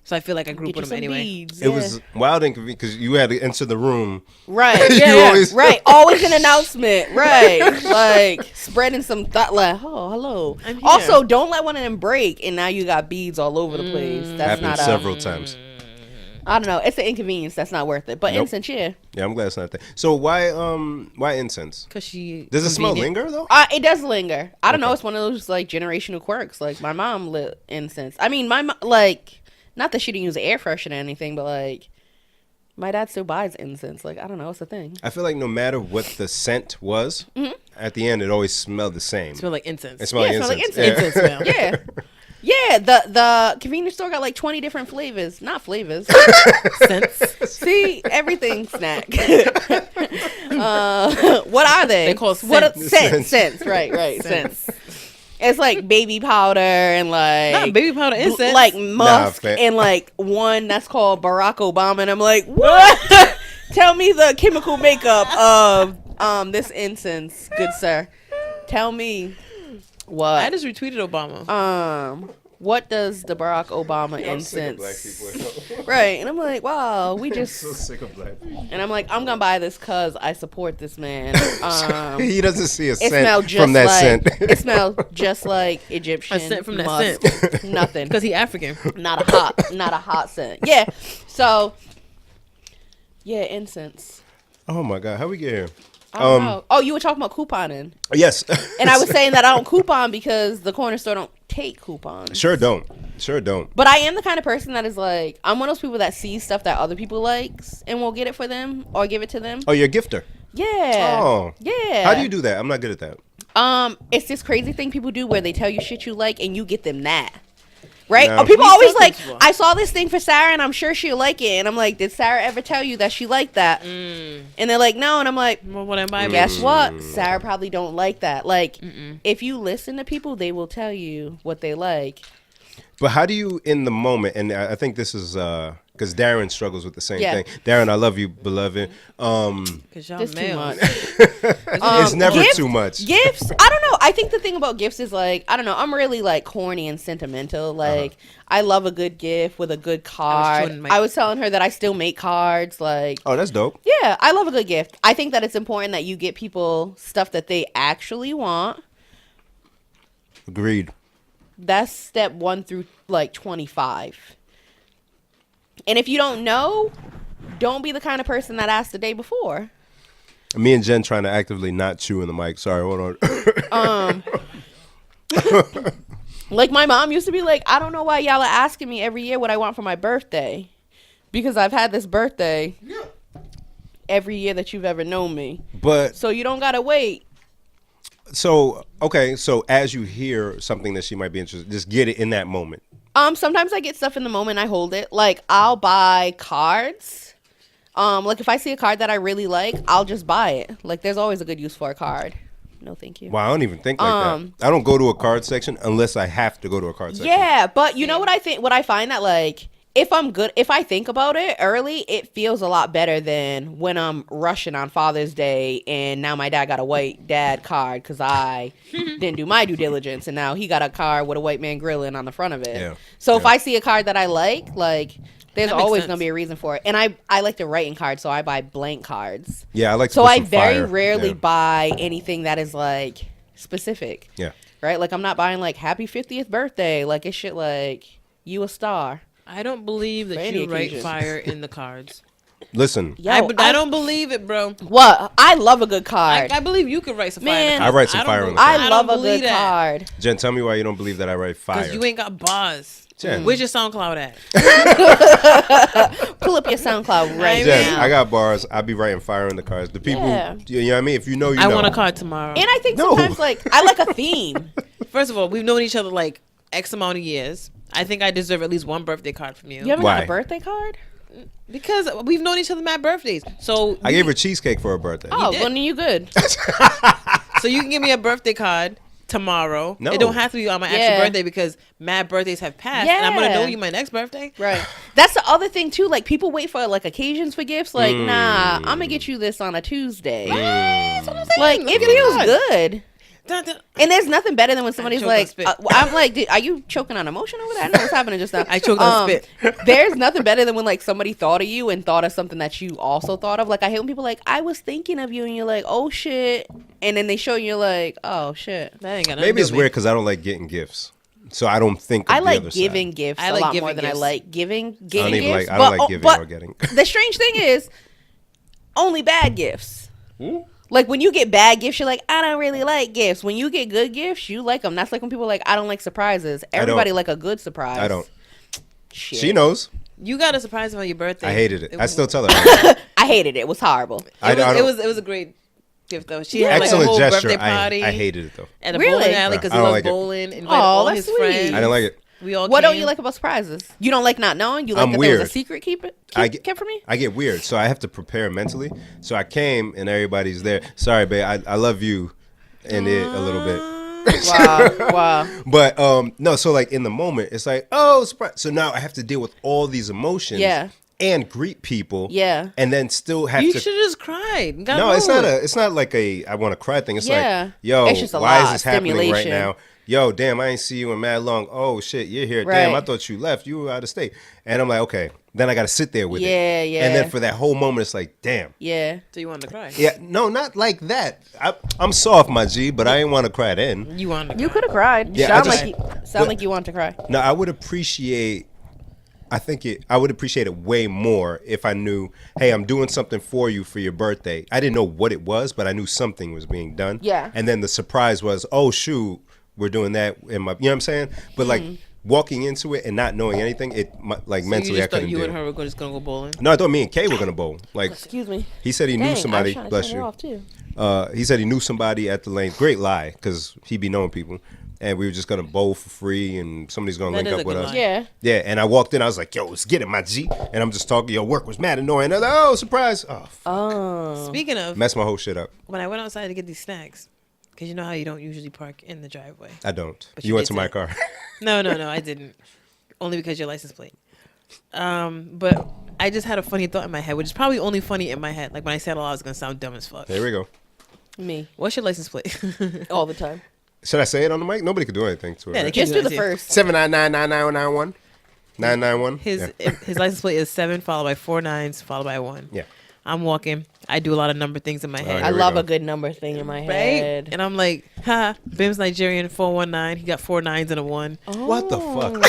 So I feel like I grew Get up you with them some anyway. beads. It yeah. was wild and convenient because you had to enter the room. Right. You Yeah. always- Right. Always an announcement. Right. Like spreading some thought. Like, oh, hello. I'm here. Also, don't let one of them break, and now you got beads all over the place. That's Happened not a. several times. I don't know. It's an inconvenience. That's not worth it. But Nope. incense, yeah. Yeah, I'm glad it's not that. So why incense? Cause she Does it smell convenient. linger though? It does linger. I don't know. Okay. It's one of those like generational quirks. Like my mom lit incense. I mean, my like, not that she didn't use air freshener or anything, but like, my dad still buys incense. Like, I don't know. It's a thing. I feel like no matter what the scent was, at the end it always smelled the same. It smelled like incense. It smelled Yeah, like it incense. smelled like Incense smell. Yeah. Yeah, the convenience store got like 20 different flavors. Not flavors. Scents. See, everything snack. What are they? They call what are, scents. scents. Right, scents. It's like baby powder and like Not baby powder incense. like musk fam. and like one that's called Barack Obama, and I'm like, what? Tell me the chemical makeup of this incense, good sir. Tell me what. I just retweeted Obama. What does the Barack Obama I'm sick of black incense? people. Right, and I'm like, wow, we just. So sick of black people. And I'm like, I'm gonna buy this cause I support this man. He doesn't see a It smelled scent just from that like scent. it smelled just like Egyptian A scent from that musk. Nothing. Because he African. Not a hot scent. Yeah. So yeah, incense. Oh my god, how we get here? I don't know. Oh, you were talking about couponing. Yes. And I was saying that I don't coupon because the corner store don't take coupons. Sure don't. But I am the kind of person that is like, I'm one of those people that sees stuff that other people likes and will get it for them or give it to them. Oh, you're a gifter. Yeah. Oh. Yeah. How do you do that? I'm not good at that. It's this crazy thing people do where they tell you shit you like and you get them that. Right? No. People We always so like, comfortable. I saw this thing for Sarah and I'm sure she'll like it. And I'm like, did Sarah ever tell you that she liked that? And they're like, no. And I'm like, Well, what am I? guess what? Sarah probably don't like that. Like, if you listen to people, they will tell you what they like. But how do you, in the moment, and I think this is because Darren struggles with the same Yeah. thing. Darren, I love you, beloved. Because y'all Just too males. much. It's never gifts- too much. Gifts, I don't know. I think the thing about gifts is like, I don't know. I'm really like corny and sentimental. Like, I love a good gift with a good card. chewing my- I was telling her that I still make cards. Like, Oh, that's dope. yeah, I love a good gift. I think that it's important that you get people stuff that they actually want. Agreed. That's step 1 through like 25. And if you don't know, don't be the kind of person that asked the day before. Me and Jen trying to actively not chew in the mic. Sorry, hold on. Like my mom used to be like, I don't know why y'all are asking me every year what I want for my birthday. Because I've had this birthday every year that you've ever known me. But So you don't gotta wait. so okay, so as you hear something that she might be interested, just get it in that moment. Sometimes I get stuff in the moment, I hold it. Like I'll buy cards. Like if I see a card that I really like, I'll just buy it. Like there's always a good use for a card. No, thank you. Wow, I don't even think like that. I don't go to a card section unless I have to go to a card section. Yeah, but you know what I think? What I find that like, if I think about it early, it feels a lot better than when I'm rushing on Father's Day and now my dad got a white dad card because I didn't do my due diligence and now he got a card with a white man grilling on the front of it. Yeah. So if Yeah. I see a card that I like there's That makes always sense. gonna be a reason for it. And I like to write in cards, so I buy blank cards. Yeah, I like to So put I some very fire. rarely Yeah. buy anything that is like specific. Yeah. Right? Like I'm not buying like happy 50th birthday. Like it's shit like you a star. I don't believe For that any you write occasion. fire in the cards. Listen, Yo, I don't believe it, bro. What? I love a good card. I believe you could write some fire. Man. in the I cards. write some don't fire in believe- the cards. I don't love a believe good that. card. Jen, tell me why you don't believe that I write fire. Because you ain't got bars. Jen. Where's your SoundCloud at? Pull up your SoundCloud right Jen, now. I got bars. I be writing fire in the cards. The people, Yeah. you know what I mean? If you know, you I know. want a card tomorrow. And I think No. sometimes like I like a theme. First of all, we've known each other like X amount of years. I think I deserve at least one birthday card from you. You haven't Why? got a birthday card? Because we've known each other mad birthdays. So I gave her cheesecake for her birthday. Oh, did. well, then you good. so you can give me a birthday card tomorrow. No. It don't have to be on my Yeah. actual birthday because mad birthdays have passed. And I'm gonna Yeah. know you my next birthday. Right. That's the other thing too. Like people wait for like occasions for gifts. Like, nah, I'm gonna get you this on a Tuesday. That's what I'm saying. Like Let's it get it feels done. good. Dun, dun. And there's nothing better than when somebody's choked on like, spit. I'm like, are you choking on emotion over there? I know what's happening just now. I choked on spit. There's nothing better than when like somebody thought of you and thought of something that you also thought of. Like I hate when people like, I was thinking of you, and you're like, oh shit, and then they show you, you're like, oh shit. That ain't got nothing Maybe to it's do weird with because I don't like getting gifts, so I don't think. Of I the like other giving side. gifts I a like lot giving more than I gifts. like I getting don't even gifts. like. I don't like giving but or getting. the strange thing is, only bad gifts. Hmm? Like when you get bad gifts, you're like, I don't really like gifts. When you get good gifts, you like them. That's like when people are like, I don't like surprises. Everybody like a good surprise. I don't. Shit. She knows. You got a surprise on your birthday. I hated it. I was- still tell her. I I hated it. It was horrible. I don't- It was a great gift though. She had like a Excellent whole gesture. birthday party. I hated it though. At a Really? bowling alley because I he don't loves like it. bowling. Invited Oh, all that's his sweet. friends. I didn't like it. We all What don't came. you like about surprises? You don't like not knowing? You like I'm that there was weird. a secret kept I from me? I get weird, so I have to prepare mentally. So I came and everybody's there. Sorry, babe. I love you, and it a little bit. Wow. But no, so like in the moment, it's like, oh, surprise. So now I have to deal with all these emotions. Yeah. And greet people. Yeah. And then still have You to. should have just cried. Got No, it's over not it. it's not like a I want to cry thing. It's Yeah. like, yo, It's just a why is lot. this happening right Stimulation. now? Yo, damn, I ain't see you in mad long. Oh shit, you're here. Right. Damn, I thought you left. You were out of state. And I'm like, okay. Then I got to sit there with it. Yeah, yeah. And then for that whole moment, it's like, damn. Yeah. So you wanted to cry. Yeah, no, not like that. I'm soft, my G, but I ain't want to cry then. You wanted to You cry. could have cried. Yeah, sound I just- like but- you want to cry. No, I would appreciate. I would appreciate it way more if I knew, hey, I'm doing something for you for your birthday. I didn't know what it was, but I knew something was being done. Yeah. And then the surprise was, oh shoot, we're doing that in my. You know what I'm saying? But like walking into it and not knowing anything, like So mentally you I just thought couldn't you do. and her were just gonna go bowling. No, I thought me and Kay were gonna bowl. Like Excuse me. he said he Dang, knew I somebody. was trying to Bless turn her you. off too. He said he knew somebody at the lane. Great lie, because he be knowing people. and we were just gonna bowl for free, and somebody's gonna That link is up a with good us. line. Yeah. Yeah, and I walked in, I was like, "Yo, let's get it, my G." And I'm just talking. Yo, work was mad annoying. I was like, "Oh, surprise!" Oh, Oh. Speaking of, messed my whole shit up. when I went outside to get these snacks, because you know how you don't usually park in the driveway. I don't. But You you went did to my say- car. No, I didn't. Only because your license plate. But I just had a funny thought in my head, which is probably only funny in my head. Like when I said it all, I was gonna sound dumb as fuck. There we go. Me. What's your license plate? All the time. Should I say it on the mic? Nobody could do anything to it. Yeah, they Right? can't Just do that the to you. first. 7999991. 991. His license plate is 7 followed by 4 9s followed by 1. Yeah. I'm walking. I do a lot of number things in my head. Here I we love go. a good number thing in my Right? head. And I'm like, ha, Bim's Nigerian 419. He got 4 9s and a 1. What the fuck?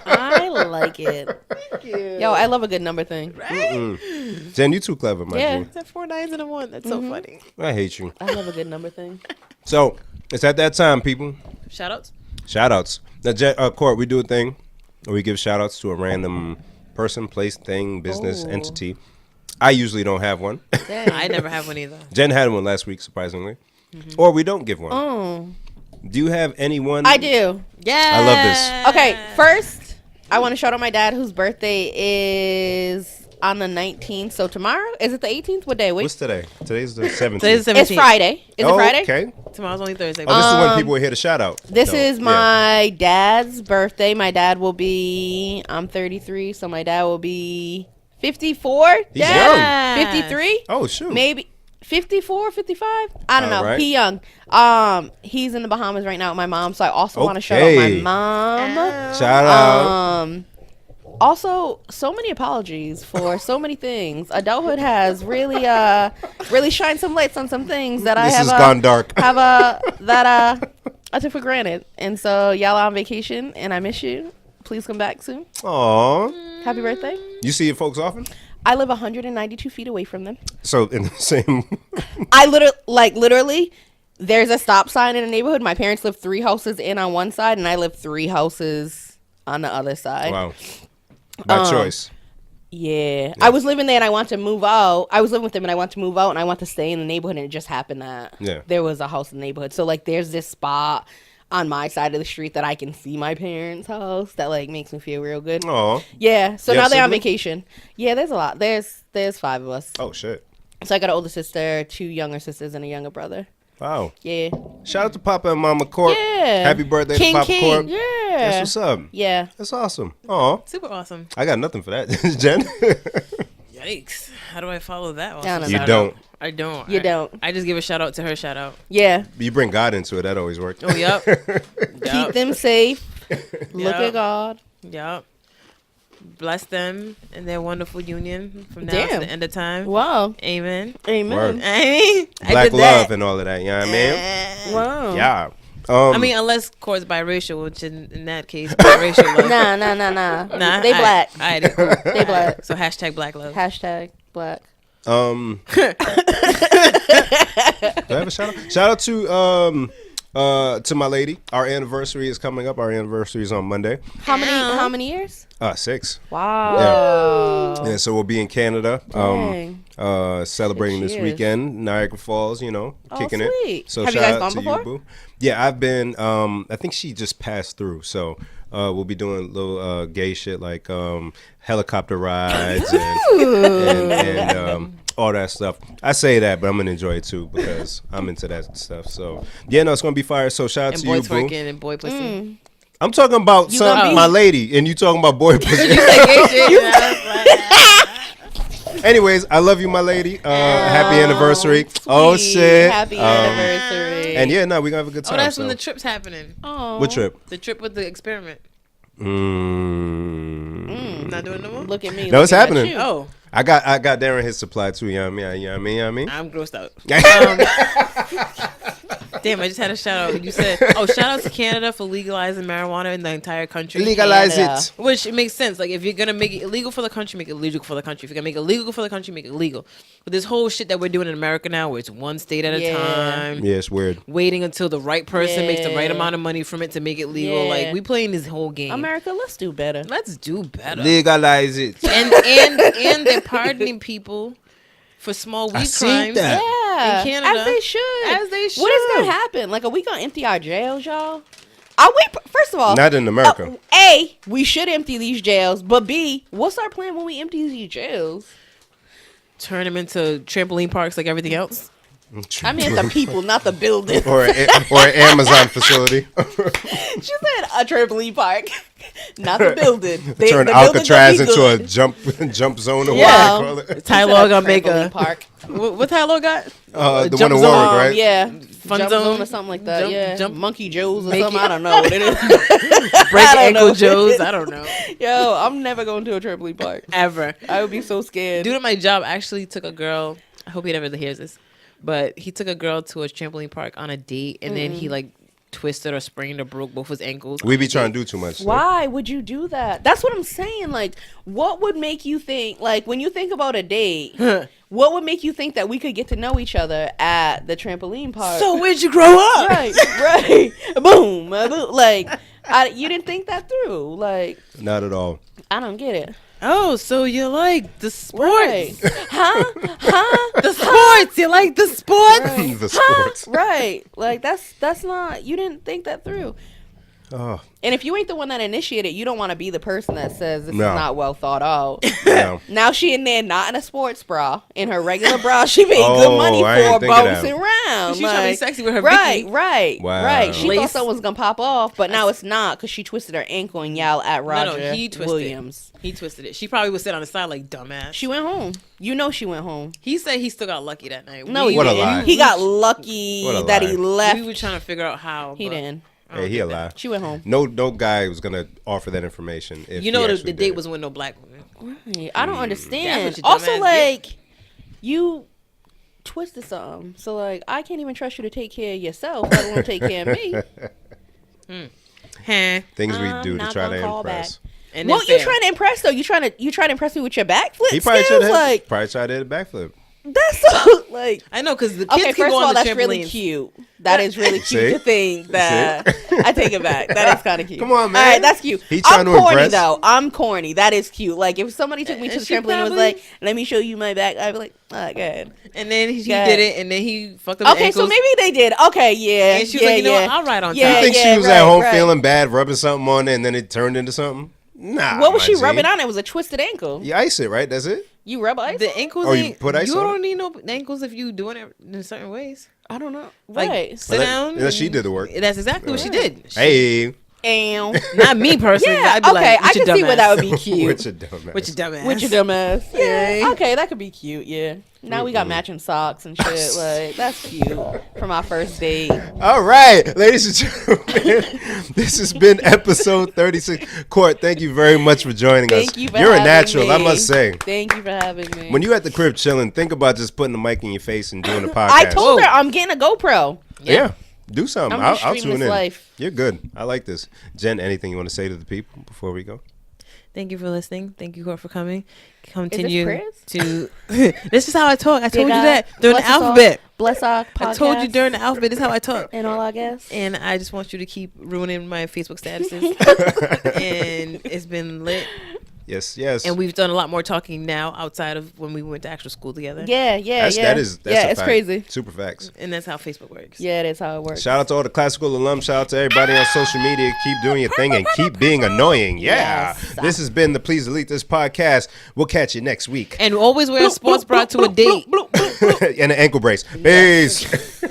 I like it. Thank you. Yo, I love a good number thing. Jen, you too clever, my Yeah. G. Is that 4 9s and a 1? That's so funny. I hate you. I love a good number thing. So it's at that time, people. Shout outs. Shout outs. Now, Court, we do a thing where we give shout outs to a random person, place, thing, business, Oh. entity. I usually don't have one. Dang. I never have one either. Jen had one last week, surprisingly. Or we don't give one. Oh. Do you have anyone? I do. Yeah. I love this. Okay, first, I want to shout out my dad, whose birthday is on the 19th. So tomorrow? Is it the 18th? What day? Wait. What's today? Today's the 17th. Today's the 17th. It's Friday. Is it Friday? Okay. Tomorrow's only Thursday. Oh, this is when people will hear the shout out. This So, is yeah. my dad's birthday. My dad will be, I'm 33, so my dad will be 54. He's Dad? young. 53? Oh, shoot. Maybe 54, 55? I don't know. Alright. He young. He's in the Bahamas right now with my mom, so I also want to shout out my Okay. mom. Shout out. Also, so many apologies for so many things. Adulthood has really really shined some lights on some things that I This have has gone dark. that I took for granted. And so y'all are on vacation and I miss you. Please come back soon. Aw. Happy birthday. You see your folks often? I live 192 feet away from them. So in the same. I literally, there's a stop sign in the neighborhood. My parents live 3 houses in on one side, and I live 3 houses on the other side. Wow. By choice. Yeah. I was living there, and I want to move out. I was living with them, and I want to move out, and I want to stay in the neighborhood, and it just happened that there was a house in the neighborhood. So, like, there's this spot on my side of the street that I can see my parents' house that, like, makes me feel real good. Aw. Yeah. So You now have they're on siblings? vacation. Yeah, there's a lot. There's 5 of us. Oh, shit. So I got an older sister, 2 younger sisters, and a younger brother. Wow. Yeah. Shout out to Papa and Mama Court. Yeah. Happy birthday King, to Papa King. Court. Yeah. That's what's up. Yeah. That's awesome. Aw. Super awesome. I got nothing for that, Jen. Yikes. How do I follow that? I don't know. You Shout don't. out? I don't. You don't. I just give a shout out to her shout out. Yeah. You bring God into it. That always works. Oh, yep. Keep them safe. Look Yep. at God. Yep. Bless them and their wonderful union from now to Damn. the end of time. Wow. Amen. Amen. Word. I Black did love that. and all of that. You know what I mean? Wow. Yeah. I mean, unless court's biracial, which in that case, biracial love. Nah. Nah, They black. All right, cool. They black. So hashtag black love. Hashtag black. Do I have a shout out? Shout out to my lady. Our anniversary is coming up. Our anniversary is on Monday. How many years? 6. Wow. Yeah, so we'll be in Canada. Dang. Celebrating this years. weekend. Niagara Falls, you know, Oh, kicking sweet. it. So Have you shout guys out gone to before? you, boo. Yeah, I've been. I think she just passed through, so we'll be doing little gay shit like helicopter rides and all that stuff. I say that, but I'm gonna enjoy it too because I'm into that stuff. So yeah, no, it's gonna be fire. So shout out And to boy you, boo. twerking and boy pussy. I'm talking about gonna be- my lady, and you talking about boy pussy. You say gay shit. and I was like, Anyways, I love you, my lady. Happy anniversary. Oh Sweet. shit. Happy anniversary. And yeah, no, we're gonna have a good oh, time. that's so. when the trip's happening. Oh. What trip? The trip with the experiment. Not doing no more? Look at me. No, it's looking at happening. you. Oh, I got Darren his supply too. You know what I mean? You know what I mean? I'm grossed out. Damn, I just had a shout out. You said, oh, shout out to Canada for legalizing marijuana in the entire country. Legalize Canada. it. Which it makes sense. Like, if you're going to make it illegal for the country, make it legal for the country. If you're going to make it legal for the country, make it legal. But this whole shit that we're doing in America now, where it's one state at a Yeah. time, Yeah, it's weird. waiting until the right person makes the right Yeah. amount of money from it to make it legal. Yeah. Like, we playing this whole game. America, let's do better. Let's do better. Legalize it. And they're pardoning people for small weed I seen crimes. that. Yeah. Yeah, In Canada. as they should. As they What is should. gonna happen? Like, are we gonna empty our jails, y'all? First of all, Not in America. A, we should empty these jails, but B, what's our plan when we empty these jails? Turn them into trampoline parks like everything else. I mean, the people, not the building. or an Amazon facility. She said a trampoline park, not the building. Turn the Alcatraz building into gonna a be good. jump zone or Yeah. whatever you call it. Tyler gonna make trampoline a park. What Tyler got? The Jump one in zone. Warwick, right? Yeah, Fun jump zone? zone or something like that. Yeah, Jump- Monkey Joe's or Make something. it- I don't know what it is. Break I don't ankle know. Joe's. I don't know. Yo, I'm never going to a trampoline park. Ever. I would be so scared. Dude at my job actually took a girl. I hope he never hears this, but he took a girl to a trampoline park on a date, and then he like twisted or sprained or broke both his ankles. We be trying to do too much. Why would you do that? That's what I'm saying. Like, what would make you think, like, when you think about a date, what would make you think that we could get to know each other at the trampoline park? So where'd you grow up? right. Boom. Like, you didn't think that through. Like, Not at all. I don't get it. Oh, so you like the sports? Right. Huh? The sports. You like the sports? Right. The sports. Right. Like, that's not, you didn't think that through. Oh, And if you ain't the one that initiated, you don't want to be the person that says this No. is not well thought out. no. Now she in there not in a sports bra, in her regular bra. She paid Oh, good money I ain't for think of that. bouncing around. She's trying to be sexy with her right, Vicky. right, Wow. right. She thought Lace. someone was gonna pop off, but now it's not because she twisted her ankle and yelled at Roger he twisted Williams. He twisted it. She probably would sit on the side like dumbass. She went home. You know she went home. He said he still got lucky that night. No, We- he What a didn't. lie. He got lucky What a that lie. he left. We were trying to figure out how. He but didn't. I don't Hey, he get a that. lie. She went home. No guy was gonna offer that information. If You know he the actually date did it. was with no black woman. I don't That's understand. what your Also, dumbass like, you twisted something. So, like, I can't even trust you to take care of yourself, let alone take care of me. Huh. Things we I'm do to not try to gonna call impress. And Well, then you fail. trying to impress, though. You trying to impress me with your backflip He probably skills? should have. Like, Probably tried to hit a backflip. that's so, like... I know because the kids Okay, can first go of on all, the that's really trampolines. cute. That is really cute See? to think that. I take it back. That is kind of cute. Come on, man. All right, that's cute. He trying I'm to corny, impress. though. I'm corny. That is cute. Like, if somebody took me to the She trampoline and was probably- like, let me show you my back, I'd be like, oh, good. And then he Yeah. did it, and then he fucked up his Okay, ankles. so maybe they did. Okay, yeah. And she was yeah, like, you know yeah. what? I'll ride on Yeah, You top. think she yeah, was right, at home right. feeling bad, rubbing something on it, and then it turned into something? Nah. What was my she G. rubbing on? It was a twisted ankle. You ice it, right? That's it. You rub ice? The ankles Oh, you ain't. put ice you on don't need no ankles if you doing it in certain ways. I don't know. Like Right. sit Well, down. that- she did the work. That's exactly what she did. Hey, Ow. Not me personally. Yeah, I'd be okay. like, I with your can see where dumb that ass. would be cute. with your dumbass. With your dumb ass. With your dumbass. Yeah. Okay. Okay, that could be cute. Yeah. Now we got matching socks and shit. Like, that's cute from our first date. All right, ladies and gentlemen, this has been episode 36. Court, thank you very much for joining us. Thank you for You're a having natural, me. I must say. Thank you for having me. When you at the crib chilling, think about just putting the mic in your face and doing a podcast. I told her I'm getting a GoPro. Yeah, do something. I'm gonna I'll stream tune this in. life. You're good. I like this. Jen, anything you want to say to the people before we go? Thank you for listening. Thank you, Court, for coming. Continue Chris? to. This is how I talk. I told you God that during the bless us all. alphabet. Bless our podcast. I told you during the alphabet. This is how I talk. And all our guests. And I just want you to keep ruining my Facebook statuses. And it's been lit. Yes, yes. And we've done a lot more talking now outside of when we went to actual school together. Yeah. that's yeah. that's yeah, a it's fact. crazy. Super facts. And that's how Facebook works. Yeah, that's how it works. Shout out to all the classical alums. Shout out to everybody on social media. Keep doing your thing and keep being annoying. Yeah. Yes. This has been the Please Delete This podcast. We'll catch you next week. And always wear a sports bra to a date. And an ankle brace. Peace.